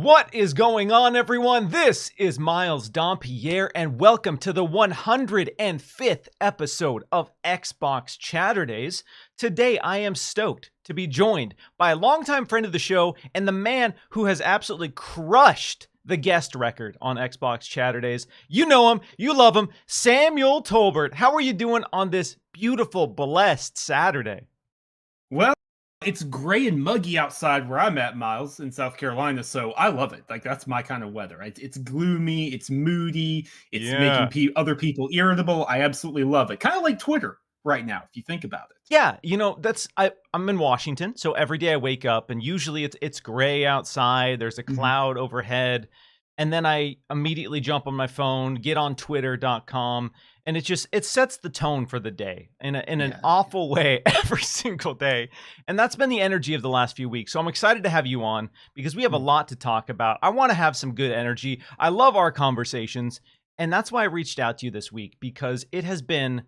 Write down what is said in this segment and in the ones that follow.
What is going on, everyone? This is Miles Dompier, and welcome to the 105th episode of Xbox Chaturdays. Today, I am stoked to be joined by a longtime friend of the show and the man who has absolutely crushed the guest record on Xbox Chaturdays. You know him, you love him, Samuel Tolbert. How are you doing on this beautiful, blessed Saturday? Well, it's gray and muggy outside where I'm at, Miles, in South Carolina, so I love it. Like, that's my kind of weather. It's gloomy, it's moody, it's making other people irritable. I absolutely love it. Kind of like Twitter right now, if you think about it. Yeah, you know, I'm in Washington, so every day I wake up and usually it's gray outside, there's a cloud overhead, and then I immediately jump on my phone, get on twitter.com, and it sets the tone for the day in an awful way every single day. And that's been the energy of the last few weeks. So I'm excited to have you on because we have a lot to talk about. I want to have some good energy. I love our conversations, and that's why I reached out to you this week, because it has been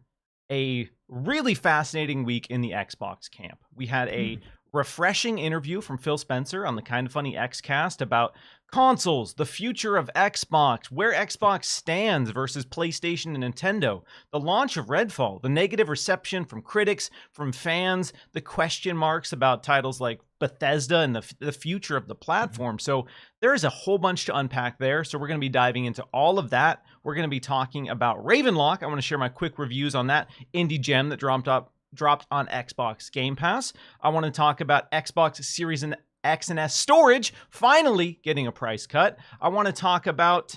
a really fascinating week in the Xbox camp. We had a refreshing interview from Phil Spencer on the Kinda Funny Xcast about consoles, the future of Xbox, where Xbox stands versus PlayStation and Nintendo, the launch of Redfall, the negative reception from critics, from fans, the question marks about titles like Bethesda and the future of the platform. So there is a whole bunch to unpack there. So we're going to be diving into all of that. We're going to be talking about Ravenlok. I want to share my quick reviews on that indie gem that dropped on Xbox Game Pass. I want to talk about Xbox Series X and S storage finally getting a price cut. I want to talk about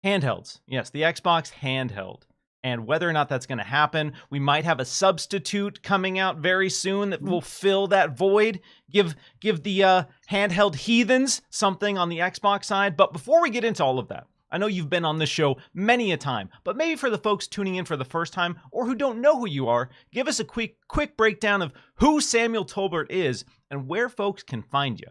handhelds. Yes, the Xbox handheld and whether or not that's going to happen. We might have a substitute coming out very soon that will fill that void, give the handheld heathens something on the Xbox side. But before we get into all of that, I know you've been on this show many a time, but maybe for the folks tuning in for the first time or who don't know who you are, give us a quick breakdown of who Samuel Tolbert is and where folks can find you.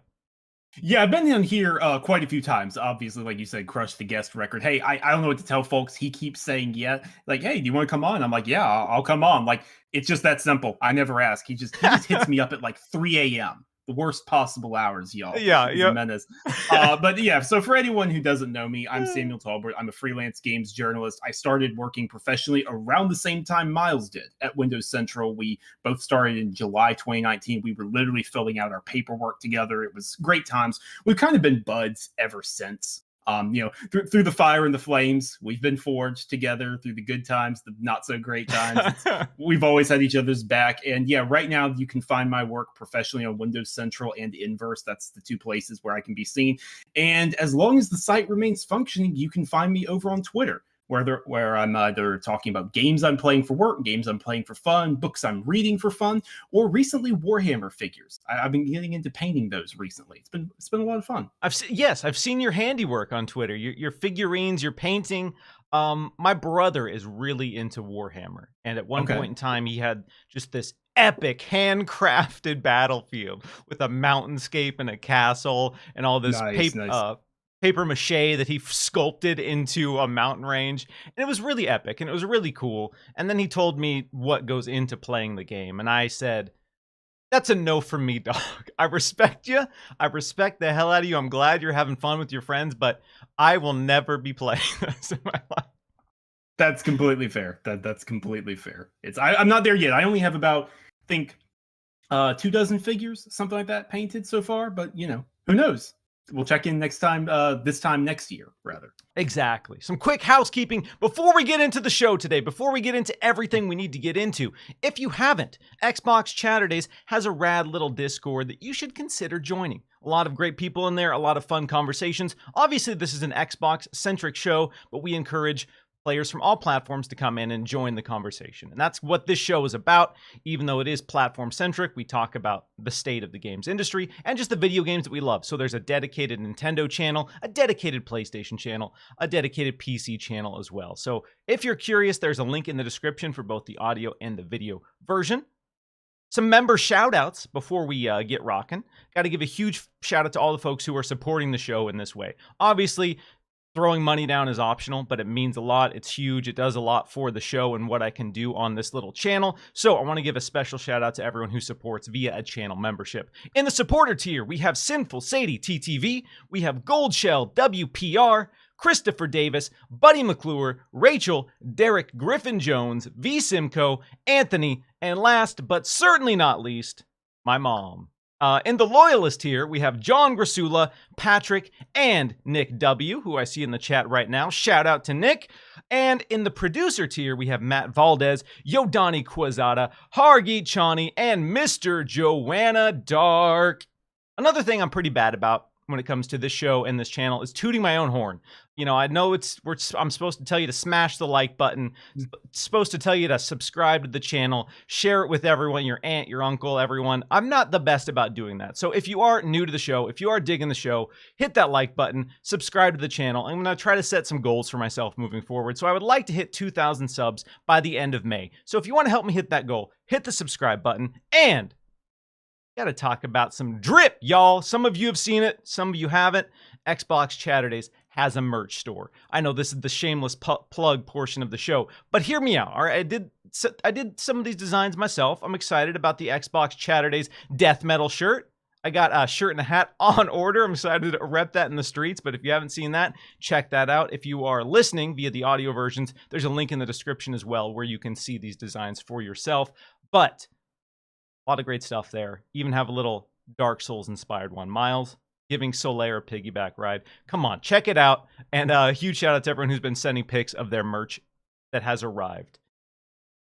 Yeah, I've been on here quite a few times. Obviously, like you said, crushed the guest record. Hey, I don't know what to tell folks. He keeps saying, yeah, like, hey, do you want to come on? I'm like, yeah, I'll come on. Like, it's just that simple. I never ask. He just hits me up at like 3 a.m. The worst possible hours, y'all. Yeah. A menace. But yeah, so for anyone who doesn't know me, I'm Samuel Tolbert. I'm a freelance games journalist. I started working professionally around the same time Miles did at Windows Central. We both started in July 2019. We were literally filling out our paperwork together. It was great times. We've kind of been buds ever since. Through the fire and the flames, we've been forged together through the good times, the not so great times. We've always had each other's back. And yeah, right now you can find my work professionally on Windows Central and Inverse. That's the two places where I can be seen. And as long as the site remains functioning, you can find me over on Twitter, where I'm either talking about games I'm playing for work, games I'm playing for fun, books I'm reading for fun, or recently Warhammer figures. I've been getting into painting those recently. It's been a lot of fun. I've seen your handiwork on Twitter. Your figurines, your painting. My brother is really into Warhammer, and at one point in time, he had just this epic handcrafted battlefield with a mountainscape and a castle and all this paper mache that he sculpted into a mountain range. And it was really epic and it was really cool. And then he told me what goes into playing the game. And I said, that's a no from me, dog. I respect you. I respect the hell out of you. I'm glad you're having fun with your friends, but I will never be playing this in my life. That's completely fair. That's completely fair. I'm not there yet. I only have about, I think, 24 figures, something like that, painted so far. But, who knows? We'll check in next time, this time next year, rather. Exactly. Some quick housekeeping before we get into the show today, before we get into everything we need to get into. If you haven't, Xbox Chaturdays has a rad little Discord that you should consider joining. A lot of great people in there, a lot of fun conversations. Obviously, this is an Xbox-centric show, but we encourage players from all platforms to come in and join the conversation. And that's what this show is about. Even though it is platform-centric, we talk about the state of the games industry and just the video games that we love. So there's a dedicated Nintendo channel, a dedicated PlayStation channel, a dedicated PC channel as well. So if you're curious, there's a link in the description for both the audio and the video version. Some member shout-outs before we get rocking. Got to give a huge shout-out to all the folks who are supporting the show in this way. Obviously, Throwing money down is optional, but it means a lot. It's huge. It does a lot for the show and what I can do on this little channel. So I want to give a special shout out to everyone who supports via a channel membership. In the supporter tier, we have Sinful Sadie TTV, we have Goldshell WPR, Christopher Davis, Buddy McClure, Rachel, Derek Griffin Jones, V Simcoe, Anthony, and last but certainly not least, my mom. In the loyalist here, we have John Grasula, Patrick, and Nick W., who I see in the chat right now. Shout out to Nick. And in the producer tier, we have Matt Valdez, Yodani Quezada, Hargeet Chani, and Mr. Joanna Dark. Another thing I'm pretty bad about when it comes to this show and this channel is tooting my own horn. You know, I know I'm supposed to tell you to smash the like button, supposed to tell you to subscribe to the channel, share it with everyone, your aunt, your uncle, everyone. I'm not the best about doing that. So if you are new to the show, if you are digging the show, hit that like button, subscribe to the channel. I'm going to try to set some goals for myself moving forward. So I would like to hit 2,000 subs by the end of May. So if you want to help me hit that goal, hit the subscribe button. And gotta talk about some drip, y'all. Some of you have seen it, some of you haven't. Xbox Chaturdays has a merch store. I know this is the shameless plug portion of the show, but hear me out. All right, I did some of these designs myself. I'm excited about the Xbox Chaturdays death metal shirt. I got a shirt and a hat on order. I'm excited to rep that in the streets, but if you haven't seen that, check that out. If you are listening via the audio versions, there's a link in the description as well where you can see these designs for yourself. But a lot of great stuff there. Even have a little Dark Souls inspired one. Miles giving Solaire a piggyback ride. Come on, check it out. And a huge shout out to everyone who's been sending pics of their merch that has arrived.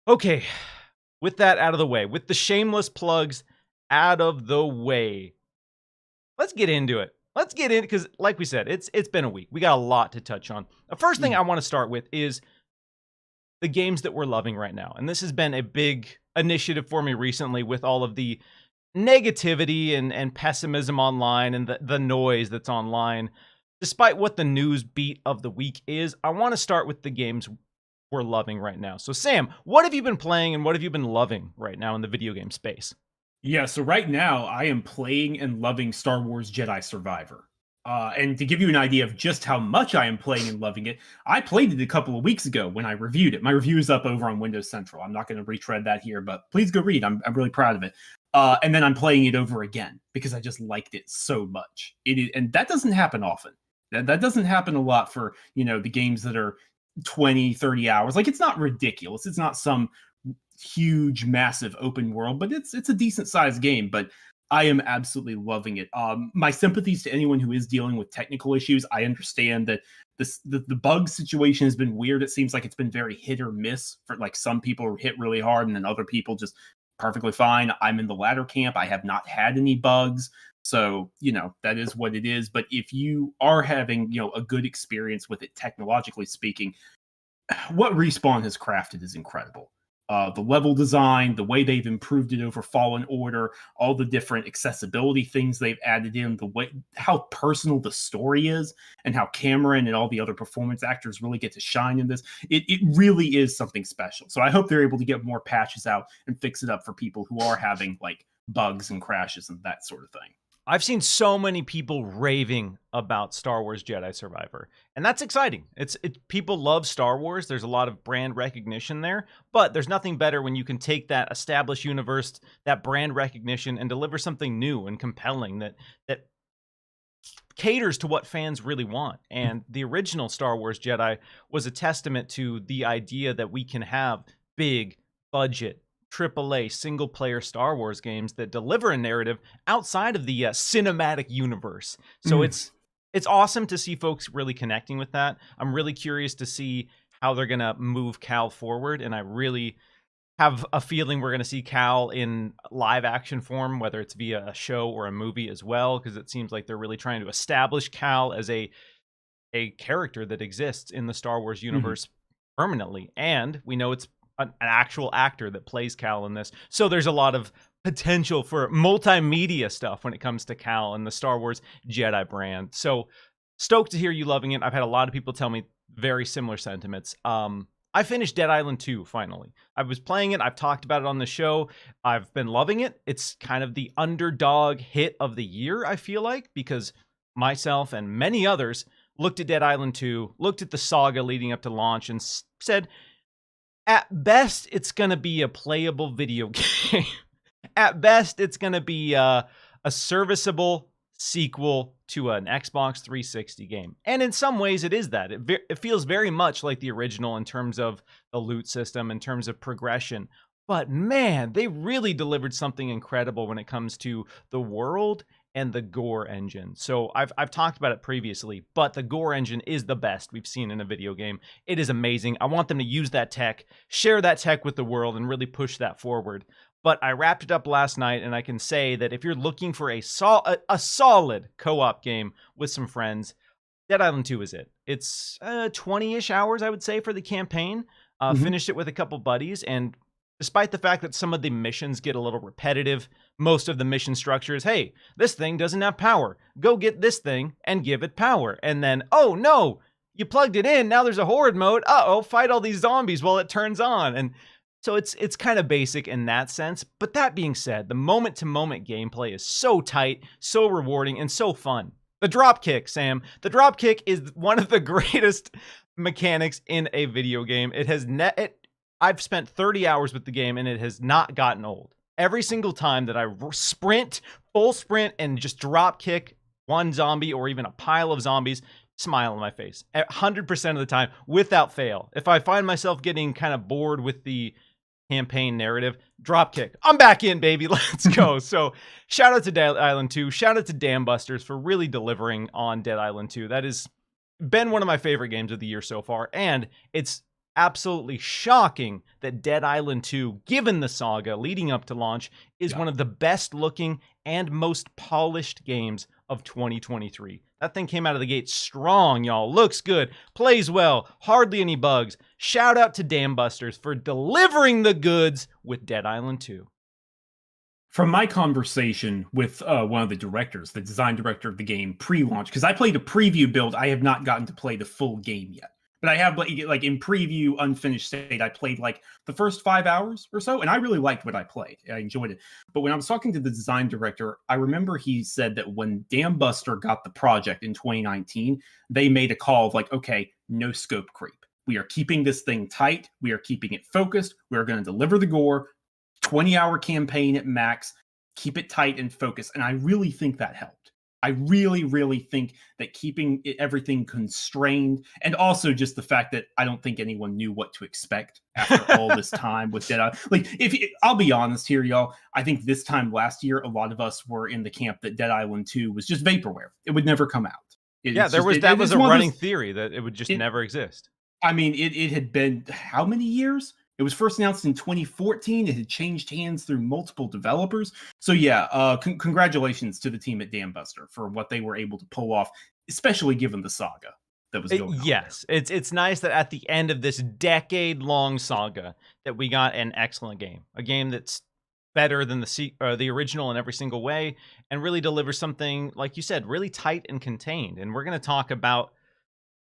Okay, with that out of the way, with the shameless plugs out of the way, let's get into it. Let's get in, because like we said, it's been a week. We got a lot to touch on. The first thing I want to start with is the games that we're loving right now. And this has been a big initiative for me recently with all of the negativity and pessimism online and the noise that's online. Despite what the news beat of the week is, I want to start with the games we're loving right now. So Sam, what have you been playing and what have you been loving right now in the video game space? Yeah, so right now I am playing and loving Star Wars Jedi Survivor. And to give you an idea of just how much I am playing and loving it, I played it a couple of weeks ago when I reviewed it. My review is up over on Windows Central. I'm not going to retread that here, but please go read. I'm really proud of it. And then I'm playing it over again because I just liked it so much. And that doesn't happen often. That doesn't happen a lot for, the games that are 20, 30 hours. Like, it's not ridiculous. It's not some huge, massive open world, but it's a decent sized game. But I am absolutely loving it. My sympathies to anyone who is dealing with technical issues. I understand that the bug situation has been weird. It seems like it's been very hit or miss. For like some people are hit really hard, and then other people just perfectly fine. I'm in the latter camp. I have not had any bugs, so that is what it is. But if you are having a good experience with it, technologically speaking, what Respawn has crafted is incredible. The level design, the way they've improved it over Fallen Order, all the different accessibility things they've added in, the way how personal the story is, and how Cameron and all the other performance actors really get to shine in this. It really is something special. So I hope they're able to get more patches out and fix it up for people who are having like bugs and crashes and that sort of thing. I've seen so many people raving about Star Wars Jedi Survivor, and that's exciting. People love Star Wars. There's a lot of brand recognition there, but there's nothing better when you can take that established universe, that brand recognition, and deliver something new and compelling that caters to what fans really want. And the original Star Wars Jedi was a testament to the idea that we can have big budget AAA single-player Star Wars games that deliver a narrative outside of the cinematic universe. So it's awesome to see folks really connecting with that. I'm really curious to see how they're going to move Cal forward, and I really have a feeling we're going to see Cal in live action form, whether it's via a show or a movie as well, because it seems like they're really trying to establish Cal as a character that exists in the Star Wars universe permanently. And we know it's an actual actor that plays Cal in this. So there's a lot of potential for multimedia stuff when it comes to Cal and the Star Wars Jedi brand. So stoked to hear you loving it. I've had a lot of people tell me very similar sentiments. I finished Dead Island 2 finally. I was playing it. I've talked about it on the show. I've been loving it. It's kind of the underdog hit of the year, I feel like, because myself and many others looked at Dead Island 2, looked at the saga leading up to launch, and said, at best, it's going to be a playable video game. At best, it's going to be a serviceable sequel to an Xbox 360 game. And in some ways, it is that. It feels very much like the original in terms of the loot system, in terms of progression. But man, they really delivered something incredible when it comes to the world and the gore engine. So I've talked about it previously, but the gore engine is the best we've seen in a video game. It is amazing. I want them to use that tech, share that tech with the world, and really push that forward. But I wrapped it up last night, and I can say that if you're looking for a solid co-op game with some friends, Dead Island 2 is it. It's 20-ish hours, I would say, for the campaign. Finished it with a couple buddies, and despite the fact that some of the missions get a little repetitive, most of the mission structure is, hey, this thing doesn't have power. Go get this thing and give it power. And then, oh no, you plugged it in, now there's a horde mode. Uh-oh, fight all these zombies while it turns on. And so it's kind of basic in that sense. But that being said, the moment-to-moment gameplay is so tight, so rewarding, and so fun. The dropkick, Sam. The dropkick is one of the greatest mechanics in a video game. I've spent 30 hours with the game, and it has not gotten old. Every single time that I sprint, full sprint, and just drop kick one zombie or even a pile of zombies, smile on my face. 100% of the time, without fail. If I find myself getting kind of bored with the campaign narrative, drop kick. I'm back in, baby. Let's go. So shout out to Dead Island 2. Shout out to Dambusters for really delivering on Dead Island 2. That has been one of my favorite games of the year so far, and it's absolutely shocking that Dead Island 2, given the saga leading up to launch, is one of the best looking and most polished games of 2023. That thing came out of the gate strong, y'all. Looks good, plays well, hardly any bugs. Shout out to Dambusters for delivering the goods with Dead Island 2. From my conversation with one of the directors, the design director of the game pre-launch, because I played a preview build, I have not gotten to play the full game yet. But I have, like, in preview, unfinished state, I played, like, the first 5 hours or so, and I really liked what I played. I enjoyed it. But when I was talking to the design director, I remember he said that when Dambuster got the project in 2019, they made a call of, like, okay, no scope creep. We are keeping this thing tight. We are keeping it focused. We are going to deliver the gore. 20-hour campaign at max. Keep it tight and focused. And I really think that helped. I really, really think that keeping everything constrained, and also just the fact that I don't think anyone knew what to expect after all this time with Dead Island. Like, I'll be honest here, y'all, I think this time last year, a lot of us were in the camp that Dead Island 2 was just vaporware. It would never come out. That was a running theory that it would just never exist. I mean, it had been how many years? It was first announced in 2014. It had changed hands through multiple developers. So yeah, congratulations to the team at Dambuster for what they were able to pull off, especially given the saga that was going on. Yes, it's nice that at the end of this decade-long saga that we got an excellent game, a game that's better than the original in every single way, and really delivers something, like you said, really tight and contained. And we're going to talk about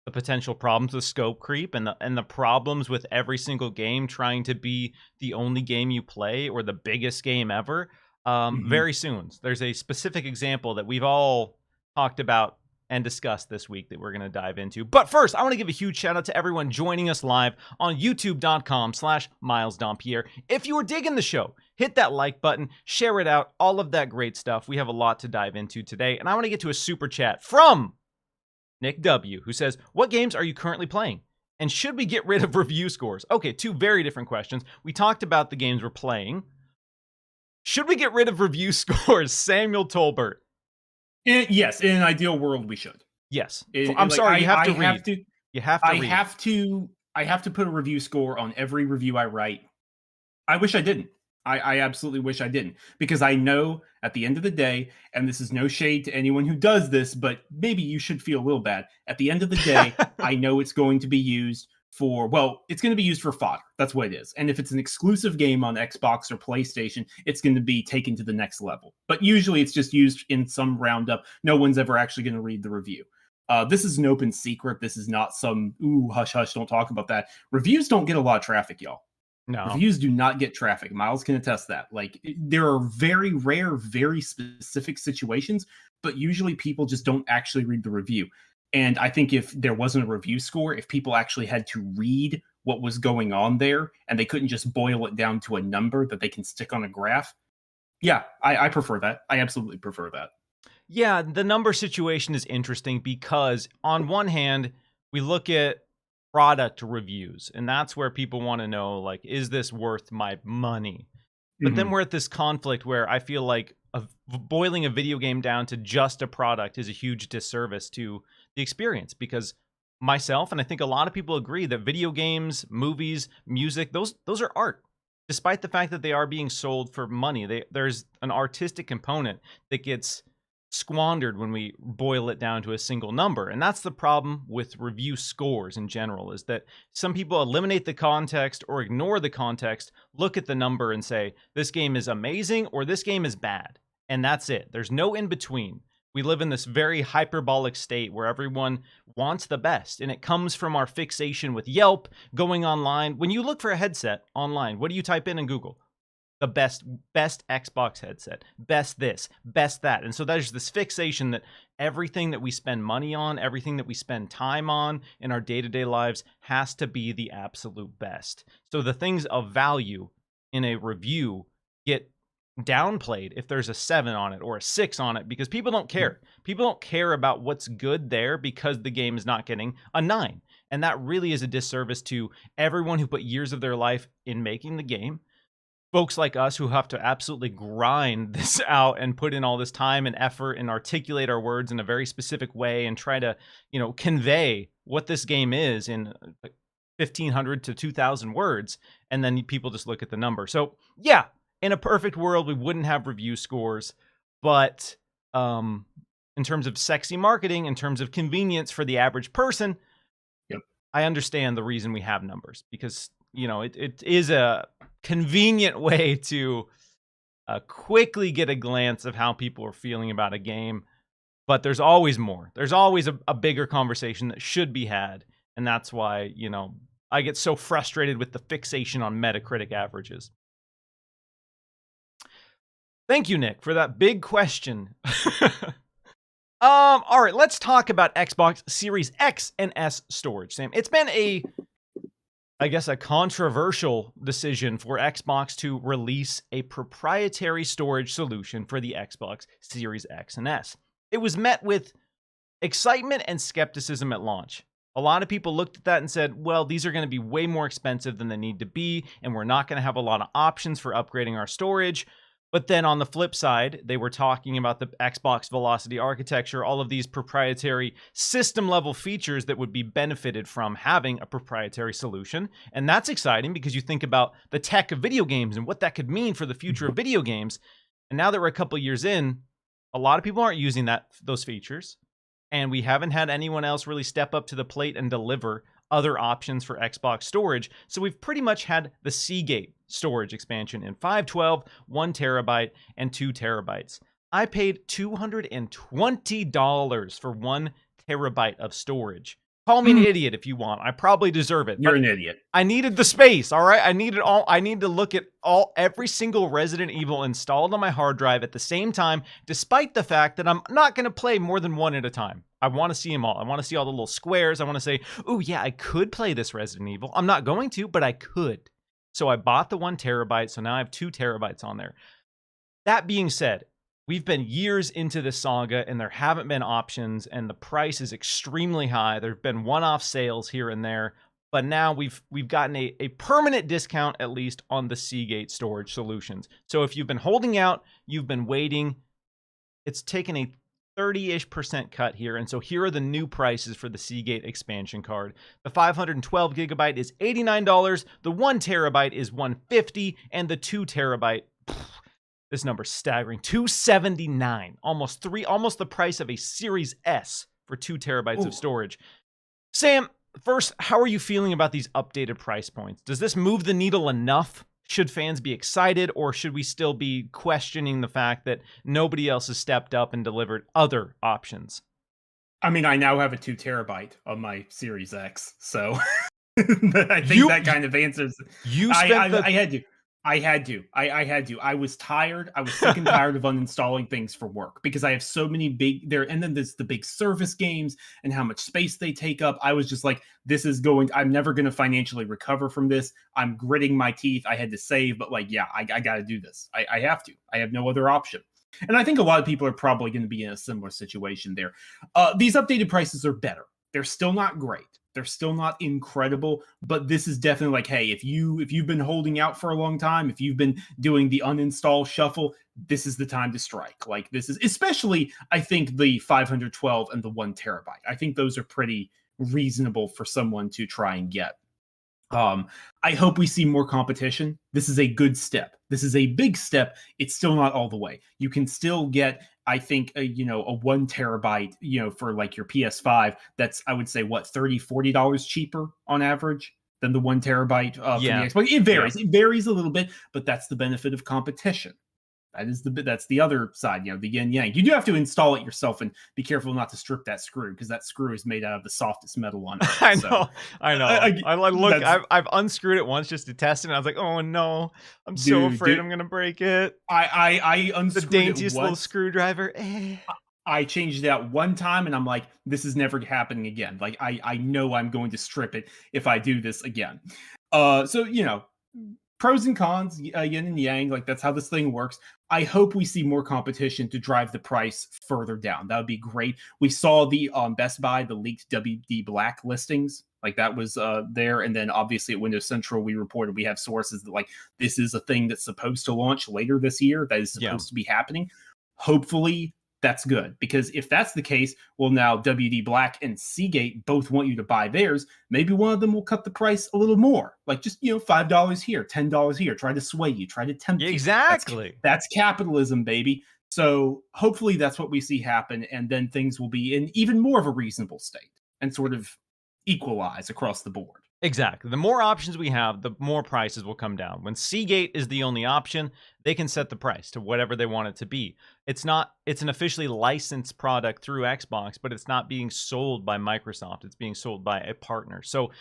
the potential problems with scope creep and the problems with every single game trying to be the only game you play or the biggest game ever very soon. There's a specific example that we've all talked about and discussed this week that we're going to dive into. But first, I want to give a huge shout out to everyone joining us live on youtube.com/MilesDompier. If you were digging the show, hit that like button, share it out, all of that great stuff. We have a lot to dive into today. And I want to get to a super chat from Nick W., who says, what games are you currently playing? And should we get rid of review scores? Okay, two very different questions. We talked about the games we're playing. Should we get rid of review scores? Samuel Tolbert. Yes, in an ideal world, we should. Yes. I'm sorry, you have to read. You have to read. I have to put a review score on every review I write. I wish I didn't. I absolutely wish I didn't, because I know at the end of the day, and this is no shade to anyone who does this, but maybe you should feel a little bad. At the end of the day, I know it's going to be used for, it's going to be used for fodder. That's what it is. And if it's an exclusive game on Xbox or PlayStation, it's going to be taken to the next level. But usually it's just used in some roundup. No one's ever actually going to read the review. This is an open secret. This is not some, hush, hush, don't talk about that. Reviews don't get a lot of traffic, y'all. No. Reviews do not get traffic. Miles can attest that. Like, there are very rare, very specific situations, but usually people just don't actually read the review. And I think if there wasn't a review score, if people actually had to read what was going on there and they couldn't just boil it down to a number that they can stick on a graph, yeah, I prefer that. I absolutely prefer that. Yeah, the number situation is interesting because on one hand, we look at product reviews, and that's where people want to know, like, is this worth my money? But then Mhm. we're at this conflict where I feel like boiling a video game down to just a product is a huge disservice to the experience because myself and I think a lot of people agree that video games, movies, music, those are art. Despite the fact that they are being sold for money, there's an artistic component that gets squandered when we boil it down to a single number. And that's the problem with review scores in general, is that some people eliminate the context or ignore the context, look at the number and say, this game is amazing or this game is bad. And that's it. There's no in between. We live in this very hyperbolic state where everyone wants the best. And it comes from our fixation with Yelp, going online. When you look for a headset online, what do you type in Google? The best Xbox headset, best this, best that. And so there's this fixation that everything that we spend money on, everything that we spend time on in our day-to-day lives has to be the absolute best. So the things of value in a review get downplayed if there's a 7 on it or a 6 on it because people don't care. People don't care about what's good there because the game is not getting a 9. And that really is a disservice to everyone who put years of their life in making the game. Folks like us who have to absolutely grind this out and put in all this time and effort and articulate our words in a very specific way and try to, convey what this game is in 1,500 to 2,000 words. And then people just look at the number. So yeah, in a perfect world, we wouldn't have review scores, but in terms of sexy marketing, in terms of convenience for the average person, Yep. I understand the reason we have numbers because, it is a convenient way to quickly get a glance of how people are feeling about a game. But there's always more. There's always a bigger conversation that should be had. And that's why, I get so frustrated with the fixation on Metacritic averages. Thank you, Nick, for that big question. All right, let's talk about Xbox Series X and S storage, Sam. It's been a controversial decision for Xbox to release a proprietary storage solution for the Xbox Series X and S. It was met with excitement and skepticism at launch. A lot of people looked at that and said, well, these are going to be way more expensive than they need to be, and we're not going to have a lot of options for upgrading our storage. But then on the flip side, they were talking about the Xbox Velocity architecture, all of these proprietary system-level features that would be benefited from having a proprietary solution. And that's exciting because you think about the tech of video games and what that could mean for the future of video games. And now that we're a couple years in, a lot of people aren't using those features. And we haven't had anyone else really step up to the plate and deliver other options for Xbox storage. So we've pretty much had the Seagate storage expansion in 512, 1 terabyte, and 2 terabytes. I paid $220 for 1 terabyte of storage. Call me an idiot if you want. I probably deserve it. You're an idiot. I needed the space, all right? I need to look at every single Resident Evil installed on my hard drive at the same time, despite the fact that I'm not going to play more than one at a time. I want to see them all. I want to see all the little squares. I want to say, oh yeah, I could play this Resident Evil. I'm not going to, but I could. So I bought the 1 terabyte, so now I have 2 terabytes on there. That being said, we've been years into this saga and there haven't been options and the price is extremely high. There have been one-off sales here and there, but now we've gotten a permanent discount, at least on the Seagate storage solutions. So if you've been holding out, you've been waiting, it's taken a 30-ish% cut here. And so here are the new prices for the Seagate expansion card. The 512 gigabyte is $89. The 1 terabyte is $150. And the 2 terabyte, this number's staggering, $279. Almost the price of a Series S for 2 terabytes of storage. Sam, first, how are you feeling about these updated price points? Does this move the needle enough? Should fans be excited, or should we still be questioning the fact that nobody else has stepped up and delivered other options? I mean, I now have a 2 terabyte on my Series X, so I think that kind of answers. I had to. I had to. I had to. I was tired. I was sick and tired of uninstalling things for work because I have so many big there. And then there's the big service games and how much space they take up. I was just like, this is going, I'm never going to financially recover from this. I'm gritting my teeth. I had to save, but like, yeah, I got to do this. I have to. I have no other option. And I think a lot of people are probably going to be in a similar situation there. These updated prices are better. They're still not great. They're still not incredible, but this is definitely like, hey, if you've been holding out for a long time, if you've been doing the uninstall shuffle, this is the time to strike. Like this is especially, I think the 512 and the 1 terabyte. I think those are pretty reasonable for someone to try and get. I hope we see more competition. This is a good step. This is a big step. It's still not all the way. You can still get, I think, a 1 terabyte, for like your PS5. That's, I would say, what, $30-$40 cheaper on average than the 1 terabyte from the Xbox. It varies. Yeah. It varies a little bit, but that's the benefit of competition. That's the other side, the yin yang. You do have to install it yourself and be careful not to strip that screw because that screw is made out of the softest metal on earth. I know. I've unscrewed it once just to test it. And I was like, oh no, I'm so afraid I'm gonna break it. I unscrewed the daintiest it little screwdriver. I changed it out one time and I'm like, this is never happening again. Like I know I'm going to strip it if I do this again. So pros and cons, yin and yang, like that's how this thing works. I hope we see more competition to drive the price further down. That would be great. We saw the Best Buy, the leaked WD Black listings, like that was there. And then obviously at Windows Central, we reported we have sources that like this is a thing that's supposed to launch later this year. That is supposed to be happening. Hopefully that's good, because if that's the case, well, now WD Black and Seagate both want you to buy theirs. Maybe one of them will cut the price a little more, like just $5 here, $10 here. Try to sway you, try to tempt you. Exactly. That's capitalism, baby. So hopefully that's what we see happen, and then things will be in even more of a reasonable state and sort of equalize across the board. Exactly. The more options we have, the more prices will come down. When Seagate is the only option, they can set the price to whatever they want it to be. It's an officially licensed product through Xbox, but it's not being sold by Microsoft. It's being sold by a partner. So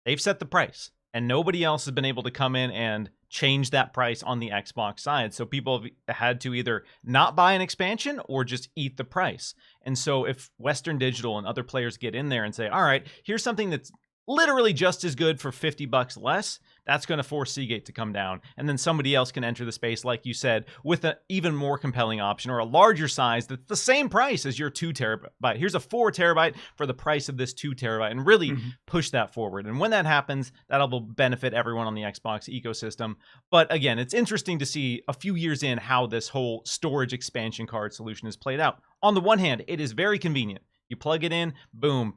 they've set the price, and nobody else has been able to come in and change that price on the Xbox side. So people have had to either not buy an expansion or just eat the price. And so if Western Digital and other players get in there and say, all right, here's something that's literally just as good for $50 less, that's going to force Seagate to come down. And then somebody else can enter the space, like you said, with an even more compelling option or a larger size that's the same price as your 2 terabyte. Here's a 4 terabyte for the price of this 2 terabyte, and really push that forward. And when that happens, that'll benefit everyone on the Xbox ecosystem. But again, it's interesting to see a few years in how this whole storage expansion card solution is played out. On the one hand, it is very convenient. You plug it in, boom.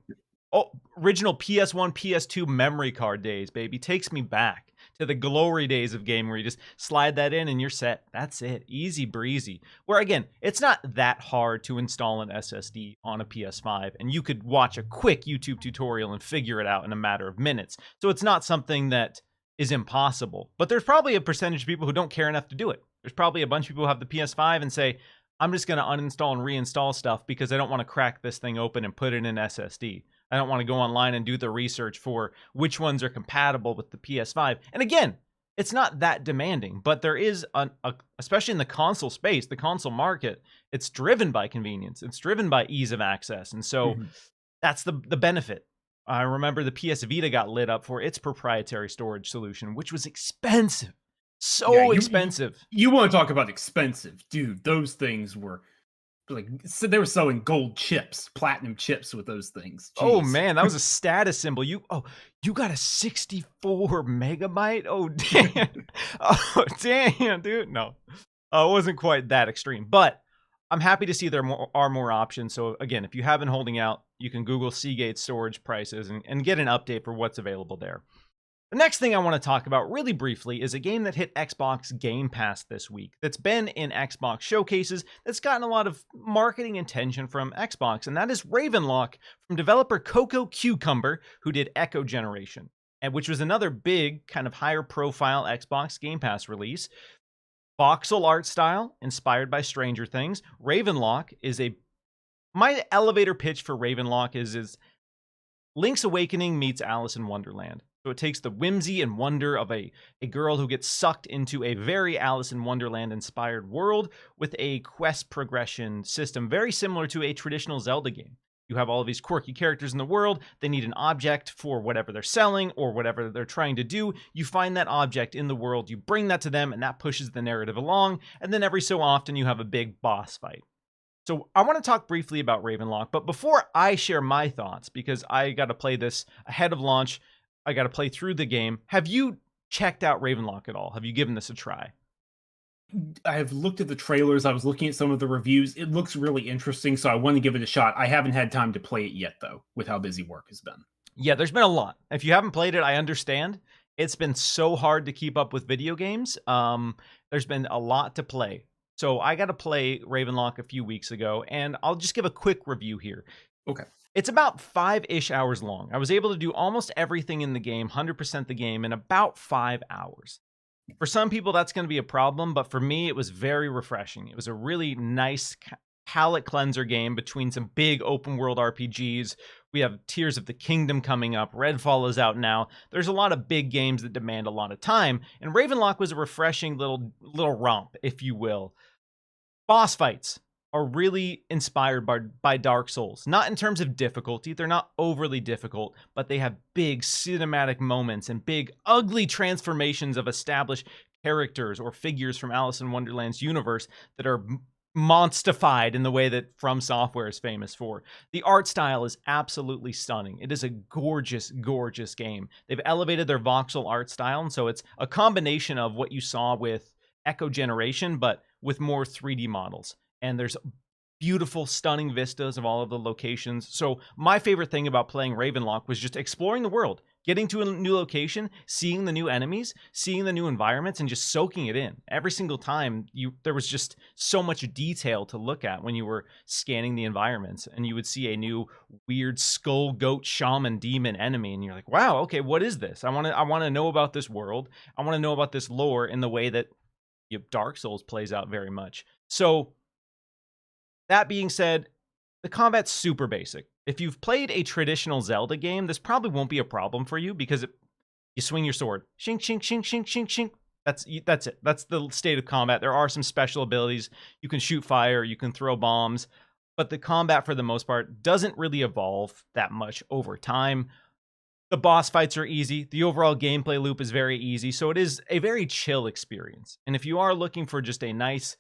Oh, original PS1, PS2 memory card days, baby. Takes me back to the glory days of gaming where you just slide that in and you're set. That's it. Easy breezy. Where again, it's not that hard to install an SSD on a PS5, and you could watch a quick YouTube tutorial and figure it out in a matter of minutes. So it's not something that is impossible. But there's probably a percentage of people who don't care enough to do it. There's probably a bunch of people who have the PS5 and say, I'm just going to uninstall and reinstall stuff because I don't want to crack this thing open and put it in SSD. I don't want to go online and do the research for which ones are compatible with the PS5. And again, it's not that demanding, but there is, especially in the console space, the console market, it's driven by convenience. It's driven by ease of access. And so that's the benefit. I remember the PS Vita got lit up for its proprietary storage solution, which was expensive. So expensive. You want to talk about expensive, dude. Those things were so they were selling gold chips, platinum chips with those things. Jeez. Oh man, that was a status symbol. You got a 64 megabyte? Oh damn. Oh damn, dude. No. It wasn't quite that extreme, but I'm happy to see there are more options. So again, if you have been holding out, you can Google Seagate storage prices and get an update for what's available there. The next thing I want to talk about really briefly is a game that hit Xbox Game Pass this week that's been in Xbox showcases that's gotten a lot of marketing attention from Xbox, and that is Ravenlok from developer Coco Cucumber, who did Echo Generation, and which was another big, kind of higher profile Xbox Game Pass release. Voxel art style, inspired by Stranger Things. Ravenlok is my elevator pitch for Ravenlok is Link's Awakening meets Alice in Wonderland. So it takes the whimsy and wonder of a girl who gets sucked into a very Alice in Wonderland inspired world with a quest progression system very similar to a traditional Zelda game. You have all of these quirky characters in the world. They need an object for whatever they're selling or whatever they're trying to do. You find that object in the world, you bring that to them, and that pushes the narrative along. And then every so often you have a big boss fight. So I want to talk briefly about Ravenlok, but before I share my thoughts, because I got to play this ahead of launch, I got to play through the game. Have you checked out Ravenlok at all? Have you given this a try? I have looked at the trailers. I was looking at some of the reviews. It looks really interesting, so I want to give it a shot. I haven't had time to play it yet, though, with how busy work has been. Yeah, there's been a lot. If you haven't played it, I understand. It's been so hard to keep up with video games. There's been a lot to play. So I got to play Ravenlok a few weeks ago, and I'll just give a quick review here. Okay. It's about 5-ish hours long. I was able to do almost everything in the game, 100% the game, in about 5 hours. For some people, that's going to be a problem, but for me, it was very refreshing. It was a really nice palate cleanser game between some big open world RPGs. We have Tears of the Kingdom coming up. Redfall is out now. There's a lot of big games that demand a lot of time, and Ravenlok was a refreshing little romp, if you will. Boss fights are really inspired by Dark Souls. Not in terms of difficulty, they're not overly difficult, but they have big cinematic moments and big ugly transformations of established characters or figures from Alice in Wonderland's universe that are monstified in the way that From Software is famous for. The art style is absolutely stunning. It is a gorgeous, gorgeous game. They've elevated their voxel art style, and so it's a combination of what you saw with Echo Generation, but with more 3D models. And there's beautiful, stunning vistas of all of the locations. So my favorite thing about playing Ravenlok was just exploring the world, getting to a new location, seeing the new enemies, seeing the new environments, and just soaking it in. Every single time, there was just so much detail to look at when you were scanning the environments, and you would see a new weird skull goat shaman demon enemy, and you're like, wow, okay, what is this? I want to know about this world. I want to know about this lore in the way that Dark Souls plays out very much. So that being said, the combat's super basic. If you've played a traditional Zelda game, this probably won't be a problem for you because you swing your sword. Shink, shink, shink, shink, shink, shink. That's it. That's the state of combat. There are some special abilities. You can shoot fire, you can throw bombs, but the combat for the most part doesn't really evolve that much over time. The boss fights are easy. The overall gameplay loop is very easy, so it is a very chill experience. And if you are looking for just a nice,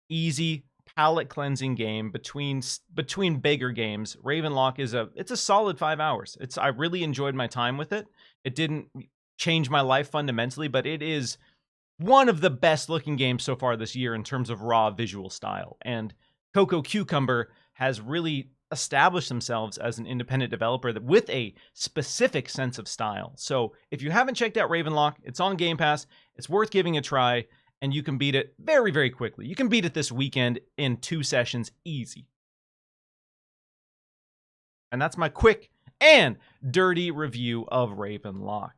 easy, palate cleansing game between bigger games, Ravenlok it's a solid 5 hours. I really enjoyed my time with it. It didn't change my life fundamentally, but it is one of the best looking games so far this year in terms of raw visual style. And Coco Cucumber has really established themselves as an independent developer with a specific sense of style. So if you haven't checked out Ravenlok, it's on Game Pass. It's worth giving a try, and you can beat it very, very quickly. You can beat it this weekend in 2 sessions, easy. And that's my quick and dirty review of Ravenlok.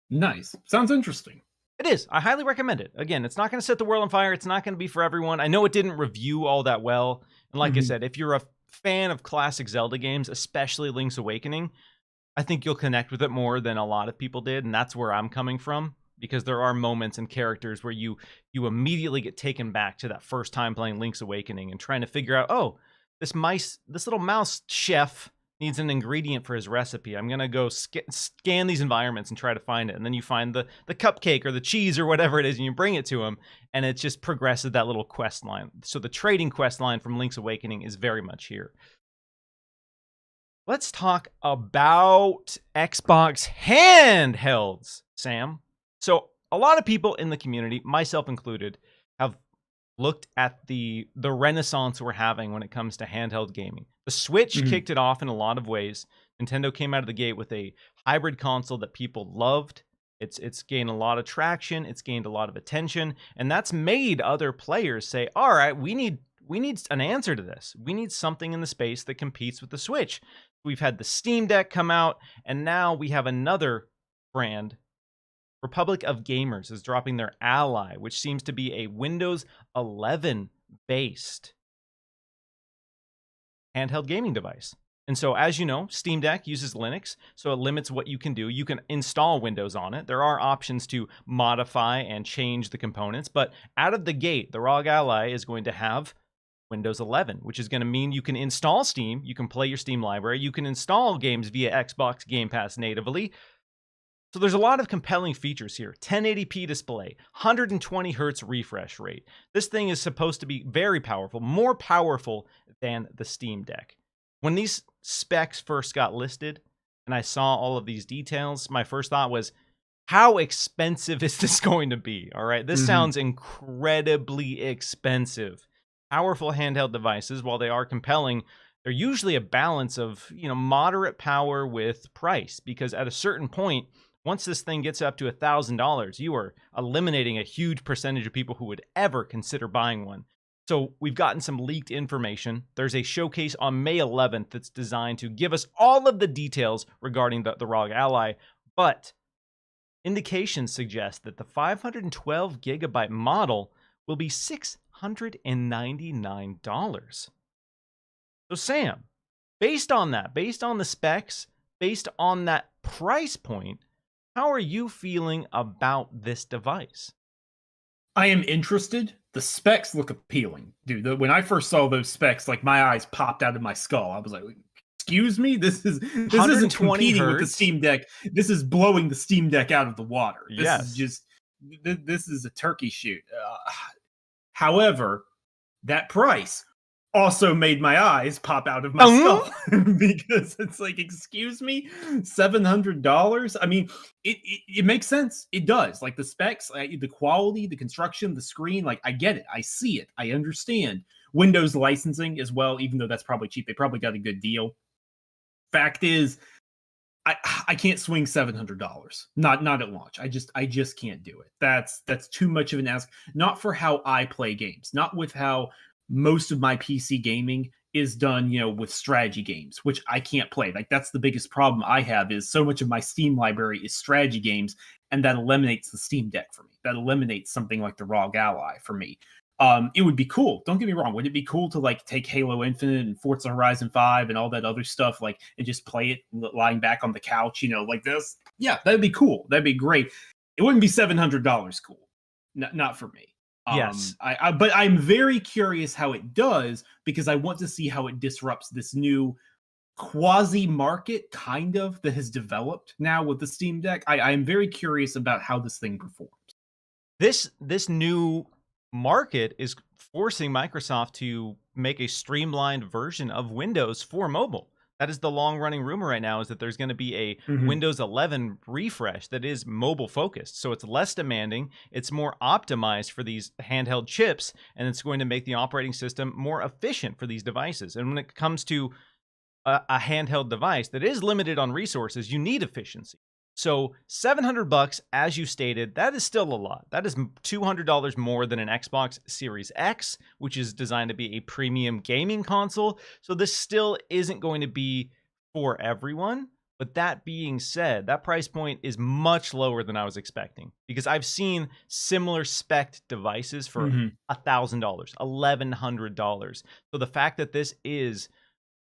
Nice. Sounds interesting. It is. I highly recommend it. Again, it's not going to set the world on fire. It's not going to be for everyone. I know it didn't review all that well. And like I said, if you're a fan of classic Zelda games, especially Link's Awakening, I think you'll connect with it more than a lot of people did. And that's where I'm coming from, because there are moments and characters where you immediately get taken back to that first time playing Link's Awakening and trying to figure out, oh, this little mouse chef needs an ingredient for his recipe. I'm going to go scan these environments and try to find it. And then you find the cupcake or the cheese or whatever it is, and you bring it to him, and it just progresses that little quest line. So the trading quest line from Link's Awakening is very much here. Let's talk about Xbox handhelds, Sam. So a lot of people in the community, myself included, have looked at the renaissance we're having when it comes to handheld gaming. The Switch kicked it off in a lot of ways. Nintendo came out of the gate with a hybrid console that people loved. It's gained a lot of traction. It's gained a lot of attention, and that's made other players say, "All right, we need an answer to this. We need something in the space that competes with the Switch." We've had the Steam Deck come out, and now we have another brand. Republic of Gamers is dropping their Ally, which seems to be a Windows 11 based handheld gaming device. And so, as you know, Steam Deck uses Linux, so it limits what you can do. You can install Windows on it. There are options to modify and change the components, but out of the gate, the ROG Ally is going to have Windows 11, which is going to mean you can install Steam, you can play your Steam library, you can install games via Xbox Game Pass natively. So there's a lot of compelling features here. 1080p display, 120 hertz refresh rate. This thing is supposed to be very powerful, more powerful than the Steam Deck. When these specs first got listed and I saw all of these details, my first thought was, how expensive is this going to be? All right, this sounds incredibly expensive. Powerful handheld devices, while they are compelling, they're usually a balance of, moderate power with price, because at a certain point, once this thing gets up to $1,000, you are eliminating a huge percentage of people who would ever consider buying one. So we've gotten some leaked information. There's a showcase on May 11th that's designed to give us all of the details regarding the ROG Ally, but indications suggest that the 512 gigabyte model will be $699. So Sam, based on that, based on the specs, based on that price point, how are you feeling about this device? I am interested. The specs look appealing, dude. When I first saw those specs, like my eyes popped out of my skull. I was like, "Excuse me, this isn't competing with the Steam Deck. This is blowing the Steam Deck out of the water. This is a turkey shoot." However, that price also made my eyes pop out of my skull because it's like, excuse me, $700. I mean, it makes sense. It does. Like the specs, the quality, the construction, the screen. Like I get it. I see it. I understand. Windows licensing as well, even though that's probably cheap. They probably got a good deal. Fact is, I can't swing $700. Not at launch. I just can't do it. That's too much of an ask. Not for how I play games. Not with how most of my PC gaming is done, with strategy games, which I can't play. Like that's the biggest problem I have, is so much of my Steam library is strategy games, and that eliminates the Steam Deck for me. That eliminates something like the ROG Ally for me. It would be cool. Don't get me wrong. Would it be cool to like take Halo Infinite and Forza Horizon 5 and all that other stuff, like, and just play it lying back on the couch, like this? Yeah, that'd be cool. That'd be great. It wouldn't be $700 cool. Not for me. Yes. But I'm very curious how it does, because I want to see how it disrupts this new quasi market kind of that has developed now with the Steam Deck. I'm very curious about how this thing performs. This new market is forcing Microsoft to make a streamlined version of Windows for mobile. That is the long-running rumor right now, is that there's going to be a Windows 11 refresh that is mobile-focused. So it's less demanding, it's more optimized for these handheld chips, and it's going to make the operating system more efficient for these devices. And when it comes to a handheld device that is limited on resources, you need efficiency. So $700, as you stated, that is still a lot. That is $200 more than an Xbox Series X, which is designed to be a premium gaming console. So this still isn't going to be for everyone. But that being said, that price point is much lower than I was expecting, because I've seen similar spec'd devices for $1,000, $1,100. So the fact that this is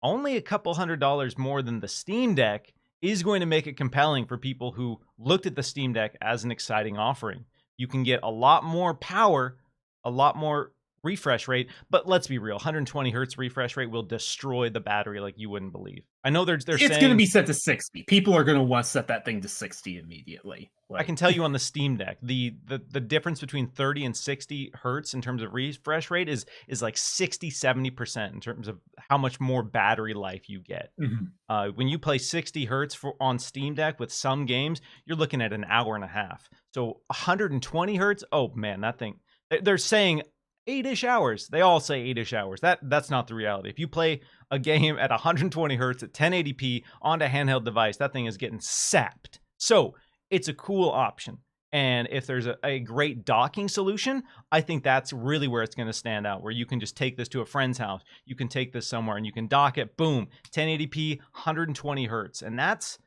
only a couple $100 more than the Steam Deck is going to make it compelling for people who looked at the Steam Deck as an exciting offering. You can get a lot more power, a lot more refresh rate, but let's be real, 120 hertz refresh rate will destroy the battery like you wouldn't believe. I know they're saying it's going to be set to 60. People are going to want to set that thing to 60 immediately. I can tell you on the Steam Deck, the difference between 30 and 60 hertz in terms of refresh rate is like 60-70% in terms of how much more battery life you get. When you play 60 hertz on Steam Deck with some games, you're looking at an hour and a half. So 120 hertz, oh man, that thing, they're saying 8-ish hours. They all say 8-ish hours. That's not the reality. If you play a game at 120 hertz at 1080p on a handheld device, that thing is getting sapped. So it's a cool option. And if there's a great docking solution, I think that's really where it's going to stand out, where you can just take this to a friend's house. You can take this somewhere and you can dock it, boom, 1080p, 120 hertz. And that's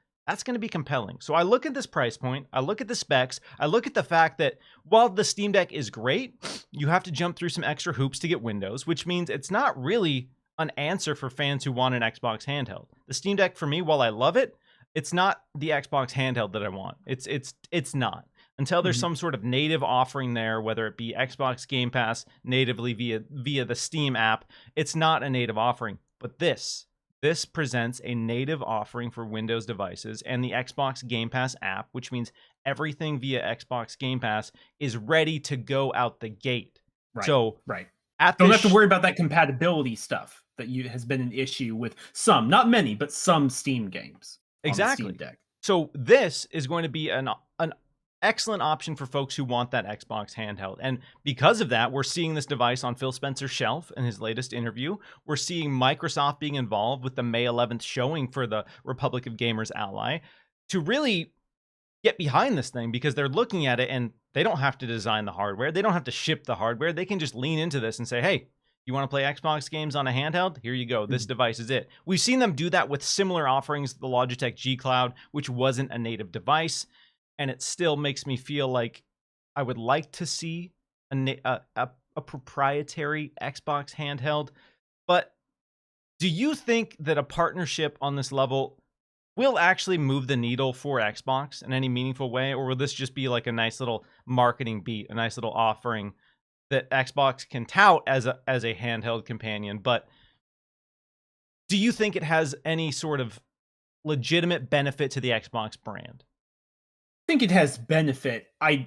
going to be compelling. So I look at this price point, I look at the specs, I look at the fact that while the Steam Deck is great, you have to jump through some extra hoops to get Windows, which means it's not really an answer for fans who want an Xbox handheld. The Steam Deck, for me, while I love it, it's not the Xbox handheld that I want. It's not. Until there's some sort of native offering there, whether it be Xbox Game Pass natively via the Steam app, it's not a native offering. But this presents a native offering for Windows devices and the Xbox Game Pass app, which means everything via Xbox Game Pass is ready to go out the gate. Right. So right. At Don't have to worry about that compatibility stuff that has been an issue with some, not many, but some Steam games. Exactly. On the Steam Deck. So this is going to be an excellent option for folks who want that Xbox handheld. And because of that, we're seeing this device on Phil Spencer's shelf in his latest interview. We're seeing Microsoft being involved with the May 11th showing for the Republic of Gamers Ally to really get behind this thing, because they're looking at it and they don't have to design the hardware. They don't have to ship the hardware. They can just lean into this and say, hey, you want to play Xbox games on a handheld? Here you go. This device is it. We've seen them do that with similar offerings, the Logitech G Cloud, which wasn't a native device. And it still makes me feel like I would like to see a proprietary Xbox handheld. But do you think that a partnership on this level will actually move the needle for Xbox in any meaningful way? Or will this just be like a nice little marketing beat, a nice little offering that Xbox can tout as a handheld companion? But do you think it has any sort of legitimate benefit to the Xbox brand? I think it has benefit. I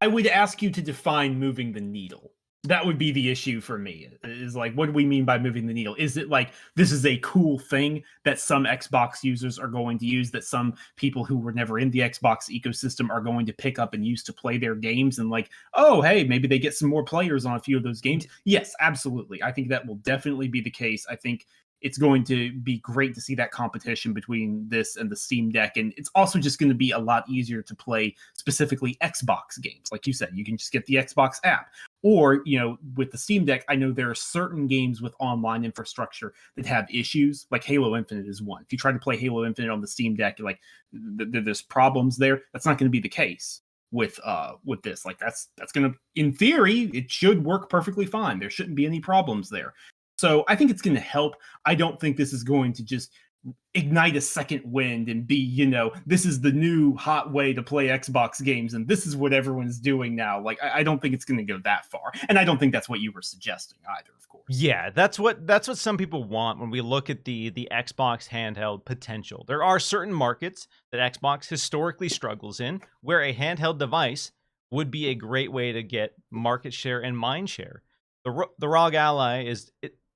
would ask you to define moving the needle. That would be the issue for me. Is like, what do we mean by moving the needle? Is it like this is a cool thing that some Xbox users are going to use, that some people who were never in the Xbox ecosystem are going to pick up and use to play their games, and like, oh, hey, maybe they get some more players on a few of those games? Yes, absolutely. I think that will definitely be the case. I think it's going to be great to see that competition between this and the Steam Deck. And it's also just going to be a lot easier to play specifically Xbox games. Like you said, you can just get the Xbox app. Or, you know, with the Steam Deck, I know there are certain games with online infrastructure that have issues, like Halo Infinite is one. If you try to play Halo Infinite on the Steam Deck, you're like, there's problems there. That's not going to be the case with this. Like that's going to, in theory, it should work perfectly fine. There shouldn't be any problems there. So I think it's going to help. I don't think this is going to just ignite a second wind and be, you know, this is the new hot way to play Xbox games and this is what everyone's doing now. Like, I don't think it's going to go that far. And I don't think that's what you were suggesting either, of course. Yeah, that's what some people want when we look at the Xbox handheld potential. There are certain markets that Xbox historically struggles in where a handheld device would be a great way to get market share and mind share. The ROG Ally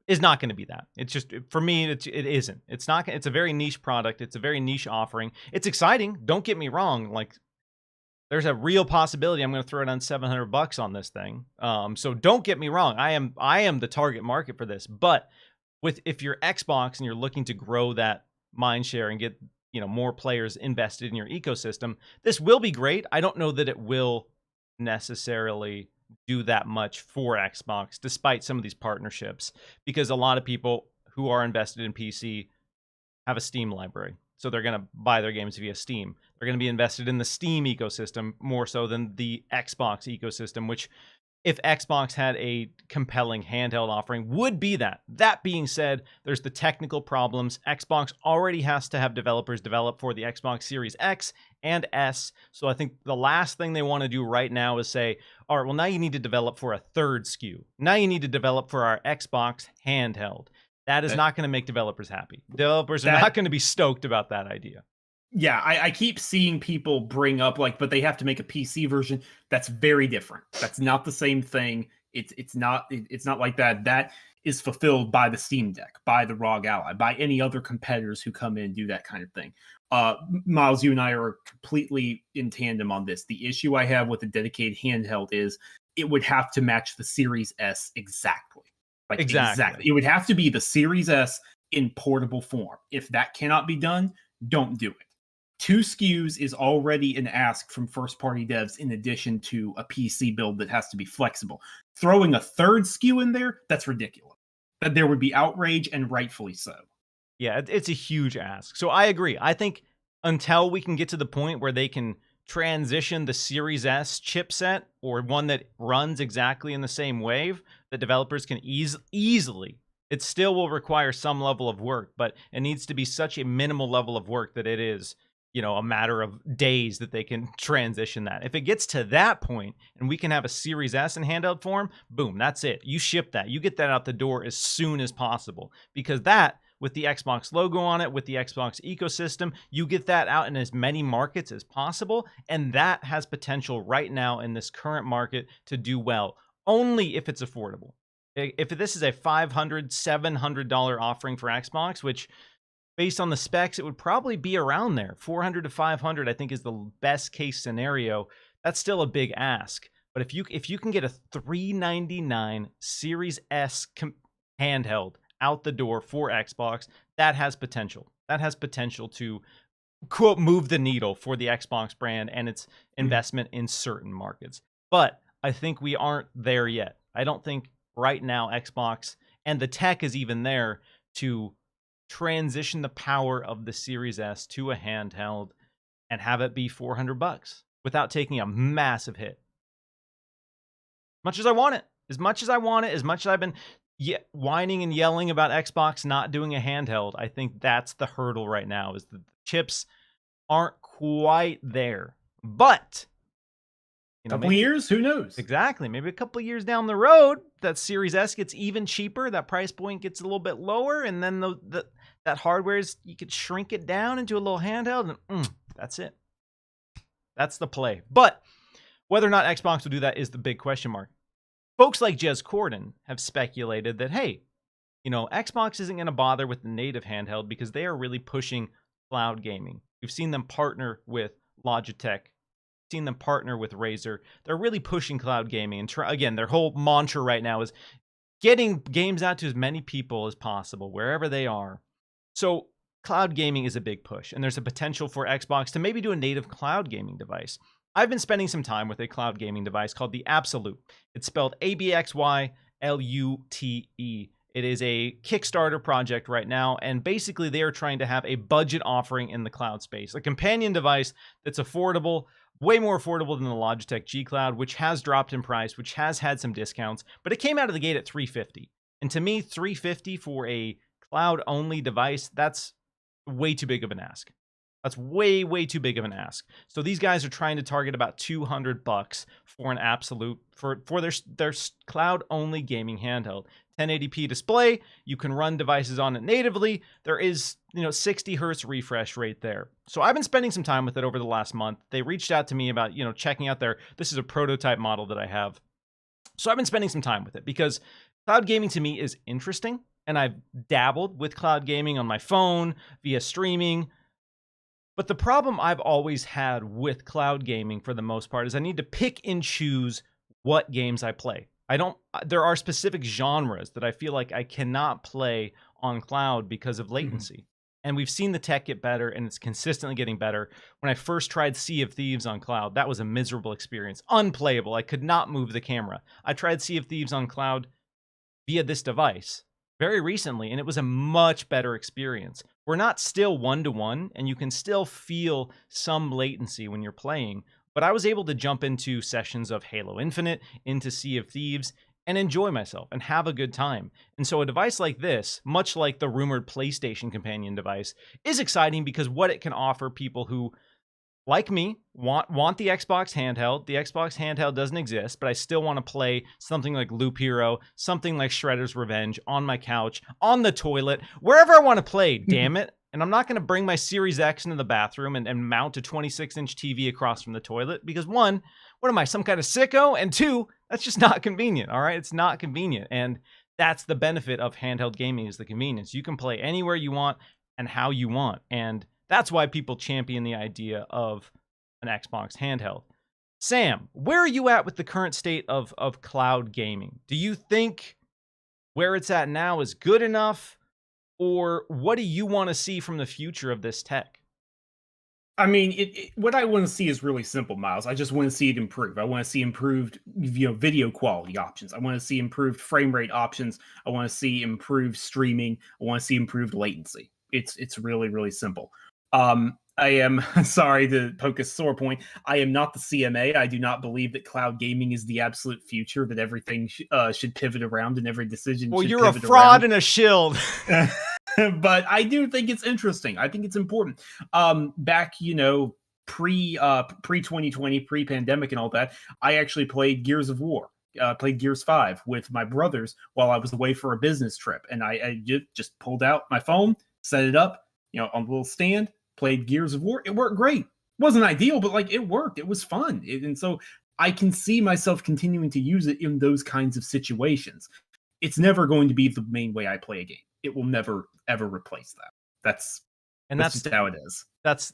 is not going to be that. It's just, for me, it isn't. It's not. It's a very niche product. It's a very niche offering. It's exciting. Don't get me wrong. Like, there's a real possibility I'm going to throw it on $700 on this thing. So don't get me wrong. I am the target market for this. But if you're Xbox and you're looking to grow that mind share and get, you know, more players invested in your ecosystem, this will be great. I don't know that it will necessarily do that much for Xbox, despite some of these partnerships, because a lot of people who are invested in PC have a Steam library. So they're going to buy their games via Steam. They're going to be invested in the Steam ecosystem more so than the Xbox ecosystem, which, if Xbox had a compelling handheld offering, would be that. That being said, there's the technical problems. Xbox already has to have developers develop for the Xbox Series X and S. So I think the last thing they want to do right now is say, all right, well, now you need to develop for a third SKU. Now you need to develop for our Xbox handheld. That is not going to make developers happy. Developers are not going to be stoked about that idea. Yeah, I keep seeing people bring up, like, but they have to make a PC version. That's very different. That's not the same thing. It's not like that. That is fulfilled by the Steam Deck, by the ROG Ally, by any other competitors who come in and do that kind of thing. Miles, you and I are completely in tandem on this. The issue I have with a dedicated handheld is it would have to match the Series S exactly. Like, exactly. It would have to be the Series S in portable form. If that cannot be done, don't do it. 2 SKUs is already an ask from first-party devs in addition to a PC build that has to be flexible. Throwing a third SKU in there, that's ridiculous. That there would be outrage, and rightfully so. Yeah, it's a huge ask. So I agree. I think until we can get to the point where they can transition the Series S chipset, or one that runs exactly in the same wave, that developers can easily, It still will require some level of work, but it needs to be such a minimal level of work that it is, a matter of days that they can transition that. If it gets to that point and we can have a Series S in handheld form, boom, that's it. You ship that. You get that out the door as soon as possible, because that, with the Xbox logo on it, with the Xbox ecosystem, you get that out in as many markets as possible, and that has potential right now in this current market to do well, only if it's affordable. If this is a $500, $700 offering for Xbox, which based on the specs, it would probably be around there. 400 to 500, I think, is the best case scenario. That's still a big ask. But if you can get a $399 Series S handheld out the door for Xbox, that has potential. That has potential to, quote, move the needle for the Xbox brand and its investment in certain markets. But I think we aren't there yet. I don't think right now Xbox and the tech is even there to transition the power of the Series S to a handheld and have it be $400 without taking a massive hit. As much as I want it, as much as I've been whining and yelling about Xbox not doing a handheld, I think that's the hurdle right now, is the chips aren't quite there. But couple years, who knows? Exactly. Maybe a couple years down the road, that Series S gets even cheaper. That price point gets a little bit lower, and then that hardware you could shrink it down into a little handheld, and that's it. That's the play. But whether or not Xbox will do that is the big question mark. Folks like Jez Corden have speculated that, hey, Xbox isn't going to bother with the native handheld because they are really pushing cloud gaming. We've seen them partner with Logitech, seen them partner with Razer. They're really pushing cloud gaming, and again, their whole mantra right now is getting games out to as many people as possible wherever they are. So cloud gaming is a big push, and there's a potential for Xbox to maybe do a native cloud gaming device. I've been spending some time with a cloud gaming device called the abxylute. It's spelled abxylute. It is a Kickstarter project right now, and basically they are trying to have a budget offering in the cloud space, a companion device that's affordable, way more affordable than the Logitech G Cloud, which has dropped in price, which has had some discounts, but it came out of the gate at $350. And to me, $350 for a cloud-only device, that's way too big of an ask. That's way, way too big of an ask. So these guys are trying to target about $200 for an abxylute for their cloud-only gaming handheld. 1080p display, you can run devices on it natively. There is, 60 hertz refresh rate there. So I've been spending some time with it over the last month. They reached out to me about, checking out this is a prototype model that I have. So I've been spending some time with it because cloud gaming to me is interesting, and I've dabbled with cloud gaming on my phone via streaming. But the problem I've always had with cloud gaming for the most part is I need to pick and choose what games I play. There are specific genres that I feel like I cannot play on cloud because of latency. And we've seen the tech get better, and it's consistently getting better. When I first tried Sea of Thieves on cloud, that was a miserable experience. Unplayable. I could not move the camera. I tried Sea of Thieves on cloud via this device very recently, and it was a much better experience. We're not still one-to-one, and you can still feel some latency when you're playing, but I was able to jump into sessions of Halo Infinite, into Sea of Thieves, and enjoy myself and have a good time. And so a device like this, much like the rumored PlayStation companion device, is exciting because what it can offer people who, like me, want the Xbox handheld. The Xbox handheld doesn't exist, but I still want to play something like Loop Hero, something like Shredder's Revenge on my couch, on the toilet, wherever I want to play, damn it. And I'm not going to bring my Series X into the bathroom and mount a 26-inch TV across from the toilet because, one, what am I, some kind of sicko? And two, that's just not convenient, all right? It's not convenient. And that's the benefit of handheld gaming, is the convenience. You can play anywhere you want and how you want. And that's why people champion the idea of an Xbox handheld. Sam, where are you at with the current state of cloud gaming? Do you think where it's at now is good enough? Or what do you want to see from the future of this tech? I mean, what I want to see is really simple, Miles. I just want to see it improve. I want to see improved, video quality options. I want to see improved frame rate options. I want to see improved streaming. I want to see improved latency. It's really, really simple. I am sorry to poke a sore point. I am not the CMA. I do not believe that cloud gaming is the absolute future, that everything should pivot around and every decision Well, should you're a pivot fraud around. and a shield. But I do think it's interesting. I think it's important. Back, pre 2020, pre pandemic, and all that, I actually played Gears of War. Played Gears 5 with my brothers while I was away for a business trip, and I just pulled out my phone, set it up, on a little stand, played Gears of War. It worked great. It wasn't ideal, but like it worked. It was fun, and so I can see myself continuing to use it in those kinds of situations. It's never going to be the main way I play a game. It will never ever replace that. That's just how it is. That's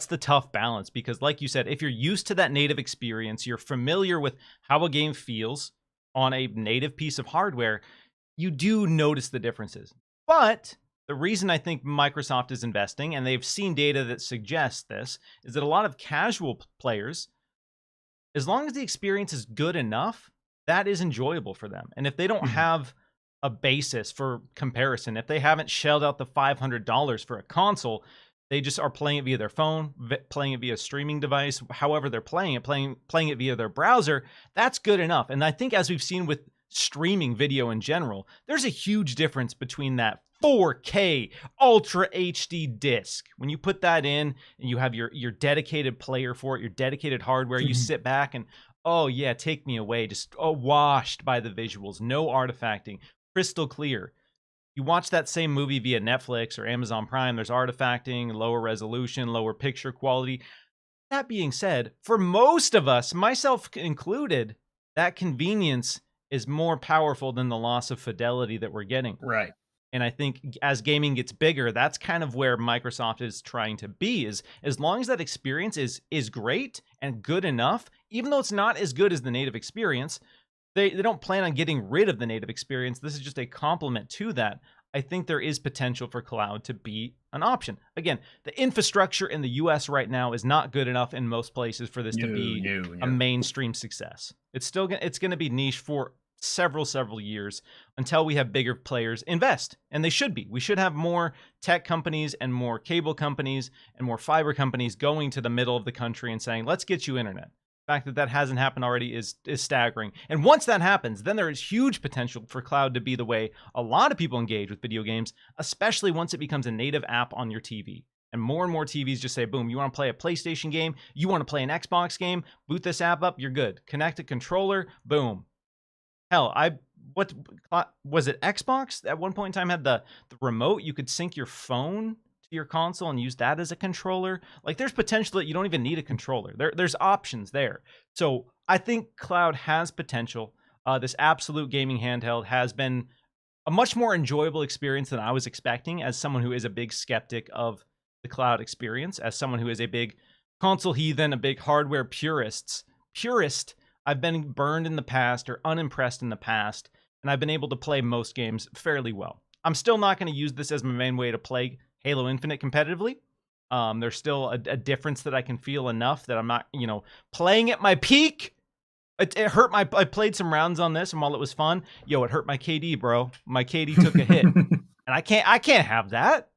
the tough balance, because like you said, if you're used to that native experience, you're familiar with how a game feels on a native piece of hardware, you do notice the differences. But the reason I think Microsoft is investing, and they've seen data that suggests this, is that a lot of casual players, as long as the experience is good enough, that is enjoyable for them. And if they don't have a basis for comparison, if they haven't shelled out the $500 for a console, they just are playing it via their phone, playing it via a streaming device, however they're playing it via their browser, that's good enough. And I think, as we've seen with streaming video in general, there's a huge difference between that 4K Ultra HD disc. When you put that in and you have your dedicated player for it, your dedicated hardware, you sit back and, oh yeah, take me away, just washed by the visuals, no artifacting, crystal clear. You watch that same movie via Netflix or Amazon Prime, there's artifacting, lower resolution, lower picture quality. That being said, for most of us, myself included, that convenience is more powerful than the loss of fidelity that we're getting. Right. And I think as gaming gets bigger, that's kind of where Microsoft is trying to be, is as long as that experience is great and good enough, even though it's not as good as the native experience, they don't plan on getting rid of the native experience. This is just a complement to that. I think there is potential for cloud to be an option. Again, the infrastructure in the US right now is not good enough in most places for this to be a mainstream success. It's going to be niche for several years until we have bigger players invest, and they should be. We should have more tech companies and more cable companies and more fiber companies going to the middle of the country and saying, let's get you internet. The fact that that hasn't happened already is staggering. And once that happens, then there is huge potential for cloud to be the way a lot of people engage with video games, especially once it becomes a native app on your TV. And more TVs just say, boom, you want to play a PlayStation game, you want to play an Xbox game, boot this app up, you're good. Connect a controller, boom. Hell, what was it? Xbox at one point in time had the remote. You could sync your phone to your console and use that as a controller. Like, there's potential that you don't even need a controller. There's options there. So I think cloud has potential. This Absolute gaming handheld has been a much more enjoyable experience than I was expecting, as someone who is a big skeptic of the cloud experience, as someone who is a big console heathen, a big hardware purist. I've been burned in the past or unimpressed in the past, and I've been able to play most games fairly well. I'm still not going to use this as my main way to play Halo Infinite competitively. There's still a difference that I can feel enough that I'm not, playing at my peak. It hurt I played some rounds on this, and while it was fun, it hurt my KD, bro. My KD took a hit, and I can't have that.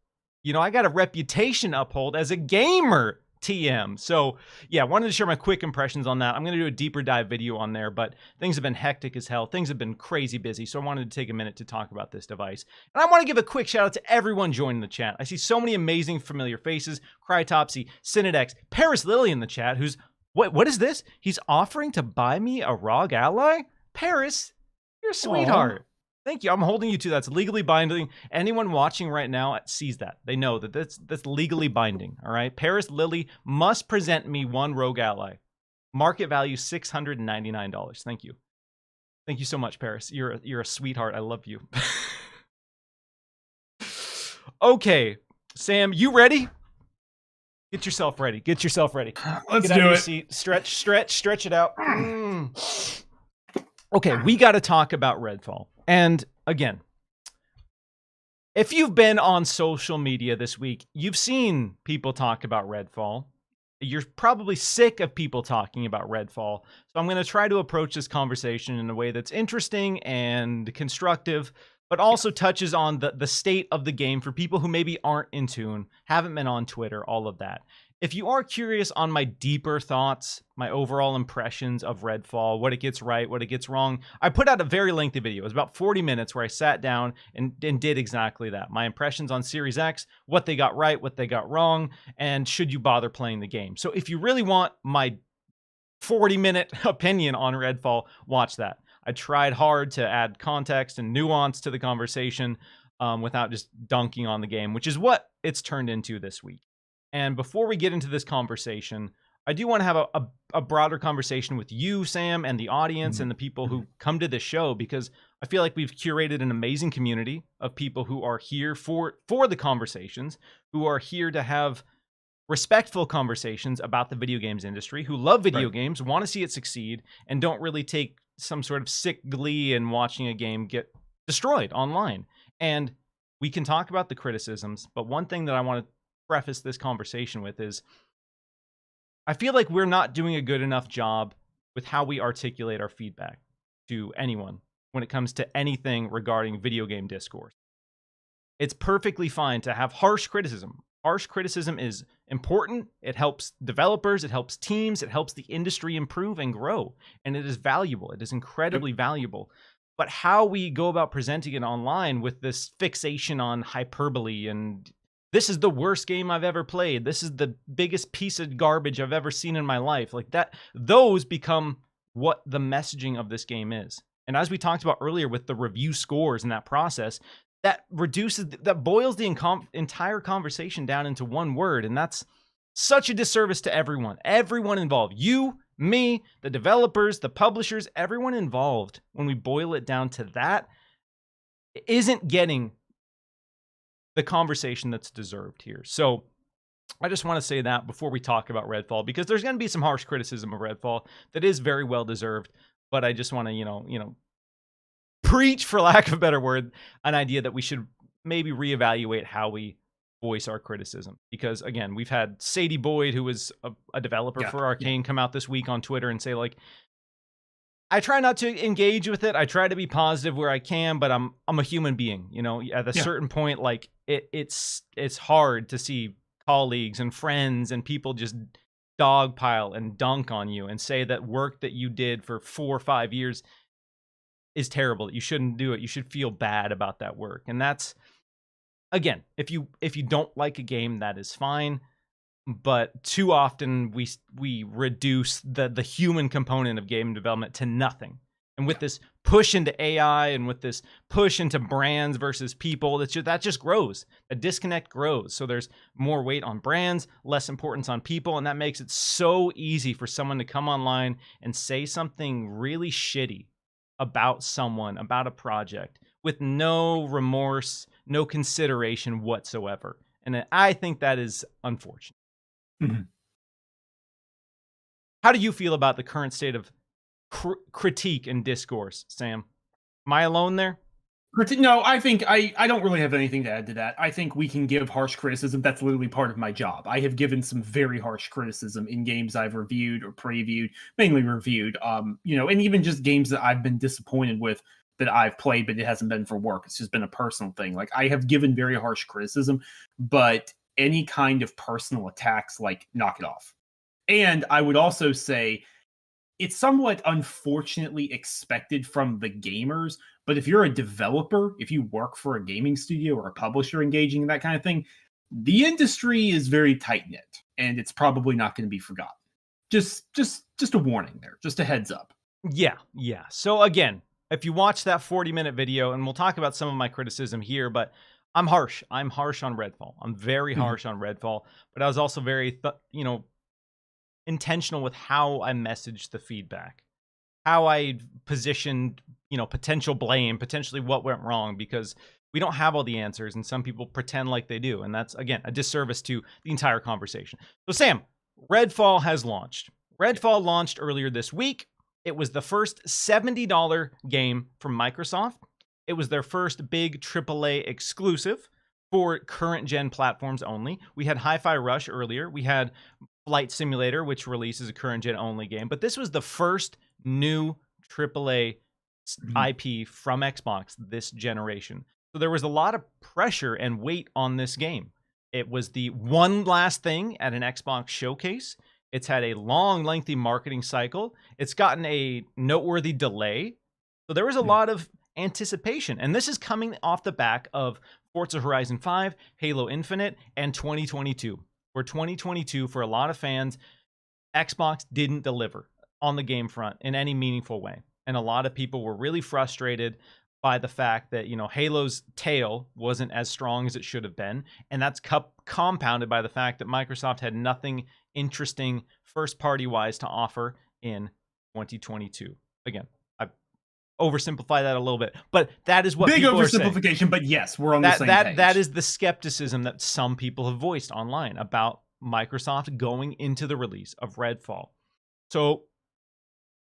I got a reputation to uphold as a gamer. TM. So yeah, wanted to share my quick impressions on that. I'm going to do a deeper dive video on there, but things have been hectic as hell. Things have been crazy busy. So I wanted to take a minute to talk about this device. And I want to give a quick shout out to everyone joining the chat. I see so many amazing familiar faces. Crytopsy, Cinedex, Paris Lily in the chat, who's, what is this? He's offering to buy me a ROG Ally? Paris, you're a sweetheart. Aww. Thank you. I'm holding you to that's legally binding. Anyone watching right now sees that. They know that that's legally binding. All right. Paris Lily must present me one Rogue Ally. Market value $699. Thank you. Thank you so much, Paris. You're a sweetheart. I love you. Okay, Sam, you ready? Get yourself ready. Get yourself ready. Let's Get out do of your it. Seat. Stretch it out. Okay, we got to talk about Redfall. And again, if you've been on social media this week, you've seen people talk about Redfall. You're probably sick of people talking about Redfall. So I'm going to try to approach this conversation in a way that's interesting and constructive. but also touches on the state of the game for people who maybe aren't in tune, haven't been on Twitter, all of that. If you are curious on my deeper thoughts, my overall impressions of Redfall, what it gets right, what it gets wrong, I put out a very lengthy video. It was about 40 minutes where I sat down and did exactly that. My impressions on Series X, what they got right, what they got wrong, and should you bother playing the game. So if you really want my 40-minute opinion on Redfall, watch that. I tried hard to add context and nuance to the conversation without just dunking on the game, which is what it's turned into this week. And before we get into this conversation, I do want to have a broader conversation with you, Sam, and the audience and the people who come to this show, because I feel like we've curated an amazing community of people who are here for the conversations, who are here to have respectful conversations about the video games industry, who love video games, want to see it succeed, and don't really take some sort of sick glee in watching a game get destroyed online. And we can talk about the criticisms, but one thing that I want to preface this conversation with is I feel like we're not doing a good enough job with how we articulate our feedback to anyone when it comes to anything regarding video game discourse. It's perfectly fine to have harsh criticism. Harsh criticism is important. It helps developers, it helps teams, it helps the industry improve and grow. And it is valuable. It is incredibly valuable. But how we go about presenting it online with this fixation on hyperbole and this is the worst game I've ever played, this is the biggest piece of garbage I've ever seen in my life, like that, those become what the messaging of this game is. And as we talked about earlier with the review scores and that process, that boils the entire conversation down into one word. And that's such a disservice to everyone involved. You, me, the developers, the publishers, everyone involved, when we boil it down to that, isn't getting the conversation that's deserved here. So I just want to say that before we talk about Redfall, because there's going to be some harsh criticism of Redfall that is very well deserved. But I just want to, preach, for lack of a better word, an idea that we should maybe reevaluate how we voice our criticism. Because again, we've had Sadie Boyd, who was a developer for Arcane, come out this week on Twitter and say, like, I try not to engage with it. I try to be positive where I can, but I'm a human being. At a certain point, like it's hard to see colleagues and friends and people just dogpile and dunk on you and say that work that you did for 4 or 5 years is terrible, that you shouldn't do it. You should feel bad about that work. And that's, again, if you don't like a game, that is fine. But too often we reduce the human component of game development to nothing. And with this push into AI and with this push into brands versus people, that just grows. The disconnect grows. So there's more weight on brands, less importance on people. And that makes it so easy for someone to come online and say something really shitty about someone, about a project, with no remorse, no consideration whatsoever. And I think that is unfortunate. Mm-hmm. How do you feel about the current state of critique and discourse, Sam? Am I alone there? No, I think I don't really have anything to add to that. I think we can give harsh criticism. That's literally part of my job. I have given some very harsh criticism in games I've reviewed or previewed, mainly reviewed, and even just games that I've been disappointed with that I've played, but it hasn't been for work. It's just been a personal thing. Like, I have given very harsh criticism, but any kind of personal attacks, like, knock it off. And I would also say it's somewhat unfortunately expected from the gamers, but if you're a developer, if you work for a gaming studio or a publisher engaging in that kind of thing, the industry is very tight-knit, and it's probably not going to be forgotten. Just a warning there, just a heads up. Yeah. So again, if you watch that 40-minute video, and we'll talk about some of my criticism here, but I'm harsh. I'm harsh on Redfall. I'm very harsh on Redfall, but I was also very, intentional with how I messaged the feedback, how I positioned, potential blame, potentially what went wrong, because we don't have all the answers, and some people pretend like they do, and that's, again, a disservice to the entire conversation. So, Sam, Redfall has launched. Redfall launched earlier this week. It was the first $70 game from Microsoft. It was their first big AAA exclusive for current-gen platforms only. We had Hi-Fi Rush earlier. We had Flight Simulator, which releases a current-gen only game. But this was the first new AAA IP from Xbox this generation. So there was a lot of pressure and weight on this game. It was the one last thing at an Xbox showcase. It's had a long, lengthy marketing cycle. It's gotten a noteworthy delay. So there was a lot of anticipation. And this is coming off the back of Forza Horizon 5, Halo Infinite, and 2022. For 2022, for a lot of fans, Xbox didn't deliver on the game front in any meaningful way. And a lot of people were really frustrated by the fact that, Halo's tail wasn't as strong as it should have been. And that's compounded by the fact that Microsoft had nothing interesting first-party wise to offer in 2022. Again, I oversimplify that a little bit, but that is what big people are saying. Oversimplification, but yes, we're on the same page. That is the skepticism that some people have voiced online about Microsoft going into the release of Redfall. So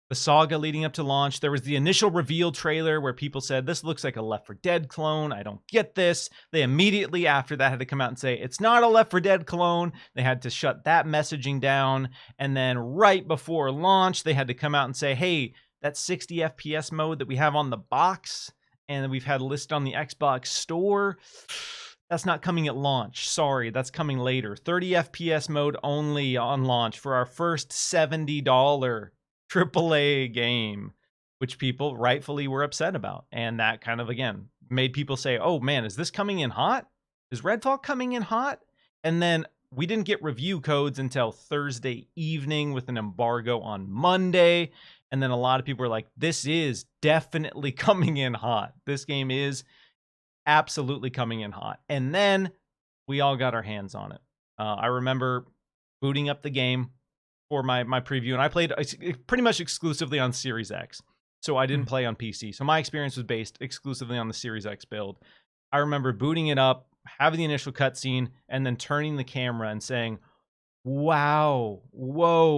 the saga leading up to launch, there was the initial reveal trailer where people said, this looks like a Left 4 Dead clone. I don't get this. They immediately after that had to come out and say, it's not a Left 4 Dead clone. They had to shut that messaging down. And then right before launch, they had to come out and say, hey, that 60 FPS mode that we have on the box and that we've had listed on the Xbox store, that's not coming at launch. Sorry, that's coming later. 30 FPS mode only on launch for our first $70 AAA game, which people rightfully were upset about. And that kind of, again, made people say, oh man, is this coming in hot? Is Redfall coming in hot? And then we didn't get review codes until Thursday evening with an embargo on Monday. And then a lot of people were like, this is definitely coming in hot. This game is absolutely coming in hot. And then we all got our hands on it. I remember booting up the game for my preview, and I played pretty much exclusively on Series X. So I didn't play on PC. So my experience was based exclusively on the Series X build. I remember booting it up, having the initial cutscene, and then turning the camera and saying, wow, whoa,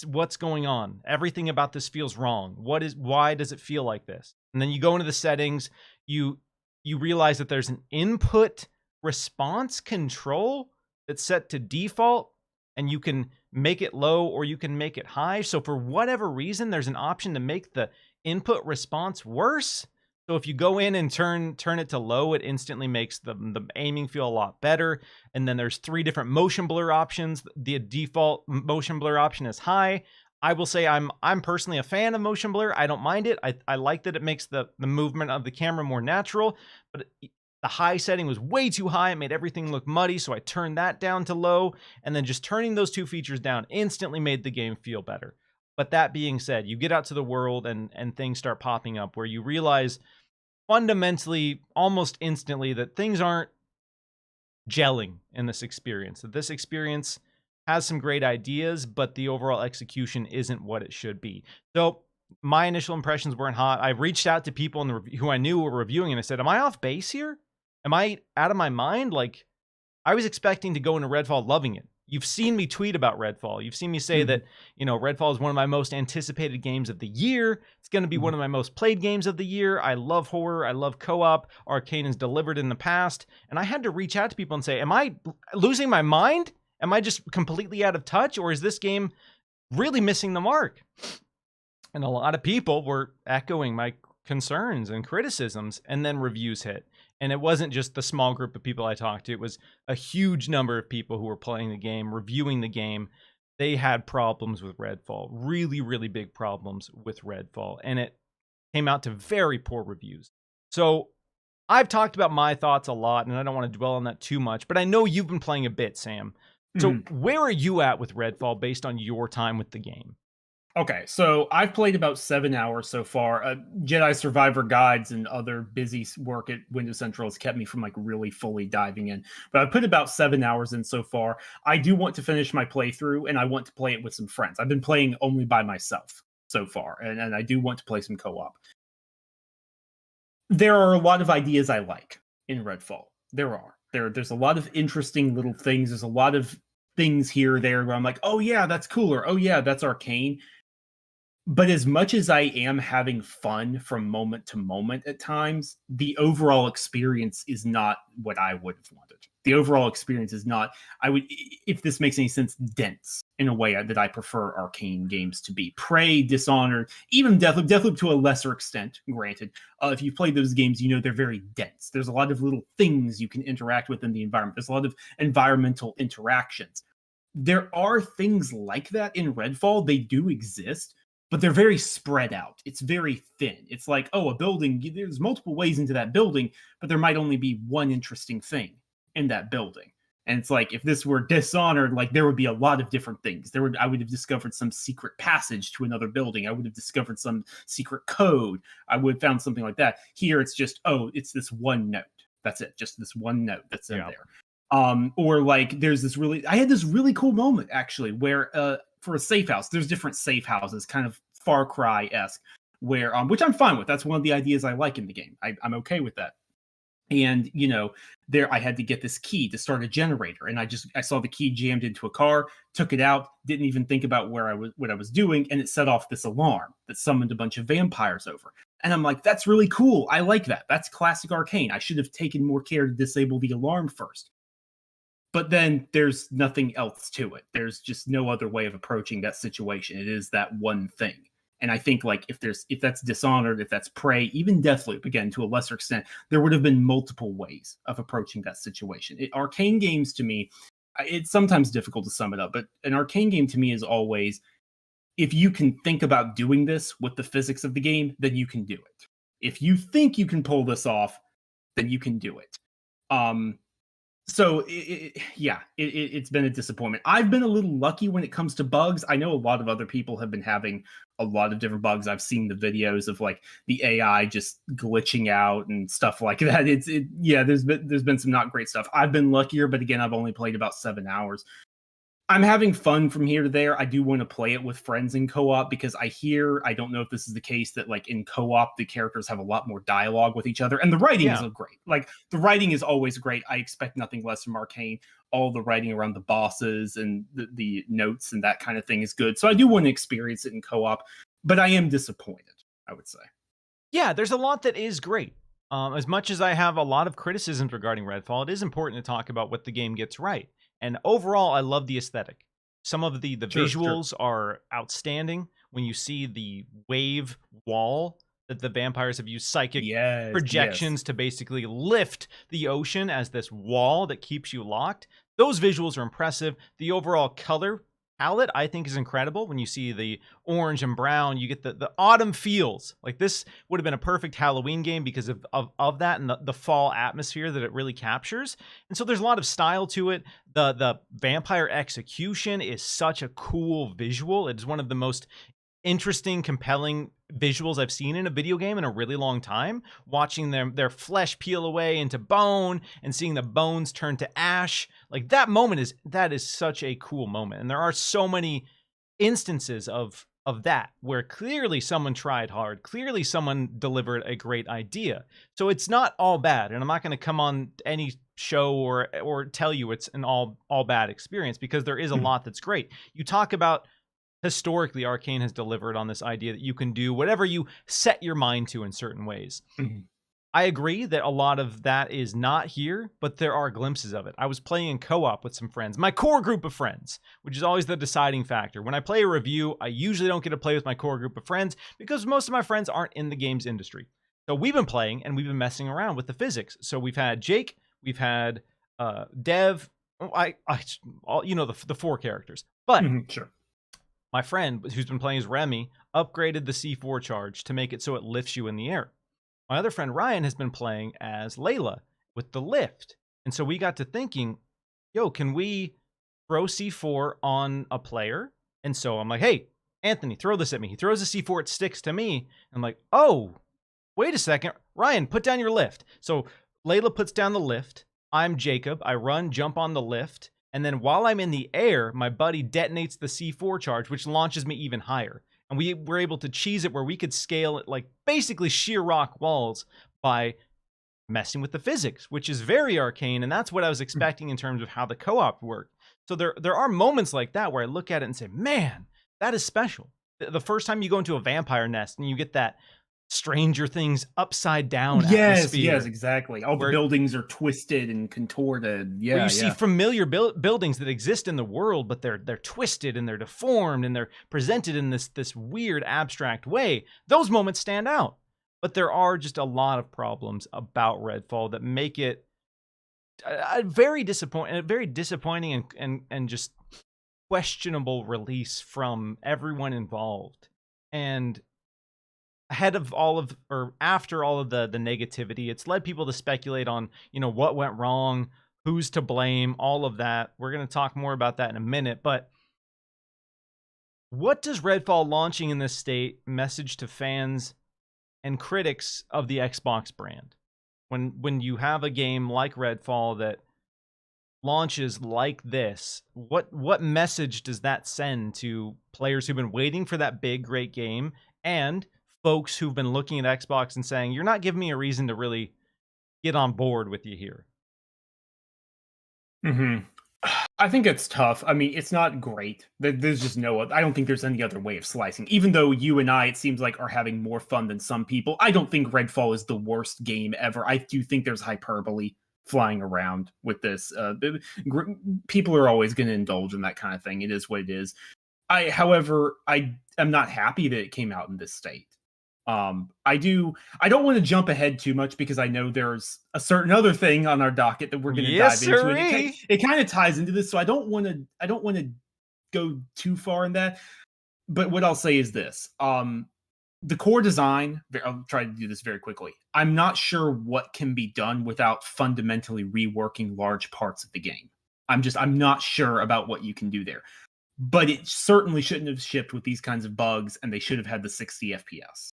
what's going on? Everything about this feels wrong. Why does it feel like this? And then you go into the settings, you realize that there's an input response control that's set to default, and you can make it low or you can make it high. So for whatever reason, there's an option to make the input response worse. So if you go in and turn it to low, it instantly makes the aiming feel a lot better. And then there's 3 different motion blur options. The default motion blur option is high. I will say I'm personally a fan of motion blur. I don't mind it. I like that it makes the movement of the camera more natural, but the high setting was way too high. It made everything look muddy, so I turned that down to low, and then just turning those 2 features down instantly made the game feel better. But that being said, you get out to the world and things start popping up where you realize fundamentally, almost instantly, that things aren't gelling in this experience. That this experience has some great ideas, but the overall execution isn't what it should be. So my initial impressions weren't hot. I reached out to people who I knew were reviewing, and I said, am I off base here? Am I out of my mind? Like, I was expecting to go into Redfall loving it. You've seen me tweet about Redfall. You've seen me say that, Redfall is one of my most anticipated games of the year. It's going to be one of my most played games of the year. I love horror. I love co-op. Arcane has delivered in the past. And I had to reach out to people and say, am I losing my mind? Am I just completely out of touch? Or is this game really missing the mark? And a lot of people were echoing my concerns and criticisms, and then reviews hit. And it wasn't just the small group of people I talked to. It was a huge number of people who were playing the game, reviewing the game. They had problems with Redfall, really, really big problems with Redfall. And it came out to very poor reviews. So I've talked about my thoughts a lot, and I don't want to dwell on that too much. But I know you've been playing a bit, Sam. So where are you at with Redfall based on your time with the game? Okay, so I've played about 7 hours so far. Jedi Survivor guides and other busy work at Windows Central has kept me from really fully diving in. But I've put about 7 hours in so far. I do want to finish my playthrough, and I want to play it with some friends. I've been playing only by myself so far, and I do want to play some co-op. There are a lot of ideas I like in Redfall. There's a lot of interesting little things. There's a lot of things here or there where I'm like, oh yeah, that's cooler. Oh yeah, that's Arcane. But as much as I am having fun from moment to moment at times, the overall experience is not what I would have wanted. The overall experience is not, I would, if this makes any sense, dense in a way that I prefer arcane games to be. Prey, Dishonored, even Deathloop to a lesser extent, granted. If you've played those games, you know they're very dense. There's a lot of little things you can interact with in the environment. There's a lot of environmental interactions. There are things like that in Redfall. They do exist, but they're very spread out. It's very thin. It's like, oh, a building, there's multiple ways into that building, but there might only be one interesting thing in that building. And it's like, if this were Dishonored, like there would be a lot of different things. I would have discovered some secret passage to another building. I would have discovered some secret code. I would have found something like that. Here, it's just, oh, it's this one note. That's it. Just this one note that's in there. Or like I had this really cool moment actually where for a safe house, there's different safe houses, kind of Far Cry-esque, where which I'm fine with. That's one of the ideas I like in the game. I'm okay with that. And there I had to get this key to start a generator, and I saw the key jammed into a car, took it out, didn't even think about what I was doing, and it set off this alarm that summoned a bunch of vampires over. And I'm like, that's really cool. I like that. That's classic arcane. I should have taken more care to disable the alarm first. But then there's nothing else to it. There's just no other way of approaching that situation. It is that one thing. And I think like if that's Dishonored, if that's Prey, even Deathloop, again, to a lesser extent, there would have been multiple ways of approaching that situation. Arcane games to me, it's sometimes difficult to sum it up, but an arcane game to me is always, if you can think about doing this with the physics of the game, then you can do it. If you think you can pull this off, then you can do it. So it's been a disappointment. I've been a little lucky when it comes to bugs. I know a lot of other people have been having a lot of different bugs. I've seen the videos of like the AI just glitching out and stuff like that. There's been some not great stuff. I've been luckier, but again, I've only played about 7 hours. I'm having fun from here to there. I do want to play it with friends in co-op because I don't know if this is the case, that like in co-op, the characters have a lot more dialogue with each other, and the writing is great. Like the writing is always great. I expect nothing less from Arcane. All the writing around the bosses and the notes and that kind of thing is good. So I do want to experience it in co-op, but I am disappointed, I would say. Yeah, there's a lot that is great. As much as I have a lot of criticisms regarding Redfall, it is important to talk about what the game gets right. And overall, I love the aesthetic. Some of the visuals are outstanding. When you see the wave wall that the vampires have used psychic projections to basically lift the ocean as this wall that keeps you locked. Those visuals are impressive. The overall color palette, I think, is incredible. When you see the orange and brown, you get the autumn feels. Like this would have been a perfect Halloween game because of that and the fall atmosphere that it really captures. And so there's a lot of style to it. The vampire execution is such a cool visual. It is one of the most interesting, compelling visuals I've seen in a video game in a really long time. Watching their flesh peel away into bone and seeing the bones turn to ash, like that moment is such a cool moment. And there are so many instances of that where clearly someone tried hard, clearly someone delivered a great idea. So it's not all bad, and I'm not going to come on any show or tell you it's an all bad experience, because there is a lot that's great. You talk about historically, Arcane has delivered on this idea that you can do whatever you set your mind to in certain ways. Mm-hmm. I agree that a lot of that is not here, but there are glimpses of it. I was playing in co-op with some friends, my core group of friends, which is always the deciding factor. When I play a review, I usually don't get to play with my core group of friends because most of my friends aren't in the games industry. So we've been playing and we've been messing around with the physics. So we've had Jake, we've had Dev, the 4 characters. But sure. My friend, who's been playing as Remy, upgraded the C4 charge to make it so it lifts you in the air. My other friend, Ryan, has been playing as Layla with the lift. And so we got to thinking, can we throw C4 on a player? And so I'm like, hey, Anthony, throw this at me. He throws the C4, it sticks to me. I'm like, oh, wait a second. Ryan, put down your lift. So Layla puts down the lift. I'm Jacob. I run, jump on the lift. And then while I'm in the air, my buddy detonates the C4 charge, which launches me even higher. And we were able to cheese it where we could scale it like basically sheer rock walls by messing with the physics, which is very arcane. And that's what I was expecting in terms of how the co-op worked. So there are moments like that where I look at it and say, man, that is special. the first time you go into a vampire nest and you get that Stranger Things upside down Yes, atmosphere exactly. All the where buildings are twisted and contorted. where Yeah, you see yeah. familiar buildings that exist in the world, but they're twisted and they're deformed and they're presented in this weird abstract way. Those moments stand out, but there are just a lot of problems about Redfall that make it a very disappointing and just questionable release from everyone involved. And ahead of all of or after all of the negativity, it's led people to speculate on, what went wrong, who's to blame, all of that. We're going to talk more about that in a minute, but what does Redfall launching in this state message to fans and critics of the Xbox brand? When you have a game like Redfall that launches like this, what message does that send to players who've been waiting for that big great game and folks who've been looking at Xbox and saying, you're not giving me a reason to really get on board with you here? Hmm. I think it's tough. I mean, it's not great. There's just I don't think there's any other way of slicing. Even though you and I, it seems like, are having more fun than some people, I don't think Redfall is the worst game ever. I do think there's hyperbole flying around with this. People are always going to indulge in that kind of thing. It is what it is. However, I am not happy that it came out in this state. I don't want to jump ahead too much because I know there's a certain other thing on our docket that we're going to dive into, and it kind of ties into this. So I don't want to go too far in that. But what I'll say is this: the core design. I'll try to do this very quickly. I'm not sure what can be done without fundamentally reworking large parts of the game. I'm not sure about what you can do there. But it certainly shouldn't have shipped with these kinds of bugs, and they should have had the 60 FPS.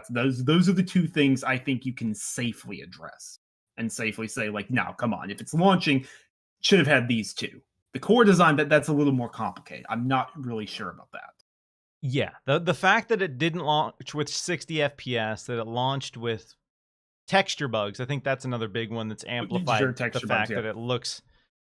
Those are the two things I think you can safely address and safely say, like, no, come on. If it's launching, should have had these two. The core design, that's a little more complicated. I'm not really sure about that. Yeah, the fact that it didn't launch with 60 FPS, that it launched with texture bugs, I think that's another big one that's amplified the fact that it looks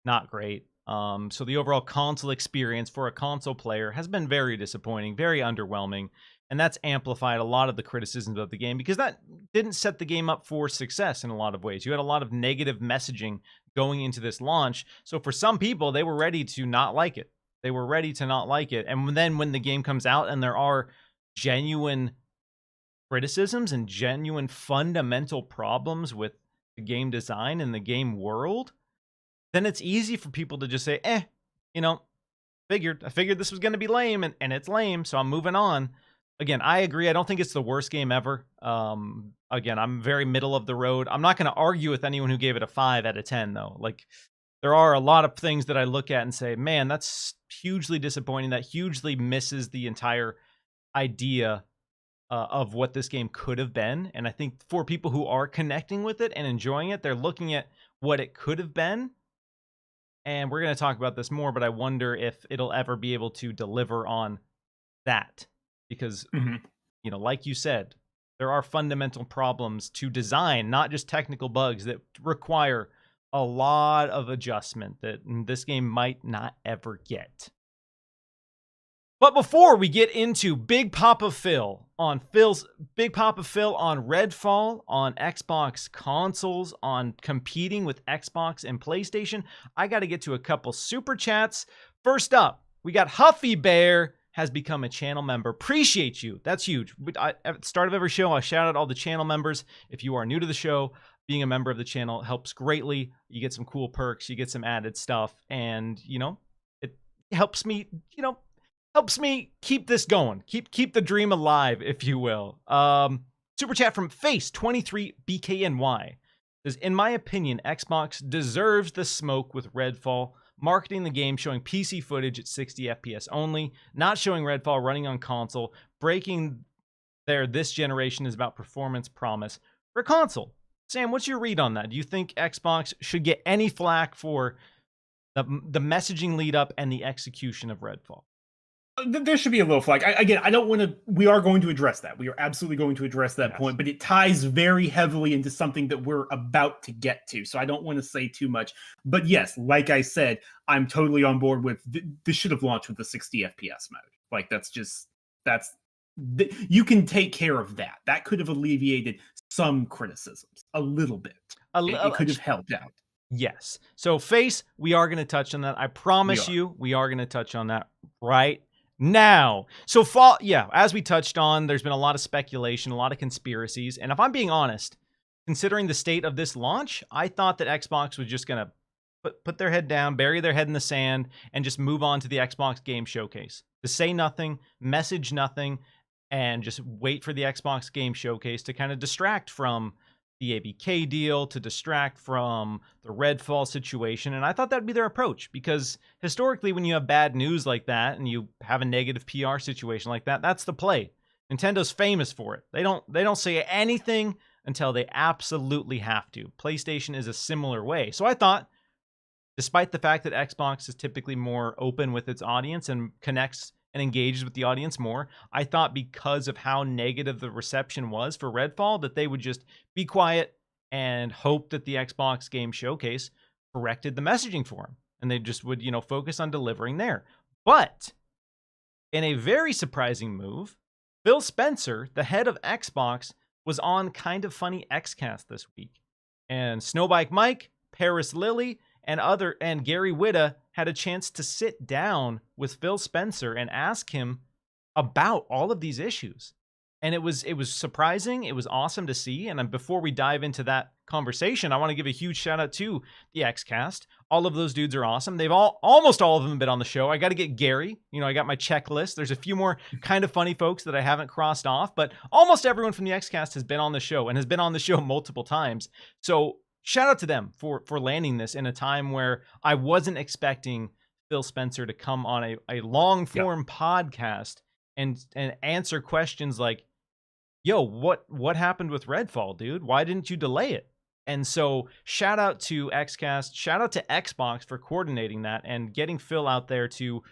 not great. So the overall console experience for a console player has been very disappointing, very underwhelming, and that's amplified a lot of the criticisms of the game because that didn't set the game up for success in a lot of ways. You had a lot of negative messaging going into this launch, so for some people, they were ready to not like it. And then when the game comes out and there are genuine criticisms and genuine fundamental problems with the game design and the game world, then it's easy for people to just say, I figured this was going to be lame, and it's lame, so I'm moving on. Again, I agree. I don't think it's the worst game ever. Again, I'm very middle of the road. I'm not going to argue with anyone who gave it a 5 out of 10, though. Like, there are a lot of things that I look at and say, man, that's hugely disappointing. That hugely misses the entire idea of what this game could have been. And I think for people who are connecting with it and enjoying it, they're looking at what it could have been. And we're going to talk about this more, but I wonder if it'll ever be able to deliver on that. Because, like you said, there are fundamental problems to design, not just technical bugs that require a lot of adjustment that this game might not ever get. But before we get into Big Papa Phil on Redfall, on Xbox consoles, on competing with Xbox and PlayStation, I got to get to a couple super chats. First up, we got Huffy Bear has become a channel member. Appreciate you. That's huge. At the start of every show, I shout out all the channel members. If you are new to the show, being a member of the channel helps greatly. You get some cool perks, you get some added stuff, and it helps me, keep this going. Keep the dream alive, if you will. Super chat from Face23BKNY says, in my opinion, Xbox deserves the smoke with Redfall, marketing the game showing PC footage at 60 FPS only, not showing Redfall running on console, breaking this generation is about performance promise for console. Sam, what's your read on that? Do you think Xbox should get any flack for the messaging lead up and the execution of Redfall? There should be a little flag. I don't want to. We are going to address that. We are absolutely going to address that point, but it ties very heavily into something that we're about to get to. So I don't want to say too much. But yes, like I said, I'm totally on board with this. Should have launched with the 60 FPS mode. Like, that's just You can take care of that. That could have alleviated some criticisms a little bit. It could have helped out. Yes. So Face, we are going to touch on that. I promise you, we are going to touch on that right now. So as we touched on, there's been a lot of speculation, a lot of conspiracies. And if I'm being honest, considering the state of this launch, I thought that Xbox was just going to put their head down, bury their head in the sand, and just move on to the Xbox Game Showcase. To say nothing, message nothing, and just wait for the Xbox Game Showcase to kind of distract from the ABK deal, to distract from the Redfall situation. And I thought that'd be their approach, because historically when you have bad news like that and you have a negative PR situation like that, that's the play. Nintendo's famous for it. They don't say anything until they absolutely have to. PlayStation is a similar way. So I thought, despite the fact that Xbox is typically more open with its audience and connects and engages with the audience more, I thought because of how negative the reception was for Redfall, that they would just be quiet and hope that the Xbox Game Showcase corrected the messaging for them, and they just would, focus on delivering there. But in a very surprising move, Phil Spencer, the head of Xbox, was on Kinda Funny Xcast this week, and Snowbike Mike, Paris Lily, and Gary Whitta had a chance to sit down with Phil Spencer and ask him about all of these issues. And it was surprising. It was awesome to see. And before we dive into that conversation, I want to give a huge shout out to the Xcast. All of those dudes are awesome. They've almost all of them been on the show. I got to get Gary. I got my checklist. There's a few more kind of funny folks that I haven't crossed off, but almost everyone from the Xcast has been on the show and has been on the show multiple times. So shout out to them for landing this in a time where I wasn't expecting Phil Spencer to come on a long form podcast and answer questions like, yo, what happened with Redfall, dude? Why didn't you delay it? And so shout out to Xcast, shout out to Xbox for coordinating that and getting Phil out there to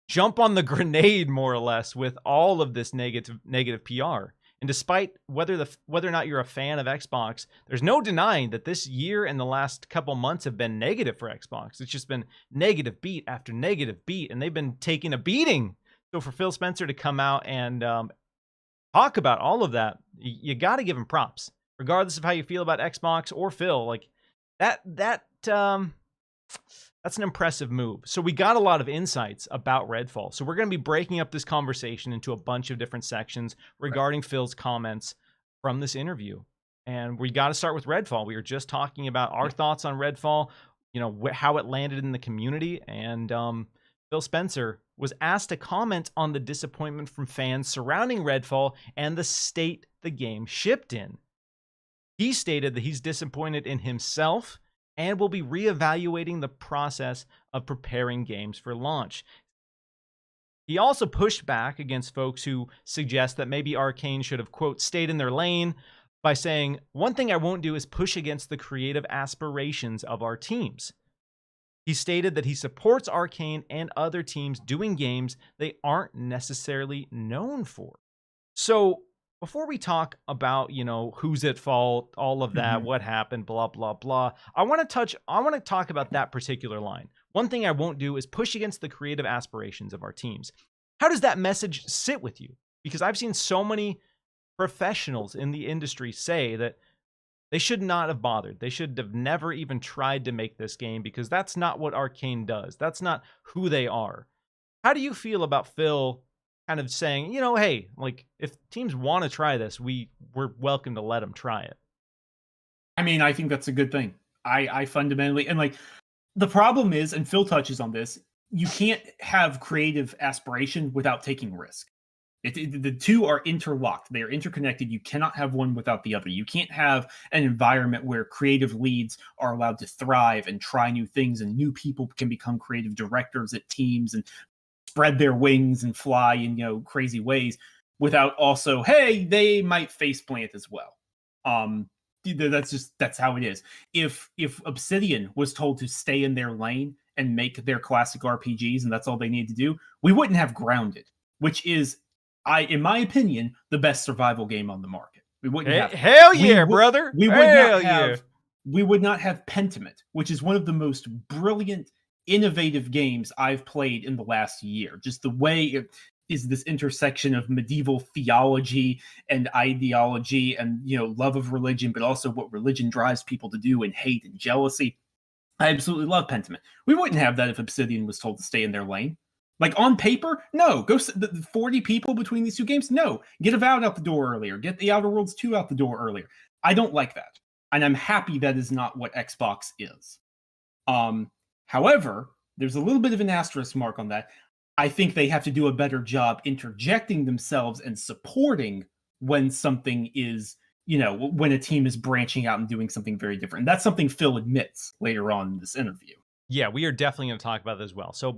jump on the grenade, more or less, with all of this negative PR. And despite whether or not you're a fan of Xbox, there's no denying that this year and the last couple months have been negative for Xbox. It's just been negative beat after negative beat, and they've been taking a beating. So for Phil Spencer to come out and talk about all of that, you got to give him props, regardless of how you feel about Xbox or Phil. Like that's an impressive move. So we got a lot of insights about Redfall. So we're going to be breaking up this conversation into a bunch of different sections regarding Phil's comments from this interview. And we got to start with Redfall. We were just talking about our thoughts on Redfall, how it landed in the community. And Phil Spencer was asked to comment on the disappointment from fans surrounding Redfall and the state the game shipped in. He stated that he's disappointed in himself and will be reevaluating the process of preparing games for launch. He also pushed back against folks who suggest that maybe Arcane should have, quote, stayed in their lane by saying, "One thing I won't do is push against the creative aspirations of our teams." He stated that he supports Arcane and other teams doing games they aren't necessarily known for. So before we talk about, who's at fault, all of that, what happened, blah, blah, blah, I want to talk about that particular line. One thing I won't do is push against the creative aspirations of our teams. How does that message sit with you? Because I've seen so many professionals in the industry say that they should not have bothered. They should have never even tried to make this game, because that's not what Arcane does. That's not who they are. How do you feel about Phil kind of saying, hey, like, if teams want to try this, we're welcome to let them try it? I mean, I think that's a good thing. I fundamentally, and like, the problem is, and Phil touches on this, you can't have creative aspiration without taking risk. The two are interlocked. They are interconnected. You cannot have one without the other. You can't have an environment where creative leads are allowed to thrive and try new things, and new people can become creative directors at teams and spread their wings and fly in crazy ways, without also, hey, they might faceplant as well. That's how it is. If Obsidian was told to stay in their lane and make their classic RPGs, and that's all they need to do, we wouldn't have Grounded, which is, in my opinion, the best survival game on the market. We wouldn't have. Hell yeah, brother. We would not have Pentiment, which is one of the most brilliant, innovative games I've played in the last year. Just the way is this intersection of medieval theology and ideology and, love of religion, but also what religion drives people to do and hate and jealousy. I absolutely love Pentiment. We wouldn't have that if Obsidian was told to stay in their lane. Like on paper, no. Go the 40 people between these two games, no. Get Avowed out the door earlier. Get the Outer Worlds 2 out the door earlier. I don't like that. And I'm happy that is not what Xbox is. However, there's a little bit of an asterisk mark on that. I think they have to do a better job interjecting themselves and supporting when something is, when a team is branching out and doing something very different. And that's something Phil admits later on in this interview. Yeah, we are definitely going to talk about that as well. So,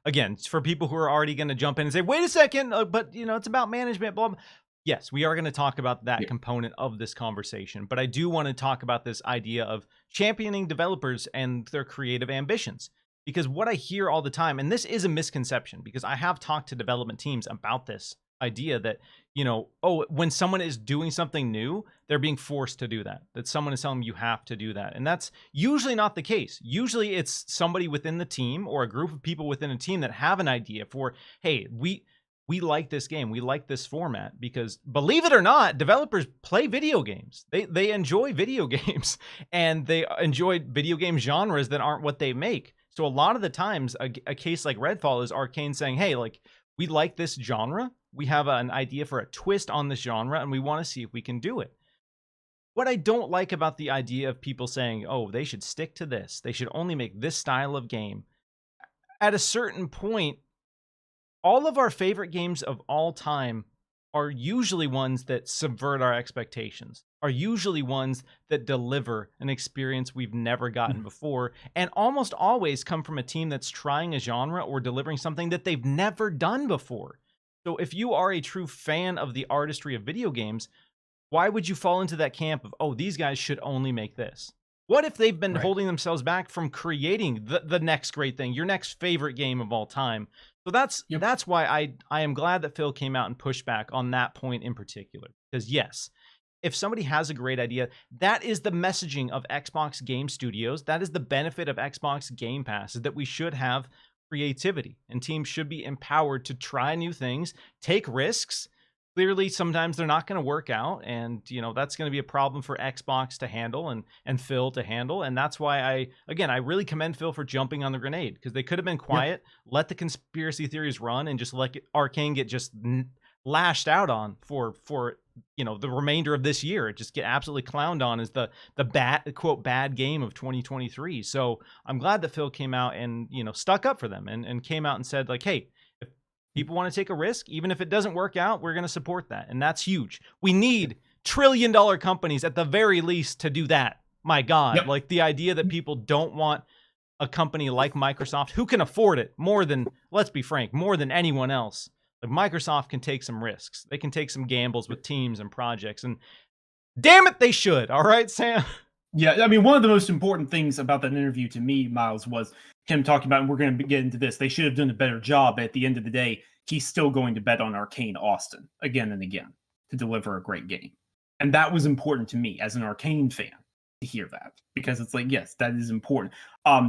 again, for people who are already going to jump in and say, wait a second, but, it's about management, blah, blah. Yes, we are going to talk about that component of this conversation. But I do want to talk about this idea of championing developers and their creative ambitions. Because what I hear all the time, and this is a misconception, because I have talked to development teams about this idea that, when someone is doing something new, they're being forced to do that. That someone is telling them you have to do that. And that's usually not the case. Usually it's somebody within the team or a group of people within a team that have an idea for, hey, we like this game. We like this format because, believe it or not, developers play video games. They enjoy video games, and they enjoy video game genres that aren't what they make. So a lot of the times, a case like Redfall is Arcane saying, hey, like, we like this genre. We have an idea for a twist on this genre, and we want to see if we can do it. What I don't like about the idea of people saying, oh, they should stick to this. They should only make this style of game. At a certain point, all of our favorite games of all time are usually ones that subvert our expectations, are usually ones that deliver an experience we've never gotten before, and almost always come from a team that's trying a genre or delivering something that they've never done before. So if you are a true fan of the artistry of video games, why would you fall into that camp of, oh, these guys should only make this? What if they've been holding themselves back from creating the next great thing, your next favorite game of all time? So that's why I am glad that Phil came out and pushed back on that point in particular. Because yes, if somebody has a great idea, that is the messaging of Xbox Game Studios. That is the benefit of Xbox Game Pass, is that we should have creativity and teams should be empowered to try new things, take risks. Clearly, sometimes they're not going to work out, and that's going to be a problem for Xbox to handle and Phil to handle. And that's why I really commend Phil for jumping on the grenade, because they could have been quiet, let the conspiracy theories run, and just let Arcane get just lashed out on for the remainder of this year. Just get absolutely clowned on as the bad game of 2023. So I'm glad that Phil came out and stuck up for them and came out and said, like, hey, people want to take a risk, even if it doesn't work out, we're going to support that. And that's huge. We need trillion-dollar companies at the very least to do that. My God, like the idea that people don't want a company like Microsoft, who can afford it more than, let's be frank, more than anyone else. Like Microsoft can take some risks. They can take some gambles with teams and projects, and damn it, they should. All right, Sam? Yeah, I mean, one of the most important things about that interview to me, Miles, was him talking about, and we're going to get into this, they should have done a better job. But at the end of the day, he's still going to bet on Arcane Austin again and again to deliver a great game. And that was important to me as an Arcane fan to hear that, because it's like, yes, that is important.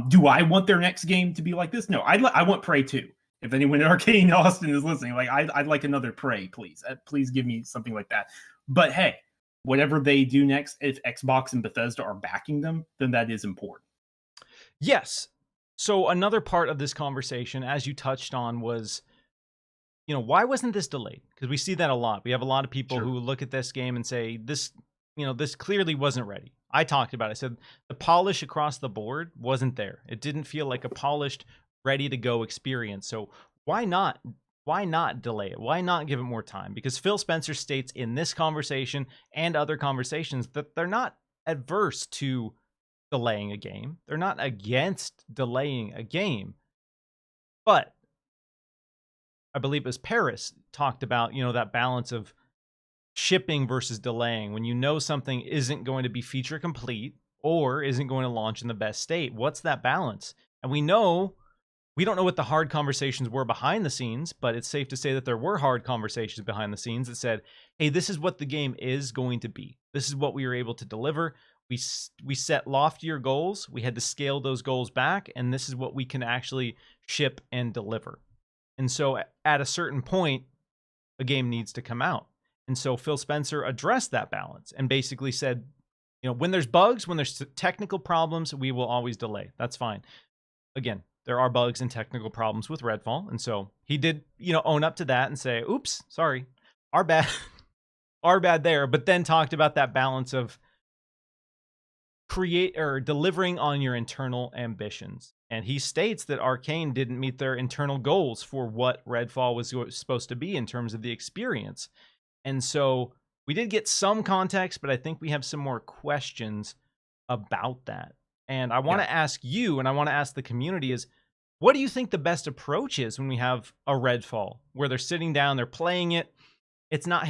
Do I want their next game to be like this? No, I want Prey 2. If anyone at Arcane Austin is listening, like I'd like another Prey, please. Please give me something like that. But hey, whatever they do next, if Xbox and Bethesda are backing them, then that is important. Yes. So another part of this conversation, as you touched on, was, why wasn't this delayed? Because we see that a lot. We have a lot of people who look at this game and say, this clearly wasn't ready. I talked about it. I said the polish across the board wasn't there. It didn't feel like a polished, ready to go experience. So why not delay it? Why not give it more time? Because Phil Spencer states in this conversation and other conversations that they're not adverse to delaying a game. They're not against delaying a game. But I believe it was Paris talked about, that balance of shipping versus delaying. When something isn't going to be feature complete or isn't going to launch in the best state, what's that balance? And we don't know what the hard conversations were behind the scenes, but it's safe to say that there were hard conversations behind the scenes that said, hey, this is what the game is going to be. This is what we were able to deliver. We set loftier goals. We had to scale those goals back, and this is what we can actually ship and deliver. And so at a certain point, a game needs to come out. And so Phil Spencer addressed that balance and basically said, when there's bugs, when there's technical problems, we will always delay. That's fine. Again, there are bugs and technical problems with Redfall. And so he did, own up to that and say, oops, sorry, our bad, our bad there. But then talked about that balance of delivering on your internal ambitions. And he states that Arcane didn't meet their internal goals for what Redfall was supposed to be in terms of the experience. And so we did get some context, but I think we have some more questions about that. And I want to ask you, and I want to ask the community is, what do you think the best approach is when we have a Redfall where they're sitting down, they're playing it, it's not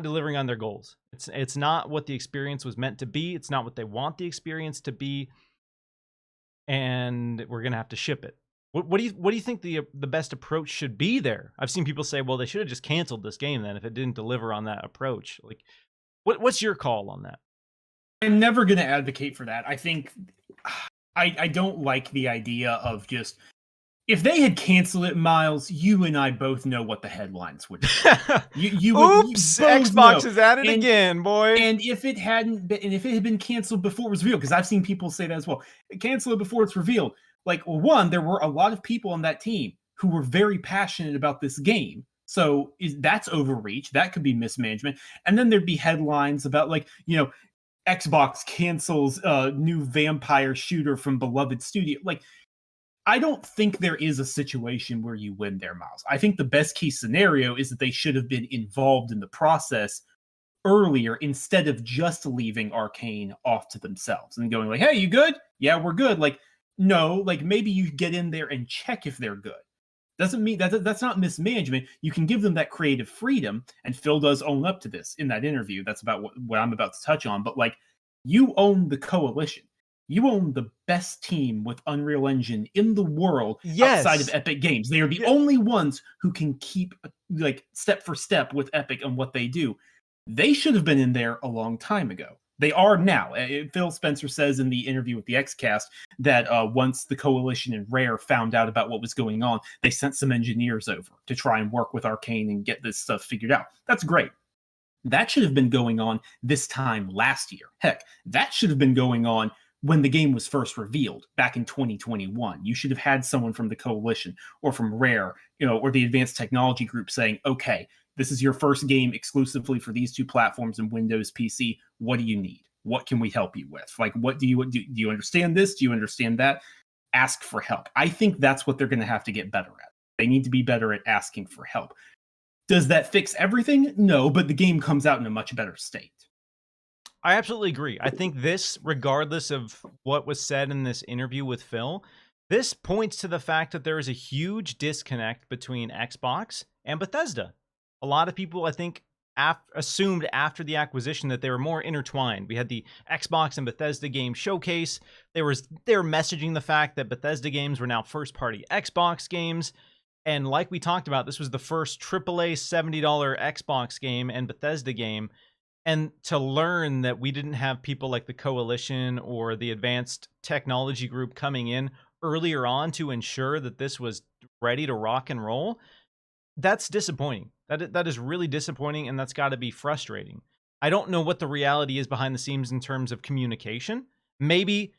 delivering on their goals. It's not what the experience was meant to be. It's not what they want the experience to be. And we're going to have to ship it. What do you think the best approach should be there? I've seen people say, well, they should have just canceled this game then if it didn't deliver on that approach. Like, what's your call on that? I'm never going to advocate for that. I think I don't like the idea of just, if they had canceled it, Miles, you and I both know what the headlines would be. Oops, Xbox is at it again, boy. And if it hadn't been, and if it had been canceled before it was revealed, because I've seen people say that as well, cancel it before it's revealed. Like, well, one, there were a lot of people on that team who were very passionate about this game. So that's overreach. That could be mismanagement. And then there'd be headlines about, like, Xbox cancels new vampire shooter from beloved studio. Like, I don't think there is a situation where you win there, Miles. I think the best case scenario is that they should have been involved in the process earlier instead of just leaving Arcane off to themselves and going like, hey, you good? Yeah, we're good. Like, no, like maybe you get in there and check if they're good. Doesn't mean that's not mismanagement. You can give them that creative freedom, and Phil does own up to this in that interview. That's about what I'm about to touch on. But like, you own the coalition. You own the best team with Unreal Engine in the world outside of Epic Games. They are the only ones who can keep like step for step with Epic and what they do. They should have been in there a long time ago. They are now. Phil Spencer says in the interview with the Xcast that once the Coalition and Rare found out about what was going on, they sent some engineers over to try and work with Arcane and get this stuff figured out. That's great. That should have been going on this time last year. Heck, that should have been going on when the game was first revealed back in 2021. You should have had someone from the Coalition or from Rare, or the Advanced Technology Group saying, okay, this is your first game exclusively for these two platforms and Windows PC. What do you need? What can we help you with? Like, what do you understand this? Do you understand that? Ask for help. I think that's what they're going to have to get better at. They need to be better at asking for help. Does that fix everything? No, but the game comes out in a much better state. I absolutely agree. I think this, regardless of what was said in this interview with Phil, this points to the fact that there is a huge disconnect between Xbox and Bethesda. A lot of people, I think, assumed after the acquisition that they were more intertwined. We had the Xbox and Bethesda game showcase. They were messaging the fact that Bethesda games were now first-party Xbox games. And like we talked about, this was the first AAA $70 Xbox game and Bethesda game. And to learn that we didn't have people like the Coalition or the Advanced Technology Group coming in earlier on to ensure that this was ready to rock and roll, that's disappointing. That is really disappointing, and that's got to be frustrating. I don't know what the reality is behind the scenes in terms of communication. Maybe,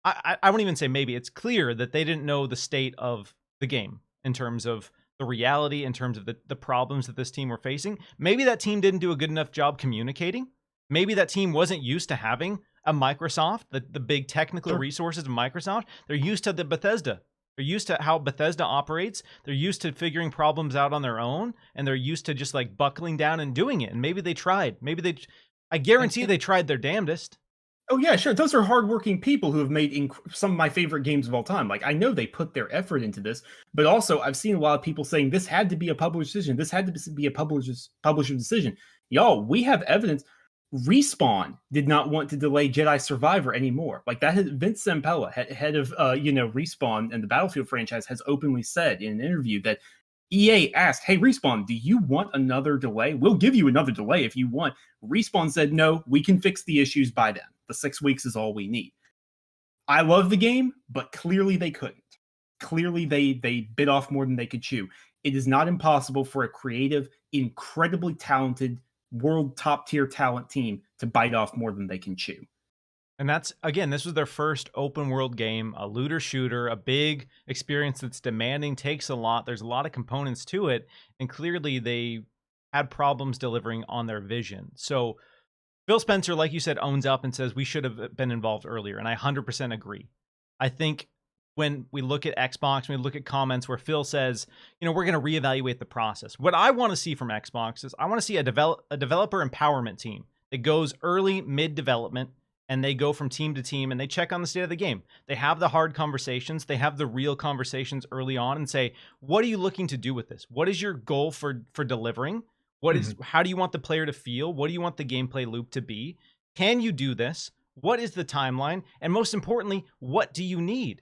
I won't even say maybe, it's clear that they didn't know the state of the game in terms of the reality, in terms of the problems that this team were facing. Maybe that team didn't do a good enough job communicating. Maybe that team wasn't used to having a Microsoft, the big technical resources of Microsoft. They're used to the Bethesda. They're used to how Bethesda operates. They're used to figuring problems out on their own, and they're used to just like buckling down and doing it. And maybe they tried. I guarantee they tried their damnedest. Oh yeah, sure. Those are hardworking people who have made some of my favorite games of all time. Like, I know they put their effort into this, but also I've seen a lot of people saying this had to be a publisher decision. This had to be a publisher decision. Y'all, we have evidence. Respawn did not want to delay Jedi Survivor anymore. Like, that had Vince Zampella, head of Respawn and the Battlefield franchise, has openly said in an interview that EA asked, hey, Respawn, do you want another delay? We'll give you another delay if you want. Respawn said, no, we can fix the issues by then. The 6 weeks is all we need. I love the game, but clearly they couldn't. Clearly they bit off more than they could chew. it is not impossible for a creative, incredibly talented, world top tier talent team to bite off more than they can chew. And that's, again, this was their first open world game, a looter shooter, a big experience that's demanding, takes a lot. There's a lot of components to it. And clearly they had problems delivering on their vision. So Phil Spencer, like you said, owns up and says we should have been involved earlier. And I 100% agree. I think when we look at Xbox, when we look at comments where Phil says, we're going to reevaluate the process. What I want to see from Xbox is I want to see a developer empowerment team that goes early, mid development, and they go from team to team and they check on the state of the game. They have the hard conversations. They have the real conversations early on and say, what are you looking to do with this? What is your goal for delivering? How do you want the player to feel? What do you want the gameplay loop to be? Can you do this? What is the timeline? And most importantly, what do you need?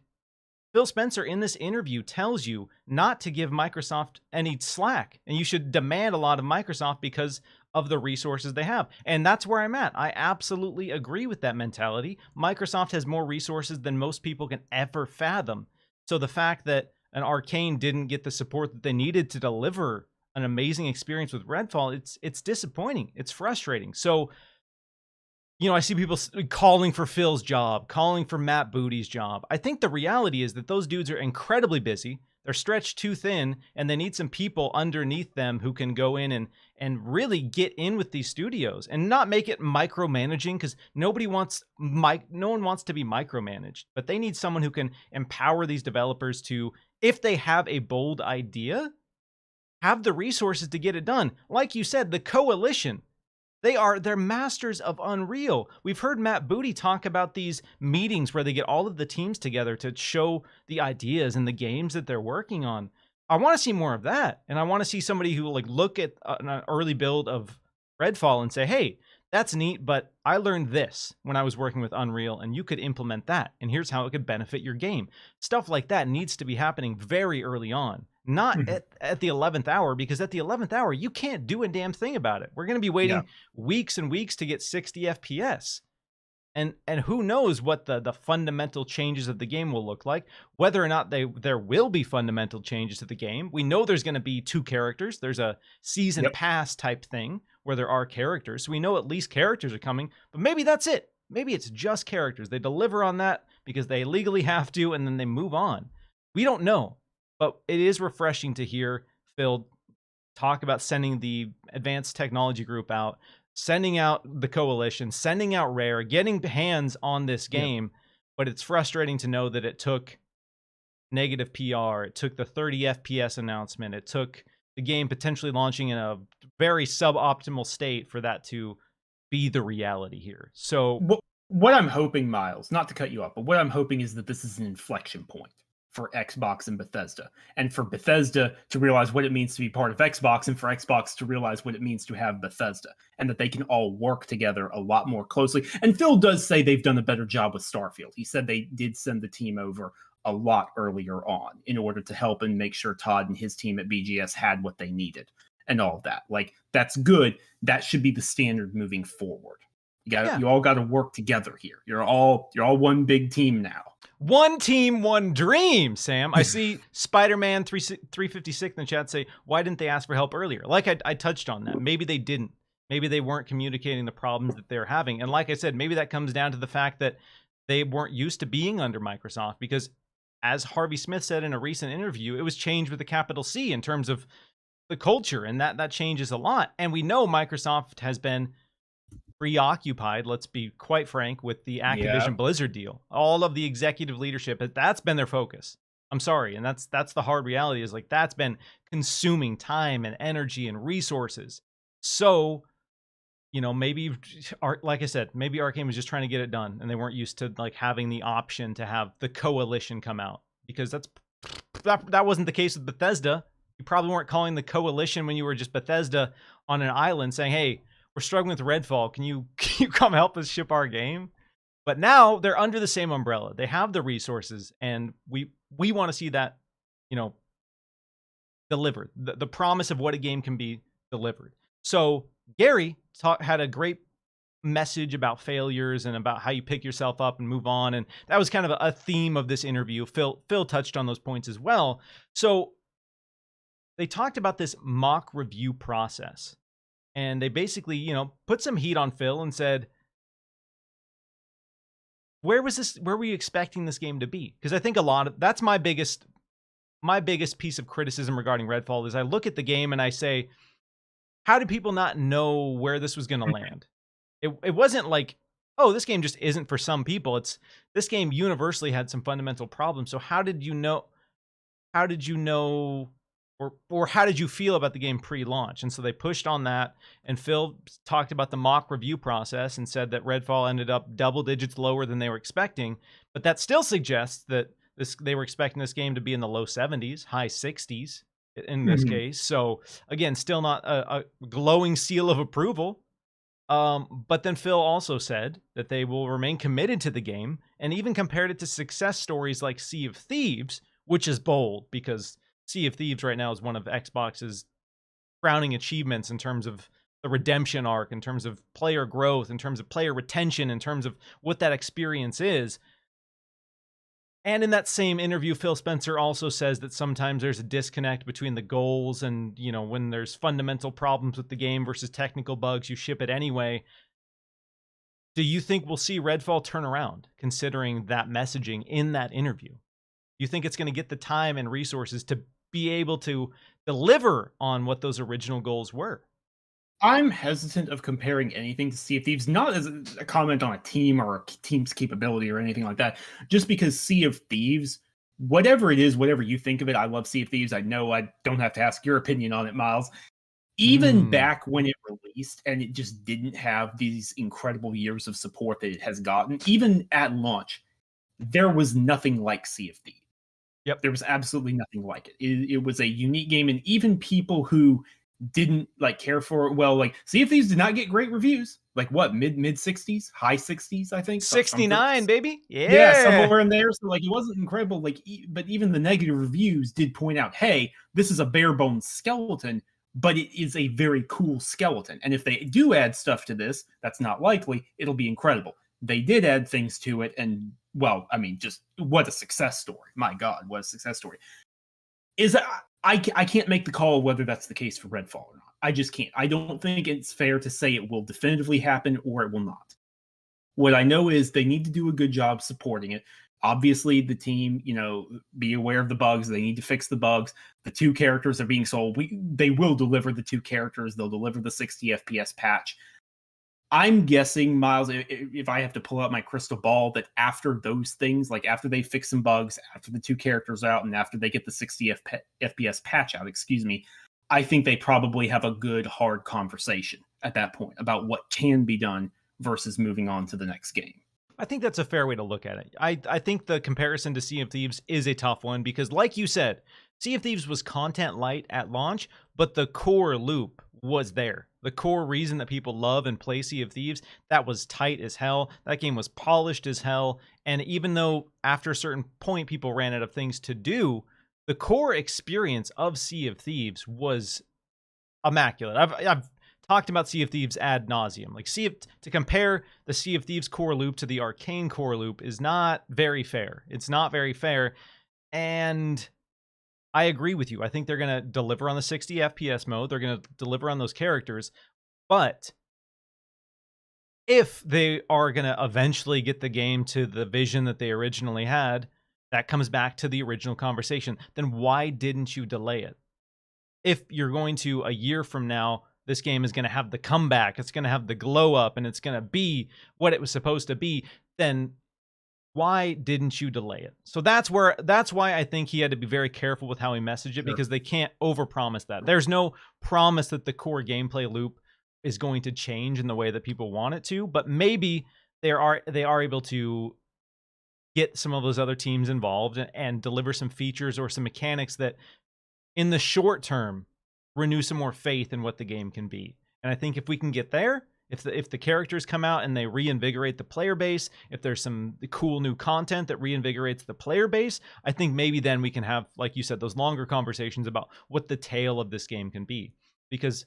Phil Spencer in this interview tells you not to give Microsoft any slack, and you should demand a lot of Microsoft because of the resources they have. And that's where I'm at. I absolutely agree with that mentality. Microsoft has more resources than most people can ever fathom. So the fact that an Arcane didn't get the support that they needed to deliver an amazing experience with Redfall, it's disappointing. It's frustrating. So, I see people calling for Phil's job, calling for Matt Booty's job. I think the reality is that those dudes are incredibly busy. They're stretched too thin, and they need some people underneath them who can go in and really get in with these studios and not make it micromanaging, because no one wants to be micromanaged. But they need someone who can empower these developers to, if they have a bold idea, have the resources to get it done. Like you said, the Coalition. They're masters of Unreal. We've heard Matt Booty talk about these meetings where they get all of the teams together to show the ideas and the games that they're working on. I want to see more of that. And I want to see somebody who look at an early build of Redfall and say, hey, that's neat, but I learned this when I was working with Unreal, and you could implement that. And here's how it could benefit your game. Stuff like that needs to be happening very early on. Not at the 11th hour, because at the 11th hour, you can't do a damn thing about it. We're going to be waiting weeks and weeks to get 60 FPS. And who knows what the fundamental changes of the game will look like, whether or not there will be fundamental changes to the game. We know there's going to be 2 characters. There's a season pass type thing where there are characters. So we know at least characters are coming, but maybe that's it. Maybe it's just characters. They deliver on that because they legally have to, and then they move on. We don't know. But it is refreshing to hear Phil talk about sending the advanced technology group out, sending out the Coalition, sending out Rare, getting hands on this game. But it's frustrating to know that it took negative PR. It took the 30 FPS announcement. It took the game potentially launching in a very suboptimal state for that to be the reality here. So what I'm hoping, Miles, not to cut you off, but what I'm hoping is that this is an inflection point for Xbox and Bethesda, and for Bethesda to realize what it means to be part of Xbox, and for Xbox to realize what it means to have Bethesda, and that they can all work together a lot more closely. And Phil does say they've done a better job with Starfield. He said they did send the team over a lot earlier on in order to help and make sure Todd and his team at BGS had what they needed and all of that. That's good. That should be the standard moving forward. You all got to work together here. You're all one big team now. One team, one dream, Sam. I see Spider-Man 356 in the chat say, why didn't they ask for help earlier? Like I touched on that. Maybe they didn't. Maybe they weren't communicating the problems that they're having. And like I said, maybe that comes down to the fact that they weren't used to being under Microsoft, because as Harvey Smith said in a recent interview, it was changed with a capital C in terms of the culture, and that changes a lot. And we know Microsoft has been preoccupied, let's be quite frank, with the Activision Blizzard deal. All of the executive leadership, that's been their focus. I'm sorry, and that's the hard reality, is that's been consuming time and energy and resources. So, maybe, like I said, maybe Arcane was just trying to get it done, and they weren't used to having the option to have the Coalition come out, because that wasn't the case with Bethesda. You probably weren't calling the Coalition when you were just Bethesda on an island saying, hey, we're struggling with Redfall. Can you come help us ship our game? But now they're under the same umbrella. They have the resources, and we want to see that, delivered. The promise of what a game can be delivered. So Gary had a great message about failures and about how you pick yourself up and move on, and that was kind of a theme of this interview. Phil touched on those points as well. So they talked about this mock review process, and they basically, put some heat on Phil and said, where were you expecting this game to be? Because I think that's my biggest piece of criticism regarding Redfall is I look at the game and I say, how did people not know where this was going to land? It wasn't like, oh, this game just isn't for some people. This game universally had some fundamental problems. So how did you know, or how did you feel about the game pre-launch? And so they pushed on that, and Phil talked about the mock review process and said that Redfall ended up double digits lower than they were expecting, but that still suggests that they were expecting this game to be in the low 70s, high 60s in this case. So again, still not a glowing seal of approval. But then Phil also said that they will remain committed to the game and even compared it to success stories like Sea of Thieves, which is bold because Sea of Thieves right now is one of Xbox's crowning achievements in terms of the redemption arc, in terms of player growth, in terms of player retention, in terms of what that experience is. And in that same interview, Phil Spencer also says that sometimes there's a disconnect between the goals and, when there's fundamental problems with the game versus technical bugs, you ship it anyway. Do you think we'll see Redfall turn around, considering that messaging in that interview? Do you think it's going to get the time and resources to be able to deliver on what those original goals were? I'm hesitant of comparing anything to Sea of Thieves, not as a comment on a team or a team's capability or anything like that, just because Sea of Thieves, whatever it is, whatever you think of it, I love Sea of Thieves. I know I don't have to ask your opinion on it, Miles. Even back when it released and it just didn't have these incredible years of support that it has gotten, even at launch, there was nothing like Sea of Thieves. Yep. There was absolutely nothing like it. It was a unique game, and even people who didn't care for it. Well, Sea of Thieves did not get great reviews. What, mid 60s, high 60s, I think. 69, baby. Yeah, somewhere in there. So it wasn't incredible. But even the negative reviews did point out, hey, this is a bare bones skeleton, but it is a very cool skeleton. And if they do add stuff to this, that's not likely. It'll be incredible. They did add things to it, and well, I mean, just what a success story. My God, what a success story. I can't make the call whether that's the case for Redfall or not. I just can't. I don't think it's fair to say it will definitively happen or it will not. What I know is they need to do a good job supporting it. Obviously, the team, be aware of the bugs. They need to fix the bugs. The 2 characters are being sold. They will deliver the 2 characters. They'll deliver the 60 FPS patch. I'm guessing, Miles, if I have to pull out my crystal ball, that after those things, after they fix some bugs, after the 2 characters are out, and after they get the 60 FPS patch out, I think they probably have a good, hard conversation at that point about what can be done versus moving on to the next game. I think that's a fair way to look at it. I think the comparison to Sea of Thieves is a tough one because, like you said, Sea of Thieves was content light at launch, but the core loop was there. The core reason that people love and play Sea of Thieves, that was tight as hell. That game was polished as hell. And even though after a certain point people ran out of things to do, the core experience of Sea of Thieves was immaculate. I've talked about Sea of Thieves ad nauseum. To compare the Sea of Thieves core loop to the Arcane core loop is not very fair. It's not very fair. And I agree with you. I think they're going to deliver on the 60 FPS mode. They're going to deliver on those characters. But if they are going to eventually get the game to the vision that they originally had, that comes back to the original conversation. Then why didn't you delay it? If you're going to, a year from now, this game is going to have the comeback, it's going to have the glow up, and it's going to be what it was supposed to be, then why didn't you delay it? So that's why I think he had to be very careful with how he messaged it, because they can't overpromise that. There's no promise that the core gameplay loop is going to change in the way that people want it to, but maybe they are able to get some of those other teams involved and deliver some features or some mechanics that in the short term renew some more faith in what the game can be. And I think if we can get there, if the characters come out and they reinvigorate the player base, if there's some cool new content that reinvigorates the player base, I think maybe then we can have, like you said, those longer conversations about what the tale of this game can be. Because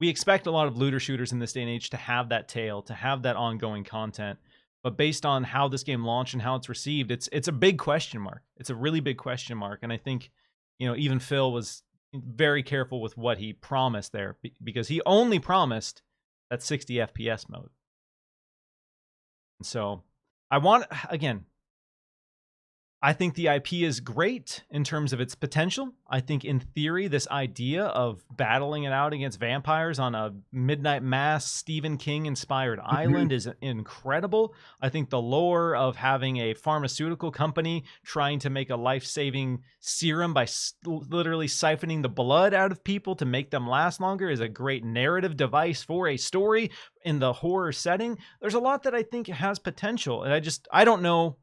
we expect a lot of looter shooters in this day and age to have that tale, to have that ongoing content. But based on how this game launched and how it's received, it's a big question mark. It's a really big question mark. And I think, even Phil was very careful with what he promised there, because he only promised that 60 FPS mode. And so I think the IP is great in terms of its potential. I think in theory, this idea of battling it out against vampires on a Midnight Mass Stephen King inspired island is incredible. I think the lore of having a pharmaceutical company trying to make a life-saving serum by literally siphoning the blood out of people to make them last longer is a great narrative device for a story in the horror setting. There's a lot that I think has potential, and I don't know,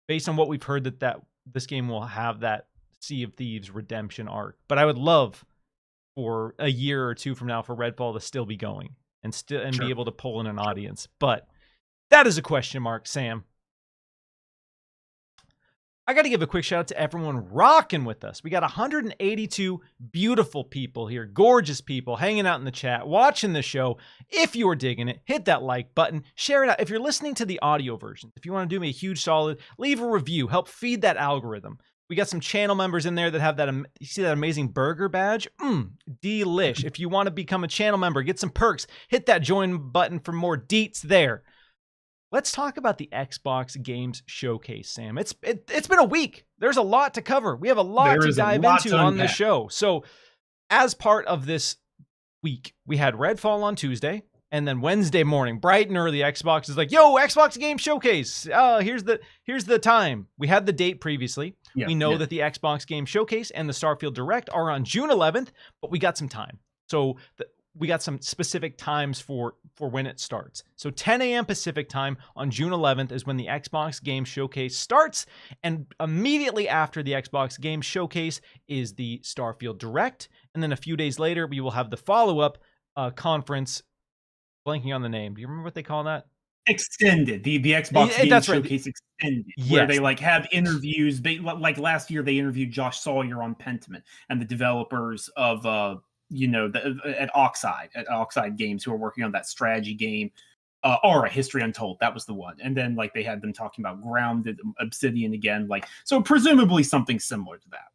based on what we've heard, that this game will have that Sea of Thieves redemption arc. But I would love for a year or two from now for Redfall to still be going and be able to pull in an audience. But that is a question mark, Sam. I got to give a quick shout out to everyone rocking with us. We got 182 beautiful people here, gorgeous people hanging out in the chat, watching the show. If you're digging it, hit that like button, share it out. If you're listening to the audio version, if you want to do me a huge solid, leave a review, help feed that algorithm. We got some channel members in there that have that, you see that amazing burger badge? Delish. If you want to become a channel member, get some perks, hit that join button for more deets there. Let's talk about the Xbox Games Showcase, Sam. It's been a week. There's a lot to cover. We have a lot to dive into on the show. So as part of this week, we had Redfall on Tuesday, and then Wednesday morning, bright and early, Xbox is like, yo, Xbox Games Showcase. Here's the time. We had the date previously. Yeah, we know that the Xbox Games Showcase and the Starfield Direct are on June 11th, but we got some time. So we got some specific times for when it starts. So 10 a.m. Pacific time on June 11th is when the Xbox Game Showcase starts. And immediately after the Xbox Game Showcase is the Starfield Direct. And then a few days later, we will have the follow-up conference. Blanking on the name. Do you remember what they call that? Extended. The Xbox Game Showcase Extended. Yes. Where they have interviews. Like last year, they interviewed Josh Sawyer on Pentiment and the developers of at Oxide Games, who are working on that strategy game, Aura, History Untold. That was the one. And then they had them talking about Grounded, Obsidian again. So presumably something similar to that.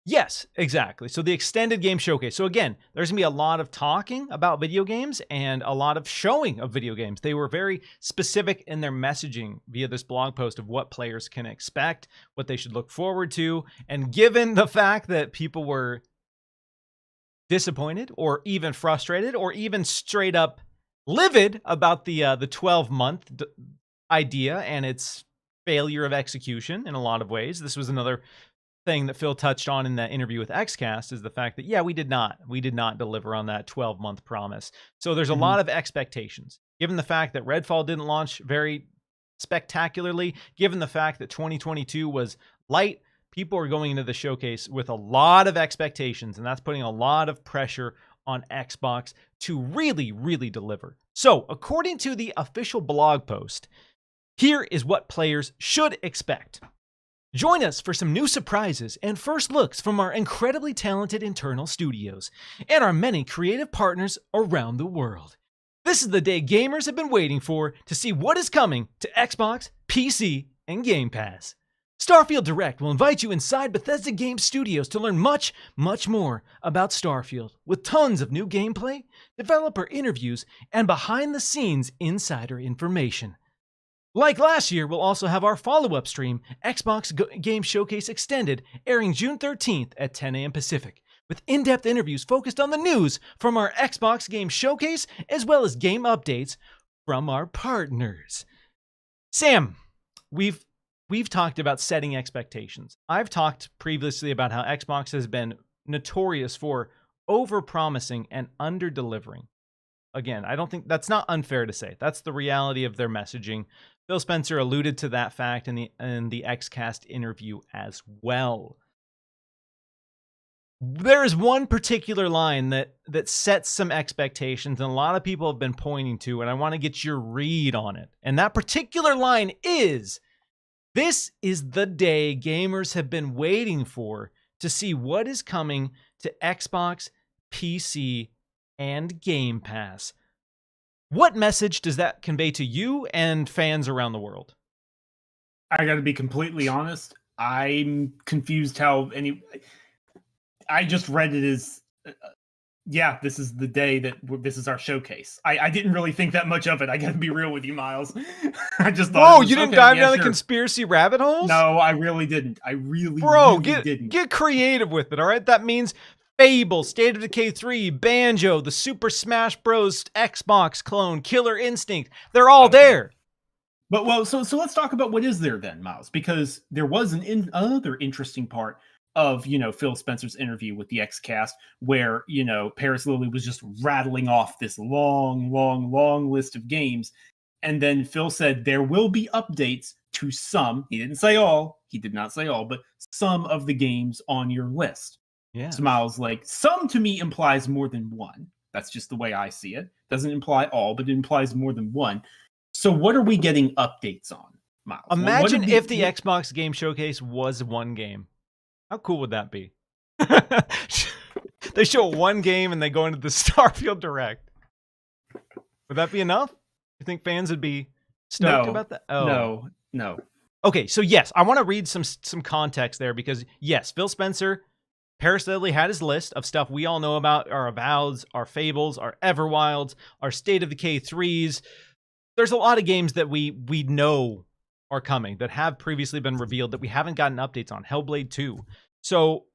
Yes, exactly. So the extended game showcase. So again, there's going to be a lot of talking about video games and a lot of showing of video games. They were very specific in their messaging via this blog post of what players can expect, what they should look forward to. And given the fact that people were disappointed or even frustrated or even straight up livid about the 12-month idea and its failure of execution in a lot of ways. This was another thing that Phil touched on in that interview with Xcast, is the fact that, we did not deliver on that 12-month promise. So there's a lot of expectations. Given the fact that Redfall didn't launch very spectacularly, given the fact that 2022 was light, people are going into the showcase with a lot of expectations, and that's putting a lot of pressure on Xbox to really, really deliver. So, according to the official blog post, here is what players should expect. Join us for some new surprises and first looks from our incredibly talented internal studios and our many creative partners around the world. This is the day gamers have been waiting for to see what is coming to Xbox, PC, and Game Pass. Starfield Direct will invite you inside Bethesda Game Studios to learn much, much more about Starfield, with tons of new gameplay, developer interviews, and behind-the-scenes insider information. Like last year, we'll also have our follow-up stream, Xbox Game Showcase Extended, airing June 13th at 10 a.m. Pacific, with in-depth interviews focused on the news from our Xbox Game Showcase, as well as game updates from our partners. Sam, we've talked about setting expectations. I've talked previously about how Xbox has been notorious for over-promising and under-delivering. Again, I don't think that's not unfair to say. That's the reality of their messaging. Phil Spencer alluded to that fact in the Xcast interview as well. There is one particular line that sets some expectations, and a lot of people have been pointing to, and I want to get your read on it. And that particular line is, this is the day gamers have been waiting for to see what is coming to Xbox, PC, and Game Pass. What message does that convey to you and fans around the world? I got to be completely honest. I'm confused how I just read it as, yeah, this is the day that this is our showcase. I didn't really think that much of it. I got to be real with you, Miles. I just thought, whoa, you didn't dive down the conspiracy rabbit holes? No, I really didn't. I really, didn't. Get creative with it, all right? That means Fable, State of Decay 3, Banjo, the Super Smash Bros. Xbox clone, Killer Instinct. They're all there. But well, so let's talk about what is there then, Miles, because there was another interesting part of, Phil Spencer's interview with the Xcast, where, Paris Lilly was just rattling off this long list of games. And then Phil said there will be updates to some, he did not say all, but some of the games on your list. Yeah. So Miles, like, some to me implies more than one. That's just the way I see it. Doesn't imply all, but it implies more than one. So what are we getting updates on, Miles? Imagine if the Xbox Game Showcase was one game. How cool would that be? They show one game and they go into the Starfield Direct. Would that be enough? You think fans would be stoked about that? Oh. No. Okay, so yes, I want to read some context there because, yes, Phil Spencer, Paris Lilly had his list of stuff we all know about, our Avoweds, our Fables, our Everwilds, our State of Decay 3s. There's a lot of games that we know are coming that have previously been revealed that we haven't gotten updates on. Hellblade 2. So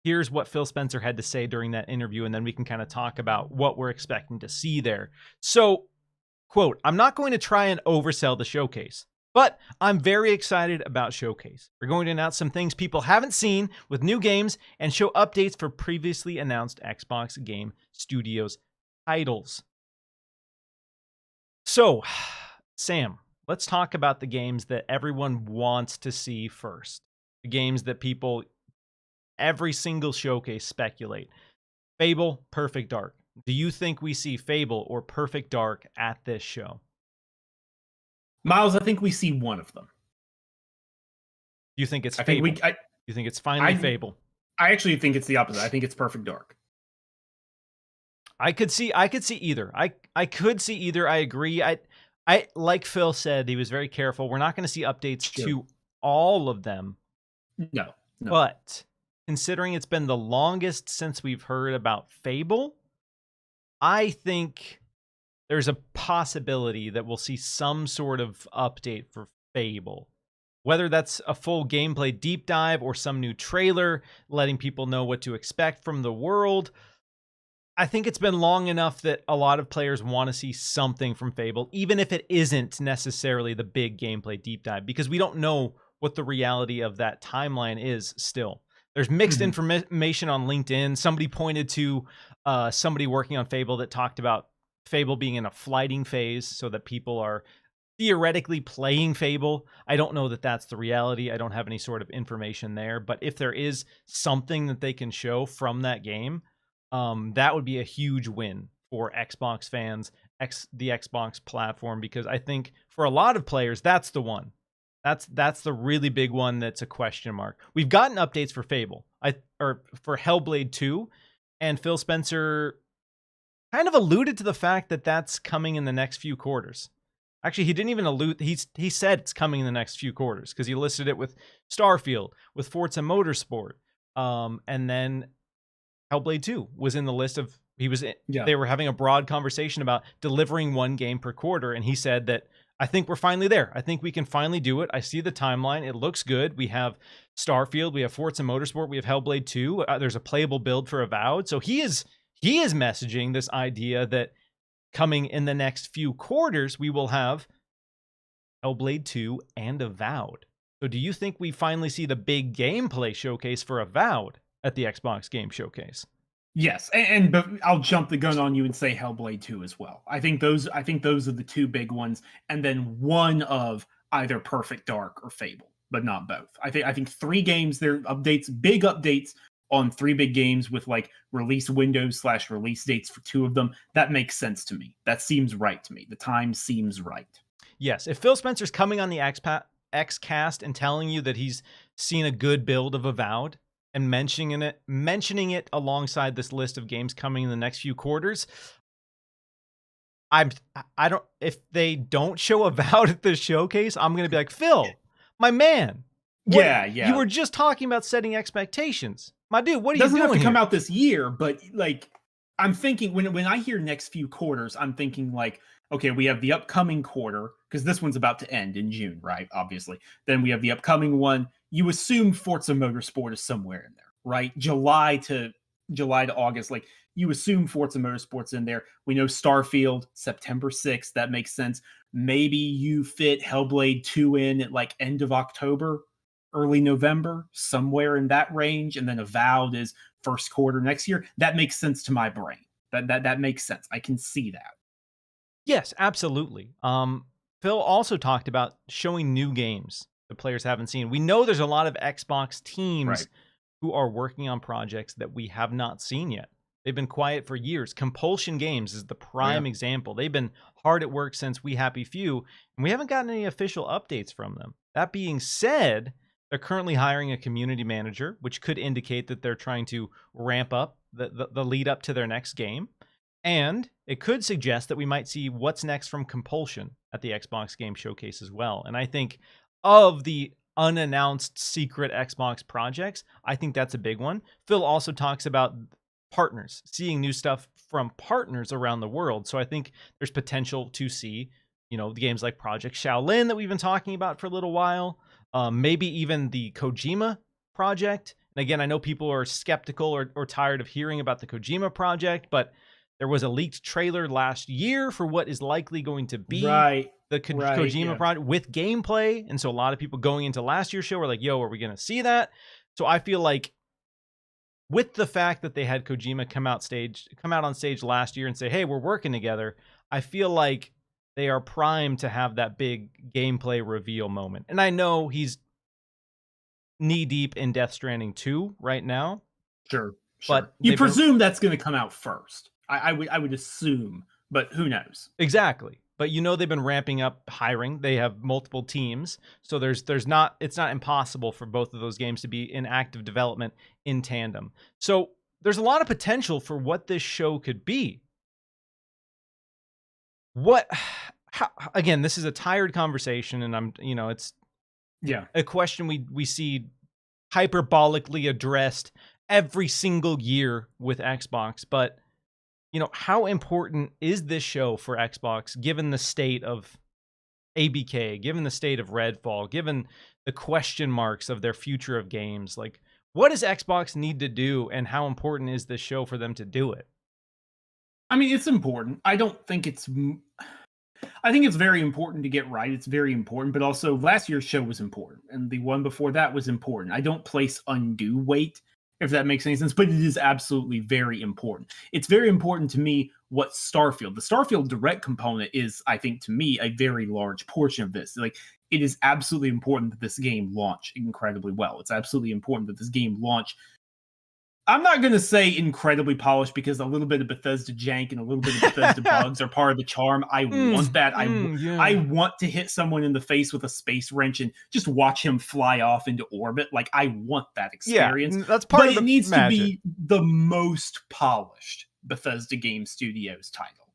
here's what Phil Spencer had to say during that interview, and then we can kind of talk about what we're expecting to see there. So, quote, "I'm not going to try and oversell the showcase, but I'm very excited about Showcase. We're going to announce some things people haven't seen with new games and show updates for previously announced Xbox Game Studios titles." So, Sam, let's talk about the games that everyone wants to see first. The games that people, every single showcase, speculate. Fable, Perfect Dark. Do you think we see Fable or Perfect Dark at this show? Miles, I think we see one of them. You think it's Fable? You think it's finally Fable? I actually think it's the opposite. I think it's Perfect Dark. I could see either. I could see either. I agree. I like Phil said, he was very careful. We're not going to see updates to all of them. No. But considering it's been the longest since we've heard about Fable, I think there's a possibility that we'll see some sort of update for Fable. Whether that's a full gameplay deep dive or some new trailer letting people know what to expect from the world. I think it's been long enough that a lot of players want to see something from Fable, even if it isn't necessarily the big gameplay deep dive, because we don't know what the reality of that timeline is still. There's mixed information on LinkedIn. Somebody pointed to somebody working on Fable that talked about Fable being in a flighting phase so that people are theoretically playing Fable. I don't know that that's the reality. I don't have any sort of information there. But if there is something that they can show from that game, that would be a huge win for Xbox fans, the Xbox platform, because I think for a lot of players, that's the one. That's the really big one that's a question mark. We've gotten updates for Fable, or for Hellblade 2, and Phil Spencer kind of alluded to the fact that that's coming in the next few quarters. Actually, he didn't even allude. He said it's coming in the next few quarters because he listed it with Starfield, with Forza Motorsport, and then Hellblade 2 was in the list of. They were having a broad conversation about delivering one game per quarter, and he said that I think we're finally there. I think we can finally do it. I see the timeline. It looks good. We have Starfield, we have Forza Motorsport, we have Hellblade 2. There's a playable build for Avowed. So he is messaging this idea that coming in the next few quarters, we will have Hellblade 2 and Avowed. So do you think we finally see the big gameplay showcase for Avowed at the Xbox Game Showcase? Yes, but I'll jump the gun on you and say Hellblade 2 as well. I think those are the two big ones, and then one of either Perfect Dark or Fable, but not both. I think 3 games, they're updates, big updates on 3 big games with like release windows / release dates for 2 of them. That makes sense to me. That seems right to me. The time seems right. Yes, if Phil Spencer's coming on the Xcast and telling you that he's seen a good build of Avowed, and mentioning it alongside this list of games coming in the next few quarters, if they don't show Avowed at this showcase, I'm gonna be like, Phil, my man. Yeah. You were just talking about setting expectations. My dude, what are It you doesn't doing have to come here? out this year, but like I'm thinking when I hear next few quarters, I'm thinking like, okay, we have the upcoming quarter because this one's about to end in June, right? Obviously. Then we have the upcoming one. You assume Forza Motorsport is somewhere in there, right? July to August, like you assume Forza Motorsport's in there. We know Starfield, September 6th. That makes sense. Maybe you fit Hellblade 2 in at like end of October, early November, somewhere in that range, and then Avowed is first quarter next year. That makes sense to my brain. That makes sense. I can see that. Yes, absolutely. Phil also talked about showing new games the players haven't seen. We know there's a lot of Xbox teams Right. who are working on projects that we have not seen yet. They've been quiet for years. Compulsion Games is the prime example. They've been hard at work since We Happy Few, and we haven't gotten any official updates from them. That being said, they're currently hiring a community manager, which could indicate that they're trying to ramp up the lead up to their next game. And it could suggest that we might see what's next from Compulsion at the Xbox Game Showcase as well. And I think of the unannounced secret Xbox projects, I think that's a big one. Phil also talks about partners, seeing new stuff from partners around the world. So I think there's potential to see, the games like Project Shaolin that we've been talking about for a little while, maybe even the Kojima project. And again, I know people are skeptical or tired of hearing about the Kojima project, but there was a leaked trailer last year for what is likely going to be the Kojima project with gameplay. And so a lot of people going into last year's show were like, yo, are we going to see that? So I feel like with the fact that they had Kojima come out on stage last year and say, hey, we're working together, I feel like they are primed to have that big gameplay reveal moment. And I know he's knee deep in Death Stranding 2 right now. Sure. But you presume that's going to come out first. I would assume, but who knows? Exactly. But they've been ramping up hiring. They have multiple teams, so it's not impossible for both of those games to be in active development in tandem. So there's a lot of potential for what this show could be. Again, this is a tired conversation, and it's a question we see hyperbolically addressed every single year with Xbox, but how important is this show for Xbox, given the state of ABK, given the state of Redfall, given the question marks of their future of games? Like, what does Xbox need to do, and how important is this show for them to do it? I mean, it's important. I think it's very important to get right. It's very important, but also last year's show was important, and the one before that was important. I don't place undue weight, if that makes any sense, but it is absolutely very important. It's very important to me what the Starfield Direct component is, I think, to me, a very large portion of this. Like, it is absolutely important that this game launch incredibly well. It's absolutely important that this game launch, I'm not going to say incredibly polished, because a little bit of Bethesda jank and a little bit of Bethesda bugs are part of the charm. I want that. I want to hit someone in the face with a space wrench and just watch him fly off into orbit. Like, I want that experience. Yeah, that's part of the But it needs magic. to be the most polished Bethesda Game Studios title,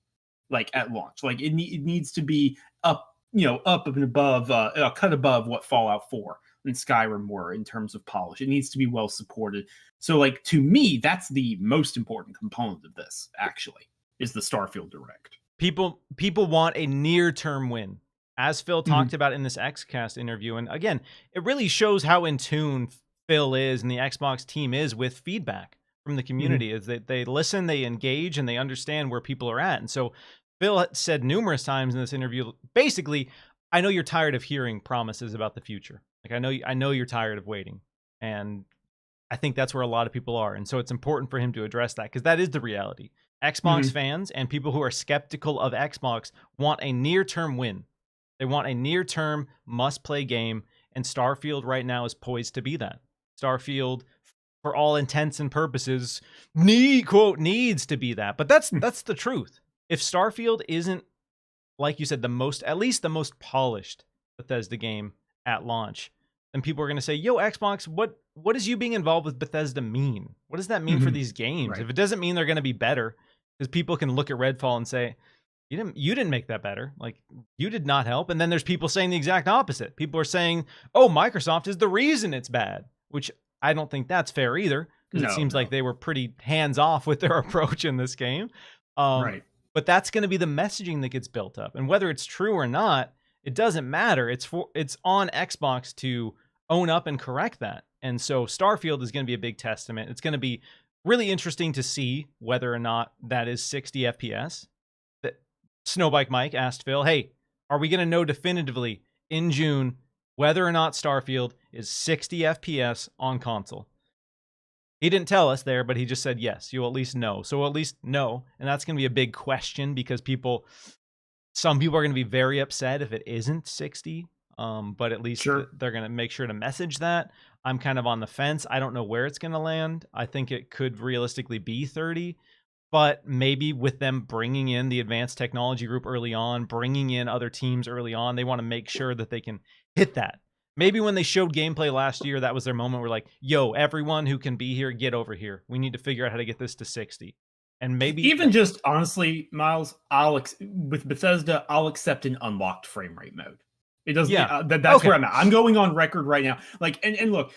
like at launch. Like, it needs to be up and above, a cut above what Fallout 4 and Skyrim were in terms of polish. It needs to be well supported. So, like, to me, that's the most important component of this, actually, is the Starfield Direct. People want a near-term win, as Phil talked about in this Xcast interview. And again, it really shows how in tune Phil is and the Xbox team is with feedback from the community. Is that they listen, they engage, and they understand where people are at. And so Phil said numerous times in this interview, basically, I know you're tired of hearing promises about the future. Like, I know you're tired of waiting. And I think that's where a lot of people are. And so it's important for him to address that, because that is the reality. Xbox fans and people who are skeptical of Xbox want a near-term win. They want a near-term must-play game, and Starfield right now is poised to be that. Starfield, for all intents and purposes, needs to be that. But that's the truth. If Starfield isn't, like you said, at least the most polished Bethesda game at launch, then people are going to say, yo, Xbox, what does you being involved with Bethesda mean? What does that mean for these games? Right. If it doesn't mean they're going to be better, because people can look at Redfall and say, you didn't make that better. Like, you did not help. And then there's people saying the exact opposite. People are saying, oh, Microsoft is the reason it's bad, which I don't think that's fair either. because it seems like they were pretty hands-off with their approach in this game. Right. But that's going to be the messaging that gets built up. And whether it's true or not, it doesn't matter. It's on Xbox to own up and correct that. And so Starfield is going to be a big testament. It's going to be really interesting to see whether or not that is 60 FPS. Snowbike Mike asked Phil, hey, are we going to know definitively in June whether or not Starfield is 60 FPS on console? He didn't tell us there, but he just said, yes, you'll at least know. So we'll at least know. And that's going to be a big question because some people are going to be very upset if it isn't 60. But at least they're going to make sure to message that. I'm kind of on the fence. I don't know where it's going to land. I think it could realistically be 30. But maybe with them bringing in the advanced technology group early on, bringing in other teams early on, they want to make sure that they can hit that. Maybe when they showed gameplay last year, that was their moment where like, yo, everyone who can be here, get over here. We need to figure out how to get this to 60. And maybe even just honestly, Miles, with Bethesda, I'll accept an unlocked frame rate mode. It doesn't. Yeah, that's where I'm at. I'm going on record right now. Like, and look,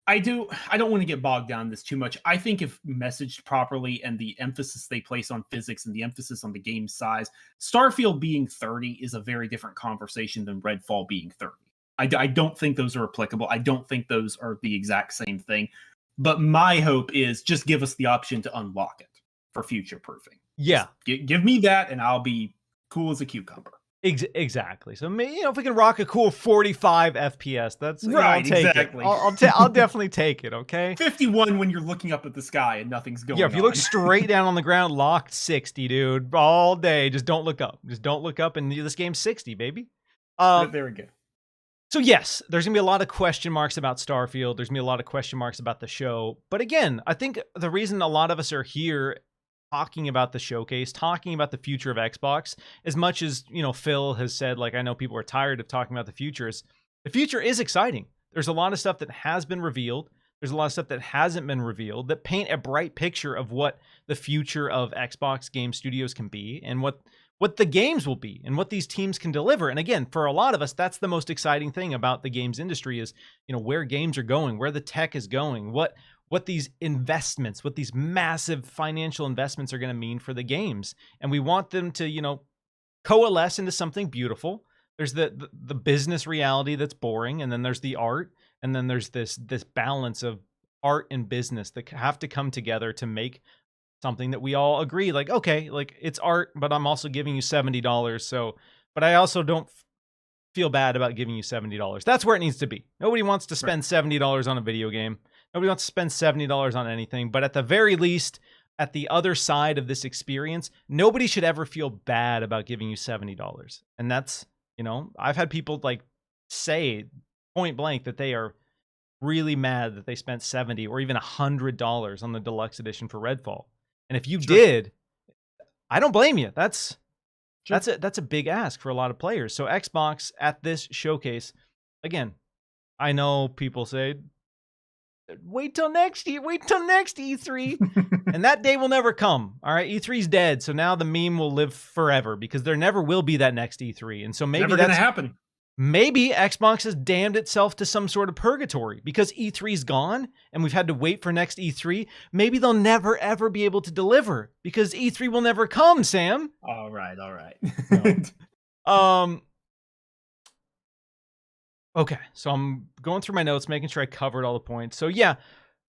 I don't want to get bogged down in this too much. I think if messaged properly and the emphasis they place on physics and the emphasis on the game size, Starfield being 30 is a very different conversation than Redfall being 30. I don't think those are applicable. I don't think those are the exact same thing. But my hope is just give us the option to unlock it for future proofing. Yeah. Give me that and I'll be cool as a cucumber. Exactly. So if we can rock a cool 45 FPS, that's right. I'll take exactly. it. I'll definitely take it. Okay. 51 when you're looking up at the sky and nothing's going on. Yeah. If you look straight down on the ground, locked 60, dude, all day. Just don't look up. Just don't look up, and this game's 60, baby. There we go. So yes, there's gonna be a lot of question marks about Starfield. There's gonna be a lot of question marks about the show. But again, I think the reason a lot of us are here talking about the showcase, talking about the future of Xbox, as much as, Phil has said, like, I know people are tired of talking about the future is exciting. There's a lot of stuff that has been revealed. There's a lot of stuff that hasn't been revealed that paint a bright picture of what the future of Xbox game studios can be and what the games will be and what these teams can deliver. And again, for a lot of us, that's the most exciting thing about the games industry is, where games are going, where the tech is going, what these investments, what these massive financial investments are going to mean for the games. And we want them to, coalesce into something beautiful. There's the business reality that's boring. And then there's the art. And then there's this balance of art and business that have to come together to make something that we all agree, like, okay, like it's art, but I'm also giving you $70. So, but I also don't feel bad about giving you $70. That's where it needs to be. Nobody wants to spend $70 on a video game. Nobody wants to spend $70 on anything. But at the very least, at the other side of this experience, nobody should ever feel bad about giving you $70. And that's, I've had people like say point blank that they are really mad that they spent $70 or even $100 on the deluxe edition for Redfall. And if you did, I don't blame you. That's a big ask for a lot of players. So Xbox at this showcase, again, I know people say, wait till next E3. And that day will never come. All right. E3's dead. So now the meme will live forever because there never will be that next E3. And so maybe never going to happen. Maybe Xbox has damned itself to some sort of purgatory because E3's gone and we've had to wait for next E3. Maybe they'll never, ever be able to deliver because E3 will never come, Sam. All right. No. Okay, so I'm going through my notes, making sure I covered all the points. So yeah,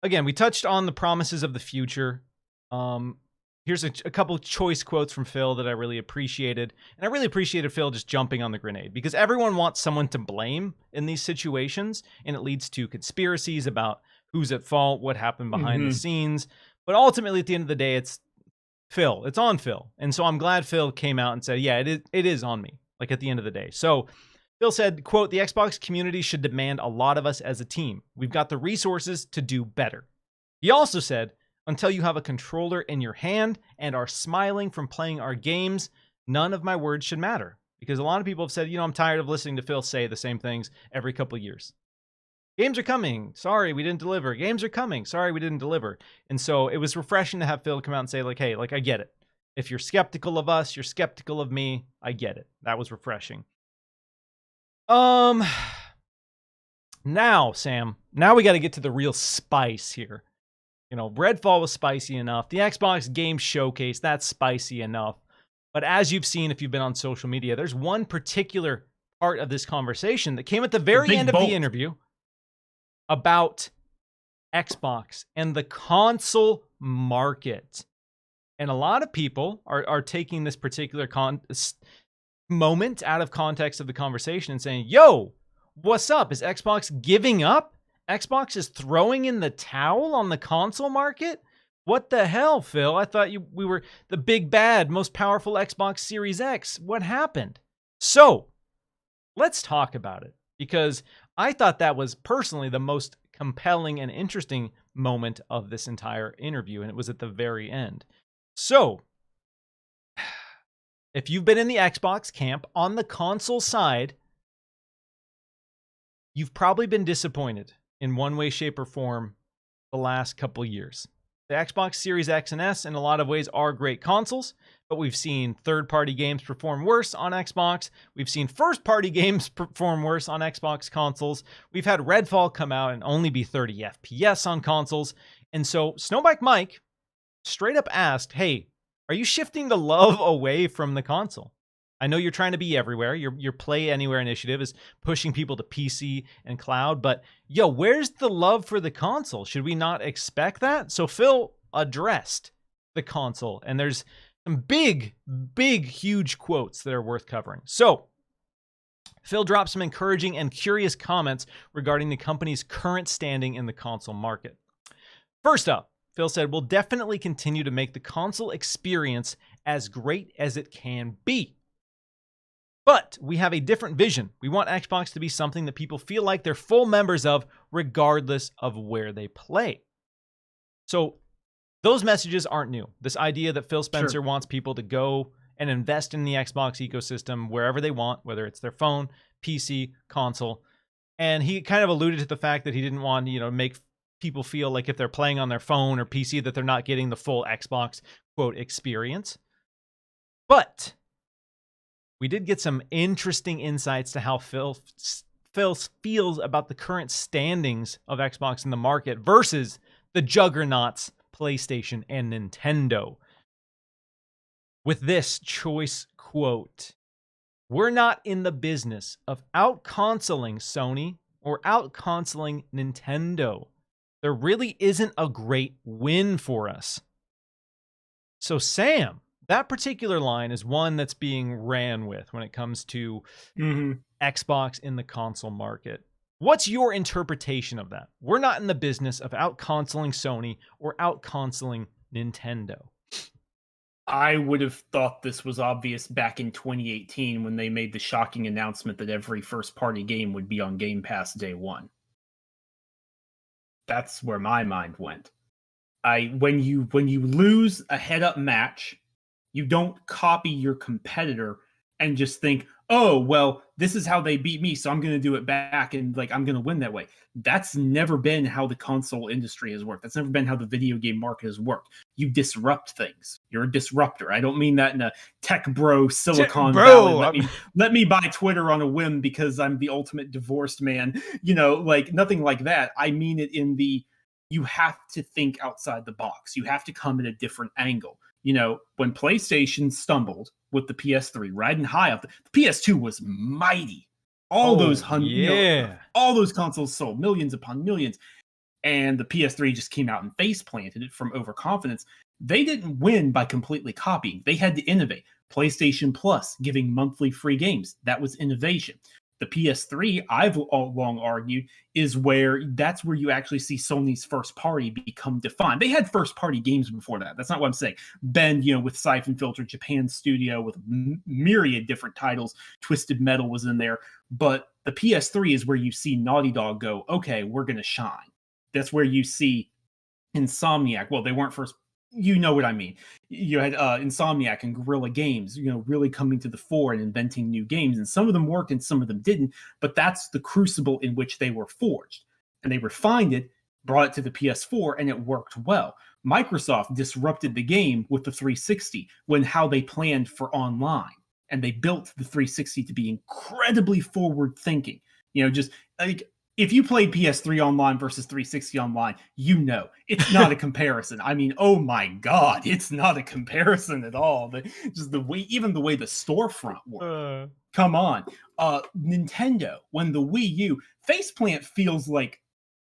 again, we touched on the promises of the future. Here's a couple choice quotes from Phil that I really appreciated. And I really appreciated Phil just jumping on the grenade because everyone wants someone to blame in these situations. And it leads to conspiracies about who's at fault, what happened behind the scenes. But ultimately, at the end of the day, it's Phil. It's on Phil. And so I'm glad Phil came out and said, yeah, it is on me, like at the end of the day. So Phil said, quote, the Xbox community should demand a lot of us as a team. We've got the resources to do better. He also said, until you have a controller in your hand and are smiling from playing our games, none of my words should matter. Because a lot of people have said, I'm tired of listening to Phil say the same things every couple of years. Games are coming. Sorry, we didn't deliver. Games are coming. Sorry, we didn't deliver. And so it was refreshing to have Phil come out and say, like, hey, like, I get it. If you're skeptical of us, you're skeptical of me. I get it. That was refreshing. Now, Sam, we got to get to the real spice here. Redfall was spicy enough. The Xbox Game Showcase, that's spicy enough. But as you've seen, if you've been on social media, there's one particular part of this conversation that came at the very end of the interview about Xbox and the console market. And a lot of people are taking this particular moment out of context of the conversation and saying, yo, what's up? Is Xbox giving up? Xbox is throwing in the towel on the console market? What the hell, Phil? I thought we were the big bad, most powerful Xbox Series X. What happened? So, let's talk about it, because I thought that was personally the most compelling and interesting moment of this entire interview, and it was at the very end. So, if you've been in the Xbox camp on the console side, you've probably been disappointed in one way, shape, or form the last couple years. The Xbox Series X and S in a lot of ways are great consoles, but we've seen third-party games perform worse on Xbox. We've seen first-party games perform worse on Xbox consoles. We've had Redfall come out and only be 30 FPS on consoles. And so Snowbike Mike straight up asked, hey, are you shifting the love away from the console? I know you're trying to be everywhere. Your Play Anywhere initiative is pushing people to PC and cloud, but yo, where's the love for the console? Should we not expect that? So Phil addressed the console, and there's some big, huge quotes that are worth covering. So Phil dropped some encouraging and curious comments regarding the company's current standing in the console market. First up, Phil said, we'll definitely continue to make the console experience as great as it can be. But we have a different vision. We want Xbox to be something that people feel like they're full members of, regardless of where they play. So those messages aren't new. This idea that Phil Spencer wants people to go and invest in the Xbox ecosystem wherever they want, whether it's their phone, PC, console. And he kind of alluded to the fact that he didn't want, to make people feel like if they're playing on their phone or PC that they're not getting the full Xbox, quote, experience. But we did get some interesting insights to how Phil feels about the current standings of Xbox in the market versus the juggernauts, PlayStation and Nintendo. With this choice quote, we're not in the business of out-consoling Sony or out-consoling Nintendo. There really isn't a great win for us. So Sam, that particular line is one that's being ran with when it comes to Xbox in the console market. What's your interpretation of that? We're not in the business of out-consoling Sony or out-consoling Nintendo. I would have thought this was obvious back in 2018 when they made the shocking announcement that every first-party game would be on Game Pass day one. That's where my mind went. When you lose a head-up match, you don't copy your competitor and just think, oh, well, this is how they beat me, so I'm going to do it back and I'm going to win that way. That's never been how the console industry has worked. That's never been how the video game market has worked. You disrupt things. You're a disruptor. I don't mean that in a tech bro Silicon Valley. Let me buy Twitter on a whim because I'm the ultimate divorced man. Nothing like that. I mean it in you have to think outside the box. You have to come at a different angle. When PlayStation stumbled with the PS3 riding high up, the PS2 was mighty. All those consoles sold millions upon millions, and the PS3 just came out and face planted it from overconfidence. They didn't win by completely copying. They had to innovate. PlayStation Plus giving monthly free games, that was innovation. The PS3, I've long argued, is that's where you actually see Sony's first party become defined. They had first party games before that. That's not what I'm saying. Ben, with Siphon Filter, Japan Studio, with myriad different titles. Twisted Metal was in there. But the PS3 is where you see Naughty Dog go, okay, we're going to shine. That's where you see Insomniac. Well, they weren't first. You know what I mean. You had Insomniac and Guerrilla Games, really coming to the fore and inventing new games. And some of them worked and some of them didn't. But that's the crucible in which they were forged. And they refined it, brought it to the PS4, and it worked well. Microsoft disrupted the game with the 360 how they planned for online. And they built the 360 to be incredibly forward thinking. if you played PS3 online versus 360 online, you know it's not a comparison. I mean, oh my God, it's not a comparison at all. Just the way, even the way the storefront worked. Come on. Nintendo, when the Wii U, faceplant feels like,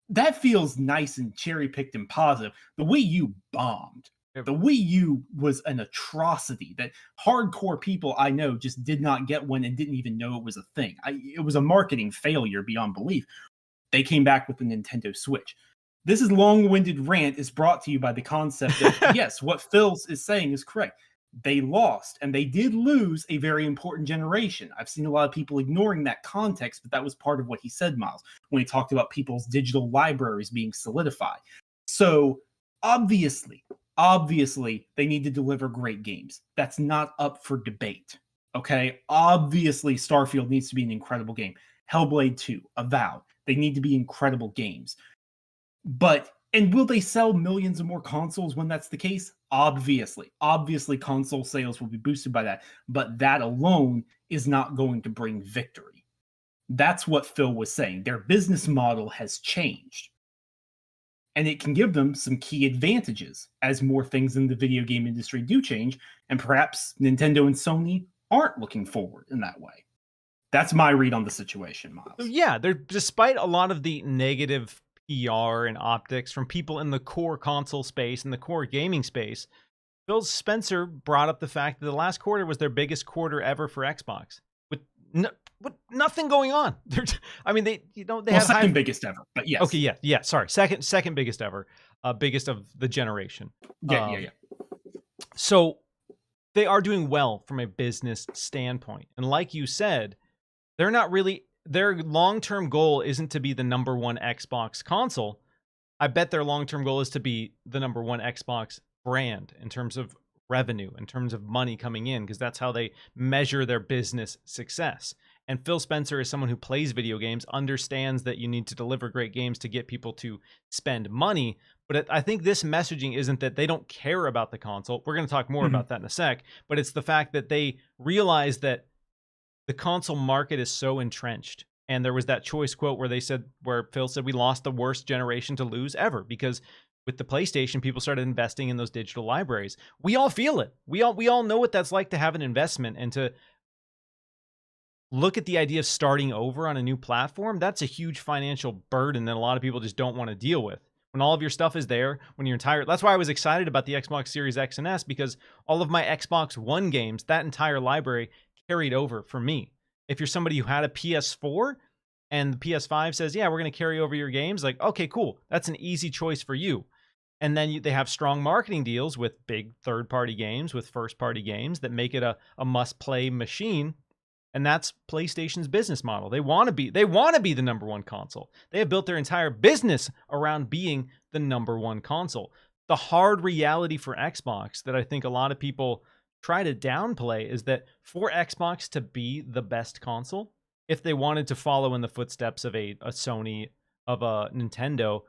that feels nice and cherry-picked and positive. The Wii U bombed. The Wii U was an atrocity that hardcore people I know just did not get one and didn't even know it was a thing. It was a marketing failure beyond belief. They came back with the Nintendo Switch. This is long-winded rant is brought to you by the concept that, yes, what Phil is saying is correct. They lost, and they did lose a very important generation. I've seen a lot of people ignoring that context, but that was part of what he said, Miles, when he talked about people's digital libraries being solidified. So, obviously, they need to deliver great games. That's not up for debate, okay? Obviously, Starfield needs to be an incredible game. Hellblade 2, Avowed. They need to be incredible games. But, and will they sell millions of more consoles when that's the case? Obviously. Obviously, console sales will be boosted by that. But that alone is not going to bring victory. That's what Phil was saying. Their business model has changed. And it can give them some key advantages as more things in the video game industry do change. And perhaps Nintendo and Sony aren't looking forward in that way. That's my read on the situation, Miles. Yeah, despite a lot of the negative PR and optics from people in the core console space and the core gaming space, Phil Spencer brought up the fact that the last quarter was their biggest quarter ever for Xbox, with nothing going on. They had second biggest ever, but yes. Okay, yeah. Sorry, second biggest ever, biggest of the generation. Yeah. So they are doing well from a business standpoint, and like you said, they're not really. Their long-term goal isn't to be the number one Xbox console. I bet their long-term goal is to be the number one Xbox brand in terms of revenue, in terms of money coming in, because that's how they measure their business success. And Phil Spencer is someone who plays video games, understands that you need to deliver great games to get people to spend money. But I think this messaging isn't that they don't care about the console. We're going to talk more about that in a sec. But it's the fact that they realize that the console market is so entrenched. And there was that choice quote where Phil said, we lost the worst generation to lose ever, because with the PlayStation, people started investing in those digital libraries. We all feel it. We all know what that's like to have an investment and to look at the idea of starting over on a new platform. That's a huge financial burden that a lot of people just don't want to deal with. When all of your stuff is there, when your entire... That's why I was excited about the Xbox Series X and S, because all of my Xbox One games, that entire library carried over for me. If you're somebody who had a PS4 and the PS5 says, yeah, we're going to carry over your games, like, okay, cool. That's an easy choice for you. And then they have strong marketing deals with big third-party games, with first-party games that make it a must-play machine. And that's PlayStation's business model. They want to be the number one console. They have built their entire business around being the number one console. The hard reality for Xbox that I think a lot of people try to downplay is that for Xbox to be the best console, if they wanted to follow in the footsteps of a Sony, of a Nintendo,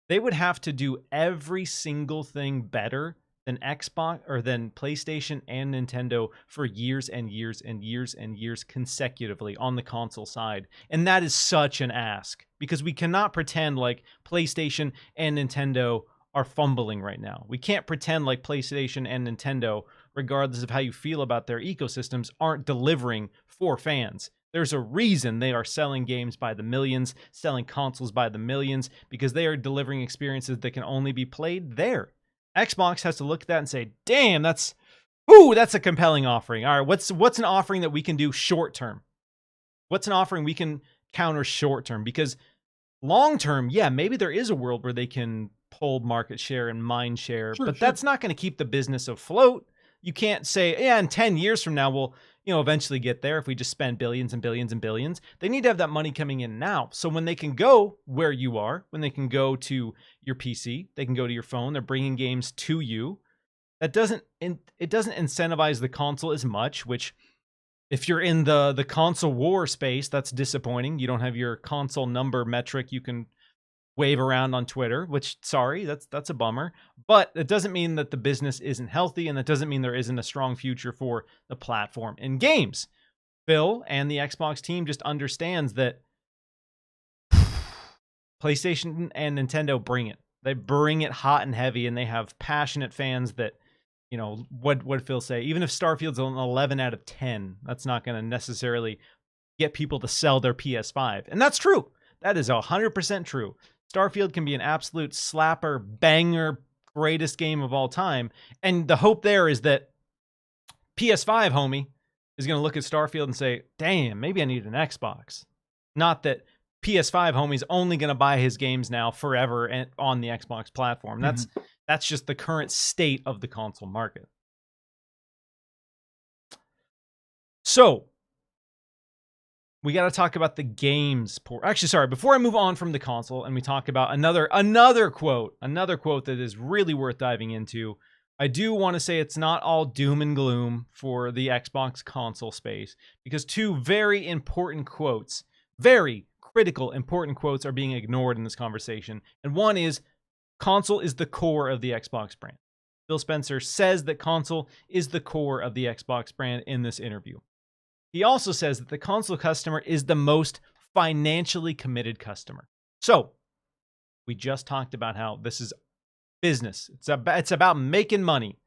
they would have to do every single thing better than Xbox or than PlayStation and Nintendo for years and years and years and years consecutively on the console side. And that is such an ask, because we cannot pretend like PlayStation and Nintendo are fumbling right now. We can't pretend like PlayStation and Nintendo, regardless of how you feel about their ecosystems, aren't delivering for fans. There's a reason they are selling games by the millions, selling consoles by the millions, because they are delivering experiences that can only be played there. Xbox has to look at that and say, damn, that's a compelling offering. All right, what's an offering that we can do short term? What's an offering we can counter short term? Because long term, yeah, maybe there is a world where they can pull market share and mind share, but that's not going to keep the business afloat. You can't say, yeah, in 10 years from now, we'll eventually get there if we just spend billions and billions and billions. They need to have that money coming in now. So when they can go where you are, when they can go to your PC, they can go to your phone, they're bringing games to you. It doesn't incentivize the console as much, which if you're in the console war space, that's disappointing. You don't have your console number metric you can wave around on Twitter, which, sorry, that's a bummer. But it doesn't mean that the business isn't healthy, and that doesn't mean there isn't a strong future for the platform in games. Phil and the Xbox team just understands that PlayStation and Nintendo bring it. They bring it hot and heavy, and they have passionate fans that, you know, what Phil say, even if Starfield's an 11 out of 10, that's not going to necessarily get people to sell their PS5. And that's true. That is 100% true. Starfield can be an absolute slapper, banger, greatest game of all time. And the hope there is that PS5 homie is going to look at Starfield and say, damn, maybe I need an Xbox. Not that PS5 homie's only going to buy his games now forever and on the Xbox platform. That's just the current state of the console market. So we got to talk about the games. Actually, sorry, before I move on from the console and we talk about another quote that is really worth diving into, I do want to say it's not all doom and gloom for the Xbox console space, because two very important quotes, very critical, important quotes are being ignored in this conversation. And one is, console is the core of the Xbox brand. Phil Spencer says that console is the core of the Xbox brand in this interview. He also says that the console customer is the most financially committed customer. So, we just talked about how this is business. It's about making money.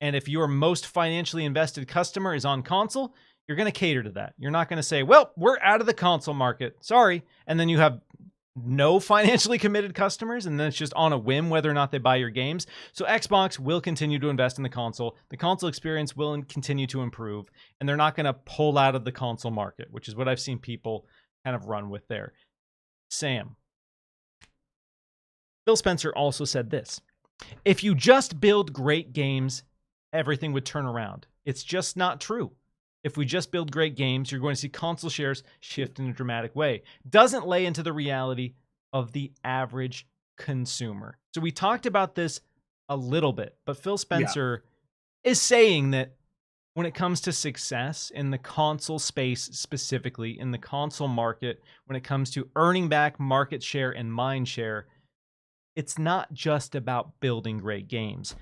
And if your most financially invested customer is on console, you're going to cater to that. You're not going to say, well, we're out of the console market. Sorry. And then you have no financially committed customers, and then it's just on a whim whether or not they buy your games. So Xbox will continue to invest in the console. The console experience will continue to improve, and they're not going to pull out of the console market, which is what I've seen people kind of run with there. Sam. Phil Spencer also said this: if you just build great games, everything would turn around. It's just not true. If we just build great games, you're going to see console shares shift in a dramatic way. Doesn't lay into the reality of the average consumer. So we talked about this a little bit, but Phil Spencer is saying that when it comes to success in the console space, specifically in the console market, when it comes to earning back market share and mind share, it's not just about building great games.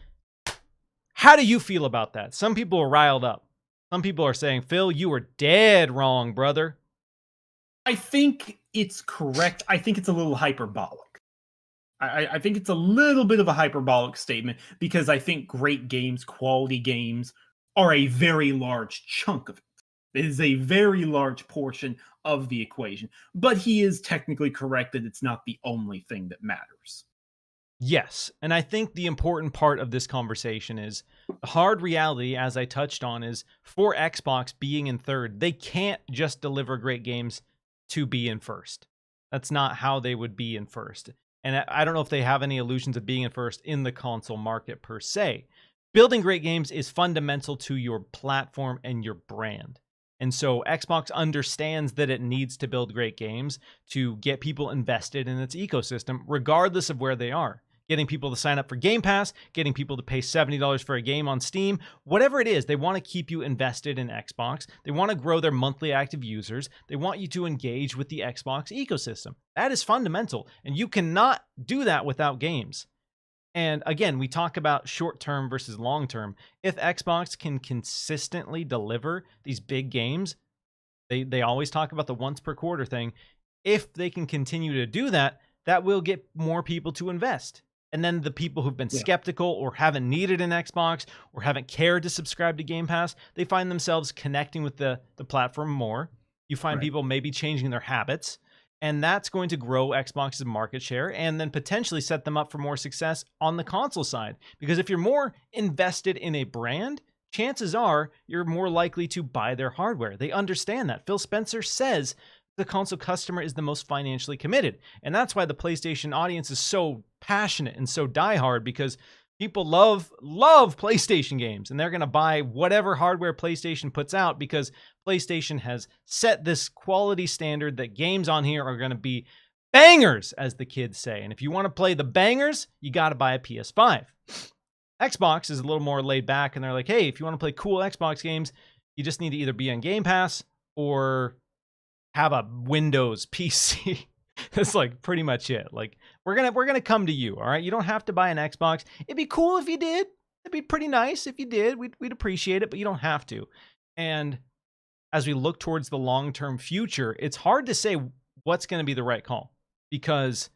How do you feel about that? Some people are riled up. Some people are saying, Phil, you were dead wrong, brother. I think it's correct. I think it's a little hyperbolic. I think it's a little bit of a hyperbolic statement, because I think great games, quality games, are a very large chunk of it. It is a very large portion of the equation. But he is technically correct that it's not the only thing that matters. Yes, and I think the important part of this conversation is the hard reality, as I touched on, is for Xbox being in third, they can't just deliver great games to be in first. That's not how they would be in first. And I don't know if they have any illusions of being in first in the console market per se. Building great games is fundamental to your platform and your brand. And so Xbox understands that it needs to build great games to get people invested in its ecosystem, regardless of where they are. Getting people to sign up for Game Pass, getting people to pay $70 for a game on Steam, whatever it is, they want to keep you invested in Xbox. They want to grow their monthly active users. They want you to engage with the Xbox ecosystem. That is fundamental, and you cannot do that without games. And again, we talk about short-term versus long-term. If Xbox can consistently deliver these big games, they always talk about the once per quarter thing. If they can continue to do that, that will get more people to invest. And then the people who've been skeptical or haven't needed an Xbox or haven't cared to subscribe to Game Pass, they find themselves connecting with the platform more. You find people maybe changing their habits, and that's going to grow Xbox's market share and then potentially set them up for more success on the console side. Because if you're more invested in a brand, chances are you're more likely to buy their hardware. They understand that. Phil Spencer says the console customer is the most financially committed. And that's why the PlayStation audience is so passionate and so diehard, because people love PlayStation games, and they're going to buy whatever hardware PlayStation puts out because PlayStation has set this quality standard that games on here are going to be bangers, as the kids say. And if you want to play the bangers, you got to buy a PS5. Xbox is a little more laid back, and they're like, hey, if you want to play cool Xbox games, you just need to either be on Game Pass or have a Windows PC. That's like pretty much it. Like, we're gonna come to you, all right? You don't have to buy an Xbox. It'd be cool if you did. It'd be pretty nice if you did. We'd appreciate it, but you don't have to. And as we look towards the long-term future, it's hard to say what's going to be the right call, because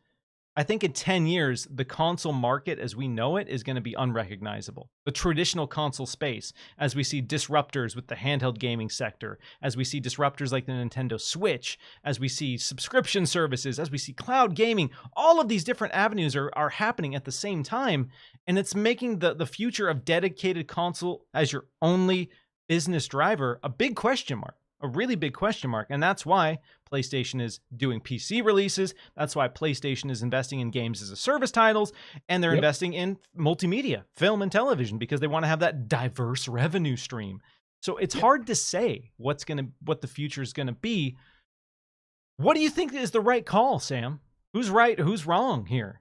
I think in 10 years, the console market as we know it is going to be unrecognizable. The traditional console space, as we see disruptors with the handheld gaming sector, as we see disruptors like the Nintendo Switch, as we see subscription services, as we see cloud gaming, all of these different avenues are happening at the same time. And it's making the future of dedicated console as your only business driver a big question mark. A really big question mark. And that's why PlayStation is doing PC releases. That's why PlayStation is investing in games as a service titles. And they're investing in multimedia, film and television, because they want to have that diverse revenue stream. So it's hard to say what the future is going to be. What do you think is the right call, Sam? Who's right? Who's wrong here?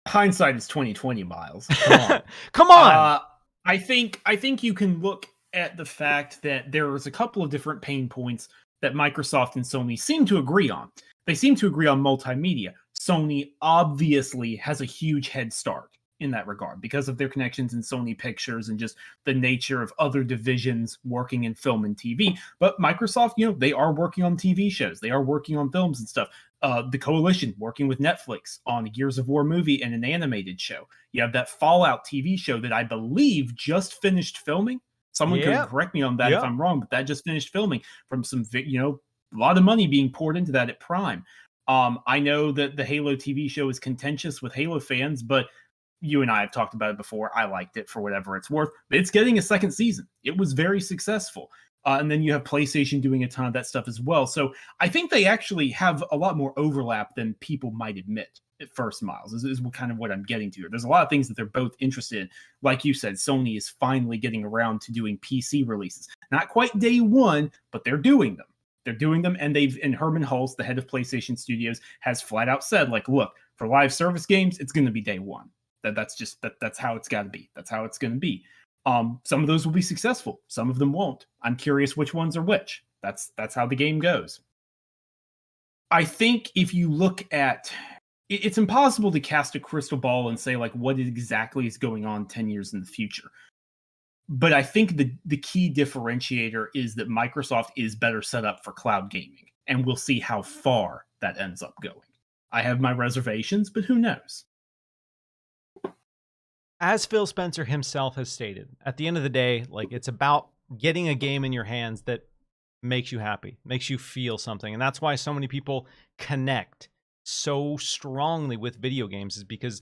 Hindsight is 2020, Miles. Come on. Come on. I think you can look at the fact that there was a couple of different pain points that Microsoft and Sony seem to agree on. They seem to agree on multimedia. Sony obviously has a huge head start in that regard because of their connections in Sony Pictures and just the nature of other divisions working in film and TV. But Microsoft, they are working on TV shows. They are working on films and stuff. The Coalition working with Netflix on a Gears of War movie and an animated show. You have that Fallout TV show that I believe just finished filming. Someone could correct me on that if I'm wrong, but that just finished filming from some, a lot of money being poured into that at Prime. I know that the Halo TV show is contentious with Halo fans, but you and I have talked about it before. I liked it for whatever it's worth. But it's getting a second season. It was very successful. And then you have PlayStation doing a ton of that stuff as well. So I think they actually have a lot more overlap than people might admit at first, Miles. This is kind of what I'm getting to here. There's a lot of things that they're both interested in. Like you said, Sony is finally getting around to doing PC releases. Not quite day one, but they're doing them. They're doing them, and Herman Hulse, the head of PlayStation Studios, has flat out said, like, look, for live service games, it's going to be day one. That's how it's got to be. That's how it's going to be. Some of those will be successful. Some of them won't. I'm curious which ones are which. That's how the game goes. I think if you look at it's impossible to cast a crystal ball and say like what exactly is going on 10 years in the future. But I think the key differentiator is that Microsoft is better set up for cloud gaming, and we'll see how far that ends up going. I have my reservations, but who knows? As Phil Spencer himself has stated, at the end of the day, like it's about getting a game in your hands that makes you happy, makes you feel something. And that's why so many people connect so strongly with video games, is because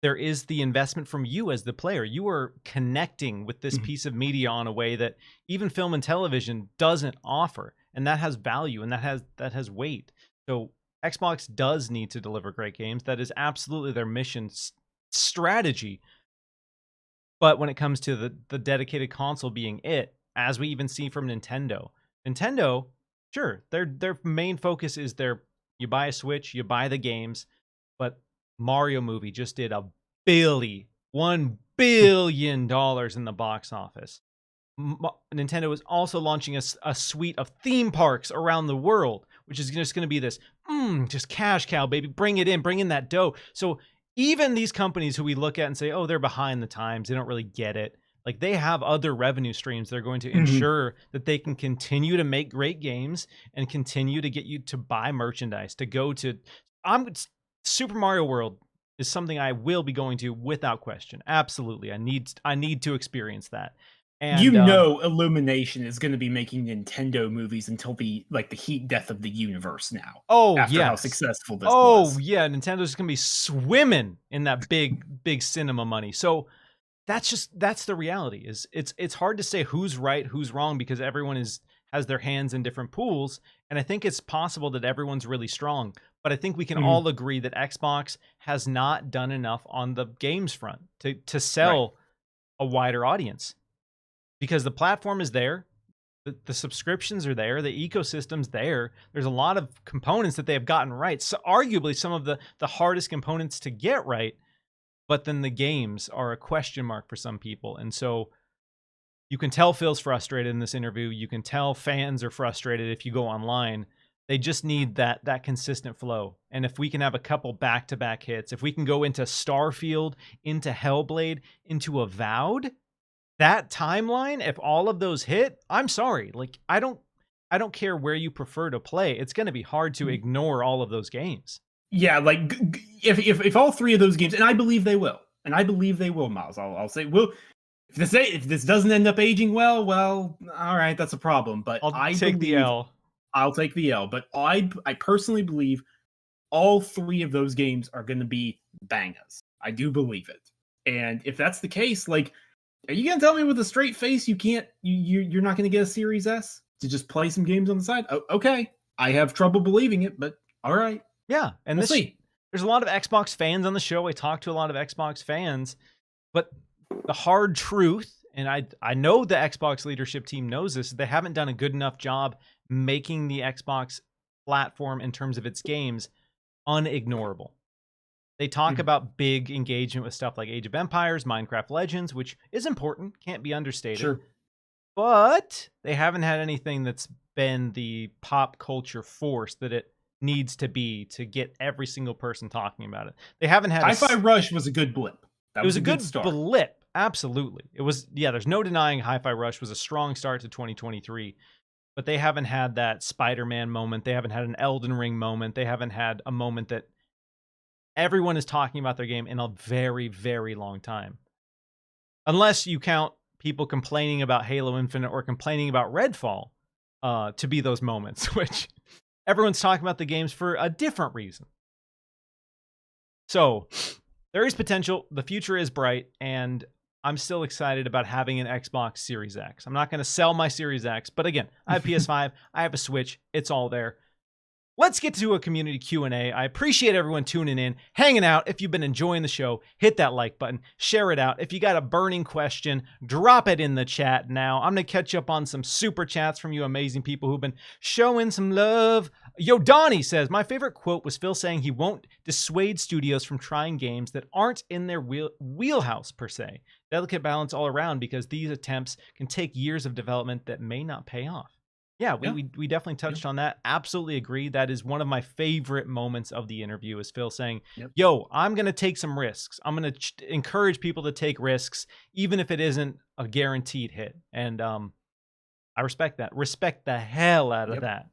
there is the investment from you as the player. You are connecting with this piece of media on a way that even film and television doesn't offer. And that has value and that has weight. So Xbox does need to deliver great games. That is absolutely their mission strategy. But when it comes to the dedicated console being it, as we even see from Nintendo, sure, their main focus is you buy a Switch, you buy the games, but Mario movie just did $1 billion in the box office. Nintendo is also launching a suite of theme parks around the world, which is just going to be this, just cash cow, baby. Bring in that dough. So even these companies who we look at and say, oh, they're behind the times, they don't really get it. Like they have other revenue streams. They're going to ensure that they can continue to make great games and continue to get you to buy merchandise, to go to. Super Mario World is something I will be going to without question. Absolutely. I need to experience that. And Illumination is going to be making Nintendo movies until the heat death of the univer's now. After how successful this was. Oh yeah, Nintendo's going to be swimming in that big cinema money. So that's the reality. Is it's hard to say who's right, who's wrong, because everyone has their hands in different pools, and I think it's possible that everyone's really strong. But I think we can all agree that Xbox has not done enough on the games front to sell a wider audience. Because the platform is there, the subscriptions are there, the ecosystem's there. There's a lot of components that they have gotten right. So arguably some of the hardest components to get right, but then the games are a question mark for some people. And so you can tell Phil's frustrated in this interview. You can tell fans are frustrated if you go online. They just need that consistent flow. And if we can have a couple back-to-back hits, if we can go into Starfield, into Hellblade, into Avowed, that timeline, if all of those hit, I'm sorry. Like I don't care where you prefer to play. It's going to be hard to ignore all of those games. Yeah, like if all three of those games, and I believe they will, Miles. I'll say, will if this doesn't end up aging well, all right, that's a problem. But I'll I take the believe L. I'll take the L. But I personally believe all three of those games are going to be bangers. I do believe it. And if that's the case, like, are you going to tell me with a straight face you're not going to get a Series S to just play some games on the side? Oh, okay, I have trouble believing it, but all right. Yeah, and we'll see. There's a lot of Xbox fans on the show. I talked to a lot of Xbox fans, but the hard truth, and I know the Xbox leadership team knows this, they haven't done a good enough job making the Xbox platform in terms of its games unignorable. They talk about big engagement with stuff like Age of Empires, Minecraft Legends, which is important, can't be understated. Sure. But they haven't had anything that's been the pop culture force that it needs to be to get every single person talking about it. They haven't had Hi-Fi Rush was a good blip. It was a good start. blip. Absolutely. It was, yeah, there's no denying Hi-Fi Rush was a strong start to 2023, but they haven't had that Spider-Man moment. They haven't had an Elden Ring moment. They haven't had a moment that everyone is talking about their game in a very, very long time. Unless you count people complaining about Halo Infinite or complaining about Redfall to be those moments, which everyone's talking about the games for a different reason. So there is potential. The future is bright, and I'm still excited about having an Xbox Series X. I'm not going to sell my Series X, but again, I have PS5, I have a Switch, it's all there. Let's get to a community Q&A. I appreciate everyone tuning in, hanging out. If you've been enjoying the show, hit that like button, share it out. If you got a burning question, drop it in the chat now. I'm going to catch up on some super chats from you amazing people who've been showing some love. Yo, Donnie says, my favorite quote was Phil saying he won't dissuade studios from trying games that aren't in their wheelhouse, per se. Delicate balance all around because these attempts can take years of development that may not pay off. Yeah, we definitely touched on that. Absolutely agree. That is one of my favorite moments of the interview is Phil saying, yo, I'm going to take some risks. I'm going to encourage people to take risks, even if it isn't a guaranteed hit. And I respect that. Respect the hell out of that.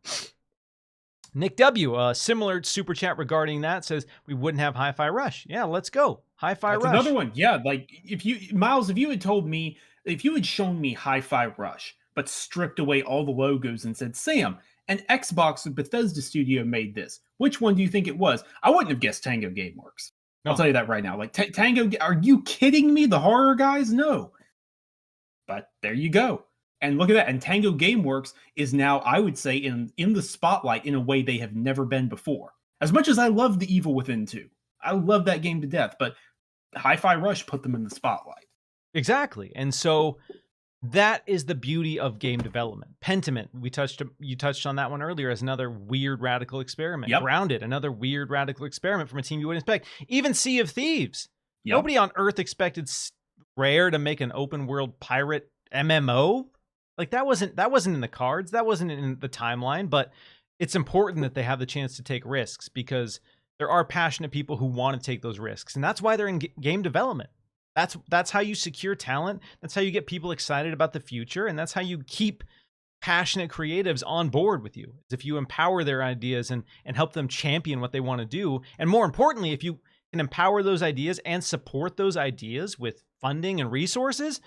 Nick W., a similar super chat regarding that, says we wouldn't have Hi-Fi Rush. Yeah, let's go. Hi-Fi Rush. Another one. Yeah, like if you had told me, if you had shown me Hi-Fi Rush, but stripped away all the logos and said, Sam, an Xbox and Bethesda studio made this. Which one do you think it was? I wouldn't have guessed Tango Gameworks. I'll tell you that right now. Like, Tango, are you kidding me? The horror guys? No. But there you go. And look at that. And Tango Gameworks is now, I would say, in the spotlight in a way they have never been before. As much as I love The Evil Within 2. I love that game to death. But Hi-Fi Rush put them in the spotlight. Exactly. And so that is the beauty of game development. Pentiment, you touched on that one earlier as another weird radical experiment. Grounded, another weird radical experiment from a team you wouldn't expect. Even Sea of Thieves. Nobody on Earth expected Rare to make an open world pirate MMO. Like that wasn't in the cards. That wasn't in the timeline. But it's important that they have the chance to take risks because there are passionate people who want to take those risks, and that's why they're in game development. That's how you secure talent. That's how you get people excited about the future. And that's how you keep passionate creatives on board with you. If you empower their ideas and help them champion what they want to do. And more importantly, if you can empower those ideas and support those ideas with funding and resources,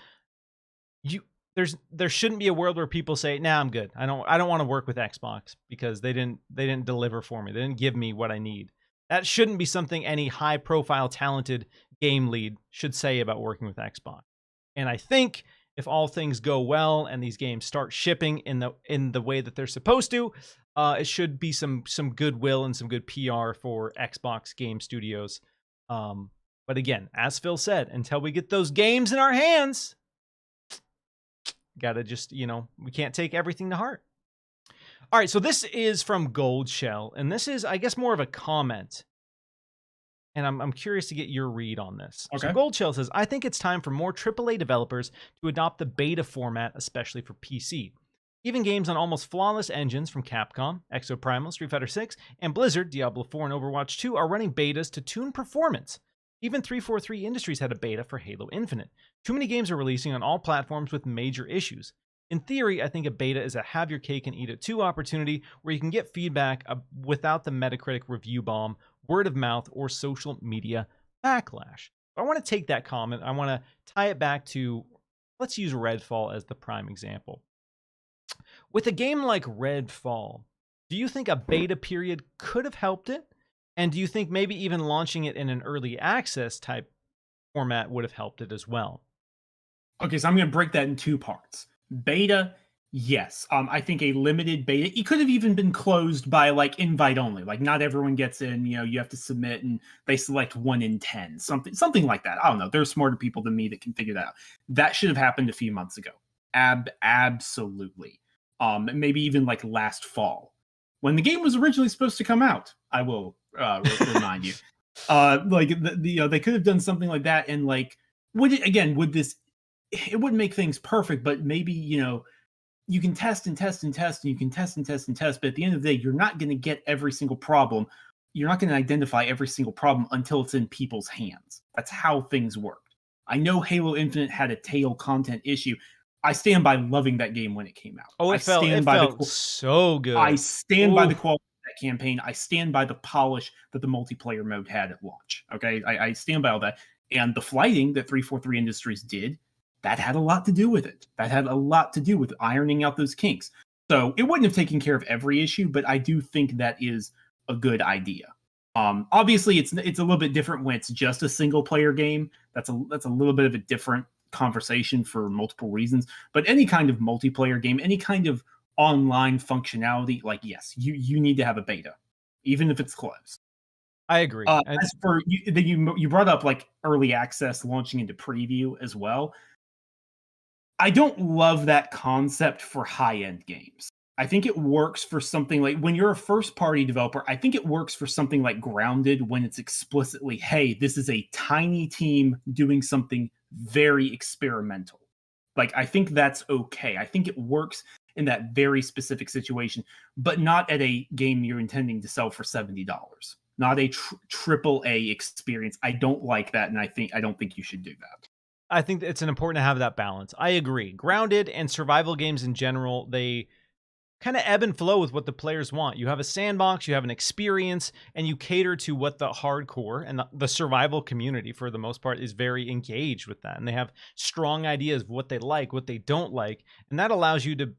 there shouldn't be a world where people say, nah, I'm good. I don't want to work with Xbox because they didn't deliver for me. They didn't give me what I need. That shouldn't be something any high profile, talented game lead should say about working with Xbox. And I think if all things go well and these games start shipping in the way that they're supposed to, it should be some goodwill and some good PR for Xbox game studios. But again, as Phil said, until we get those games in our hands, gotta just, we can't take everything to heart. All right, so this is from Gold Shell, and this is, I guess, more of a comment. And I'm curious to get your read on this. Okay. So Gold Shell says, I think it's time for more AAA developers to adopt the beta format, especially for PC. Even games on almost flawless engines from Capcom, Exoprimal, Street Fighter 6, and Blizzard, Diablo 4 and Overwatch 2 are running betas to tune performance. Even 343 Industries had a beta for Halo Infinite. Too many games are releasing on all platforms with major issues. In theory, I think a beta is a have your cake and eat it too opportunity where you can get feedback without the Metacritic review bomb word of mouth, or social media backlash. I want to take that comment. I want to tie it back to, let's use Redfall as the prime example. With a game like Redfall, do you think a beta period could have helped it? And do you think maybe even launching it in an early access type format would have helped it as well? Okay, so I'm going to break that in two parts. Beta, yes. I think a limited beta, it could have even been closed by like invite only. Like not everyone gets in, you have to submit and they select 1 in 10, something like that. I don't know. There's smarter people than me that can figure that out. That should have happened a few months ago. Absolutely. Maybe even like last fall. When the game was originally supposed to come out, I will remind you. They could have done something like that, and like, would this? It wouldn't make things perfect, but maybe you can test and test and test, and you can test and test and test. But at the end of the day, you're not going to get every single problem. You're not going to identify every single problem until it's in people's hands. That's how things worked. I know Halo Infinite had a tail content issue. I stand by loving that game when it came out. Oh, it felt so good. I stand by the quality of that campaign. I stand by the polish that the multiplayer mode had at launch. Okay, I stand by all that. And the flighting that 343 Industries did, that had a lot to do with it. That had a lot to do with ironing out those kinks. So it wouldn't have taken care of every issue, but I do think that is a good idea. Obviously, it's a little bit different when it's just a single player game. That's a little bit of a different conversation for multiple reasons. But any kind of multiplayer game, any kind of online functionality, like yes, you need to have a beta, even if it's closed. I agree. As for you brought up like early access launching into preview as well. I don't love that concept for high-end games. I think it works for something like when you're a first-party developer, I think it works for something like Grounded when it's explicitly, hey, this is a tiny team doing something very experimental. Like, I think that's okay. I think it works in that very specific situation, but not at a game you're intending to sell for $70. Not a triple A experience. I don't like that, and I don't think you should do that. I think it's important to have that balance. I agree. Grounded and survival games in general, they kind of ebb and flow with what the players want. You have a sandbox, you have an experience, and you cater to what the hardcore and the survival community, for the most part, is very engaged with that. And they have strong ideas of what they like, what they don't like. And that allows you to,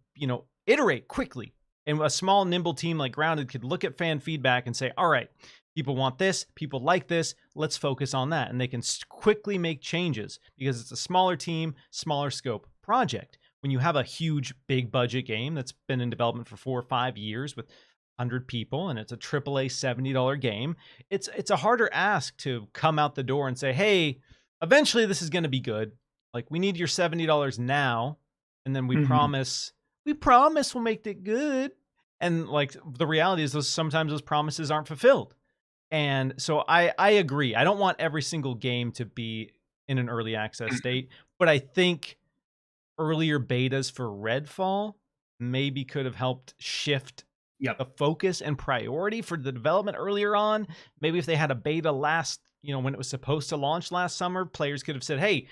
iterate quickly. And a small, nimble team like Grounded could look at fan feedback and say, all right, people want this, people like this, let's focus on that. And they can quickly make changes because it's a smaller team, smaller scope project. When you have a huge, big budget game that's been in development for 4 or 5 years with 100 people and it's a AAA $70 game, it's a harder ask to come out the door and say, hey, eventually this is going to be good. Like, we need your $70 now. And then we promise we'll make it good. And like, the reality is sometimes those promises aren't fulfilled. And so I agree. I don't want every single game to be in an early access state, but I think earlier betas for Redfall maybe could have helped shift the focus and priority for the development earlier on. Maybe if they had a beta when it was supposed to launch last summer, players could have said, hey,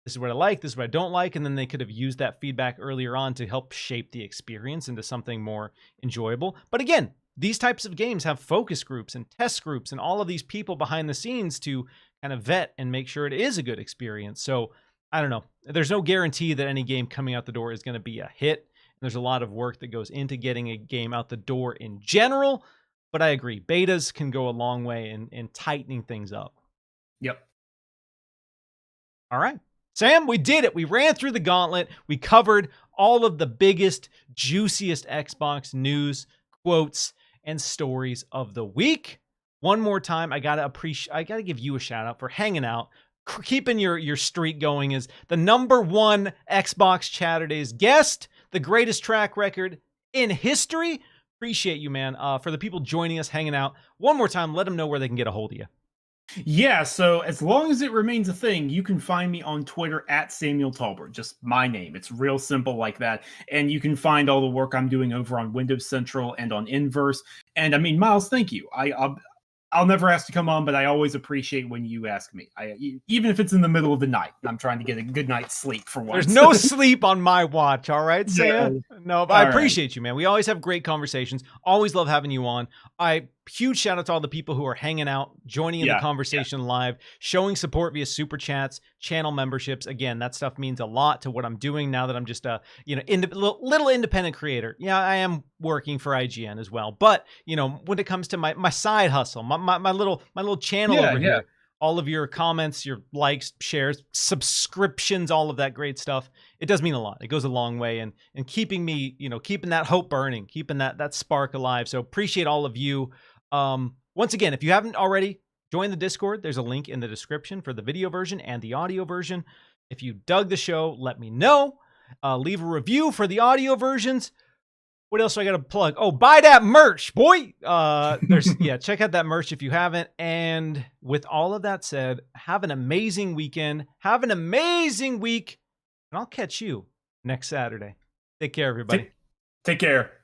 this is what I like, this is what I don't like, and then they could have used that feedback earlier on to help shape the experience into something more enjoyable. But again, these types of games have focus groups and test groups and all of these people behind the scenes to kind of vet and make sure it is a good experience. So I don't know. There's no guarantee that any game coming out the door is going to be a hit. There's a lot of work that goes into getting a game out the door in general. But I agree. Betas can go a long way in tightening things up. Yep. All right. Sam, we did it. We ran through the gauntlet. We covered all of the biggest, juiciest Xbox news, quotes, and stories of the week. One more time, I gotta give you a shout out for hanging out, keeping your streak going as the #1 Xbox Chaturdays guest, the greatest track record in history. Appreciate you, man. For the people joining us, hanging out, one more time, let them know where they can get a hold of you. Yeah, so as long as it remains a thing, you can find me on Twitter at Samuel Tolbert, just my name. It's real simple like that. And you can find all the work I'm doing over on Windows Central and on Inverse. And I mean, Miles, thank you. I'll never ask to come on, but I always appreciate when you ask me. Even if it's in the middle of the night, I'm trying to get a good night's sleep for once. There's no sleep on my watch, all right, Sam? No, but I appreciate you, man. We always have great conversations. Always love having you on. Huge shout out to all the people who are hanging out, joining in the conversation live, showing support via super chats, channel memberships. Again, that stuff means a lot to what I'm doing now that I'm just a little independent creator. Yeah, I am working for IGN as well, but when it comes to my side hustle, my little channel over here. All of your comments, your likes, shares, subscriptions, all of that great stuff. It does mean a lot. It goes a long way and keeping me, keeping that hope burning, keeping that spark alive. So appreciate all of you. Once again, if you haven't already, join the Discord. There's a link in the description for the video version and the audio version. If you dug the show, let me know. Leave a review for the audio versions. What else do I got to plug? Oh, buy that merch, boy. Check out that merch if you haven't. And with all of that said, have an amazing weekend. Have an amazing week. And I'll catch you next Saturday. Take care, everybody. Take care.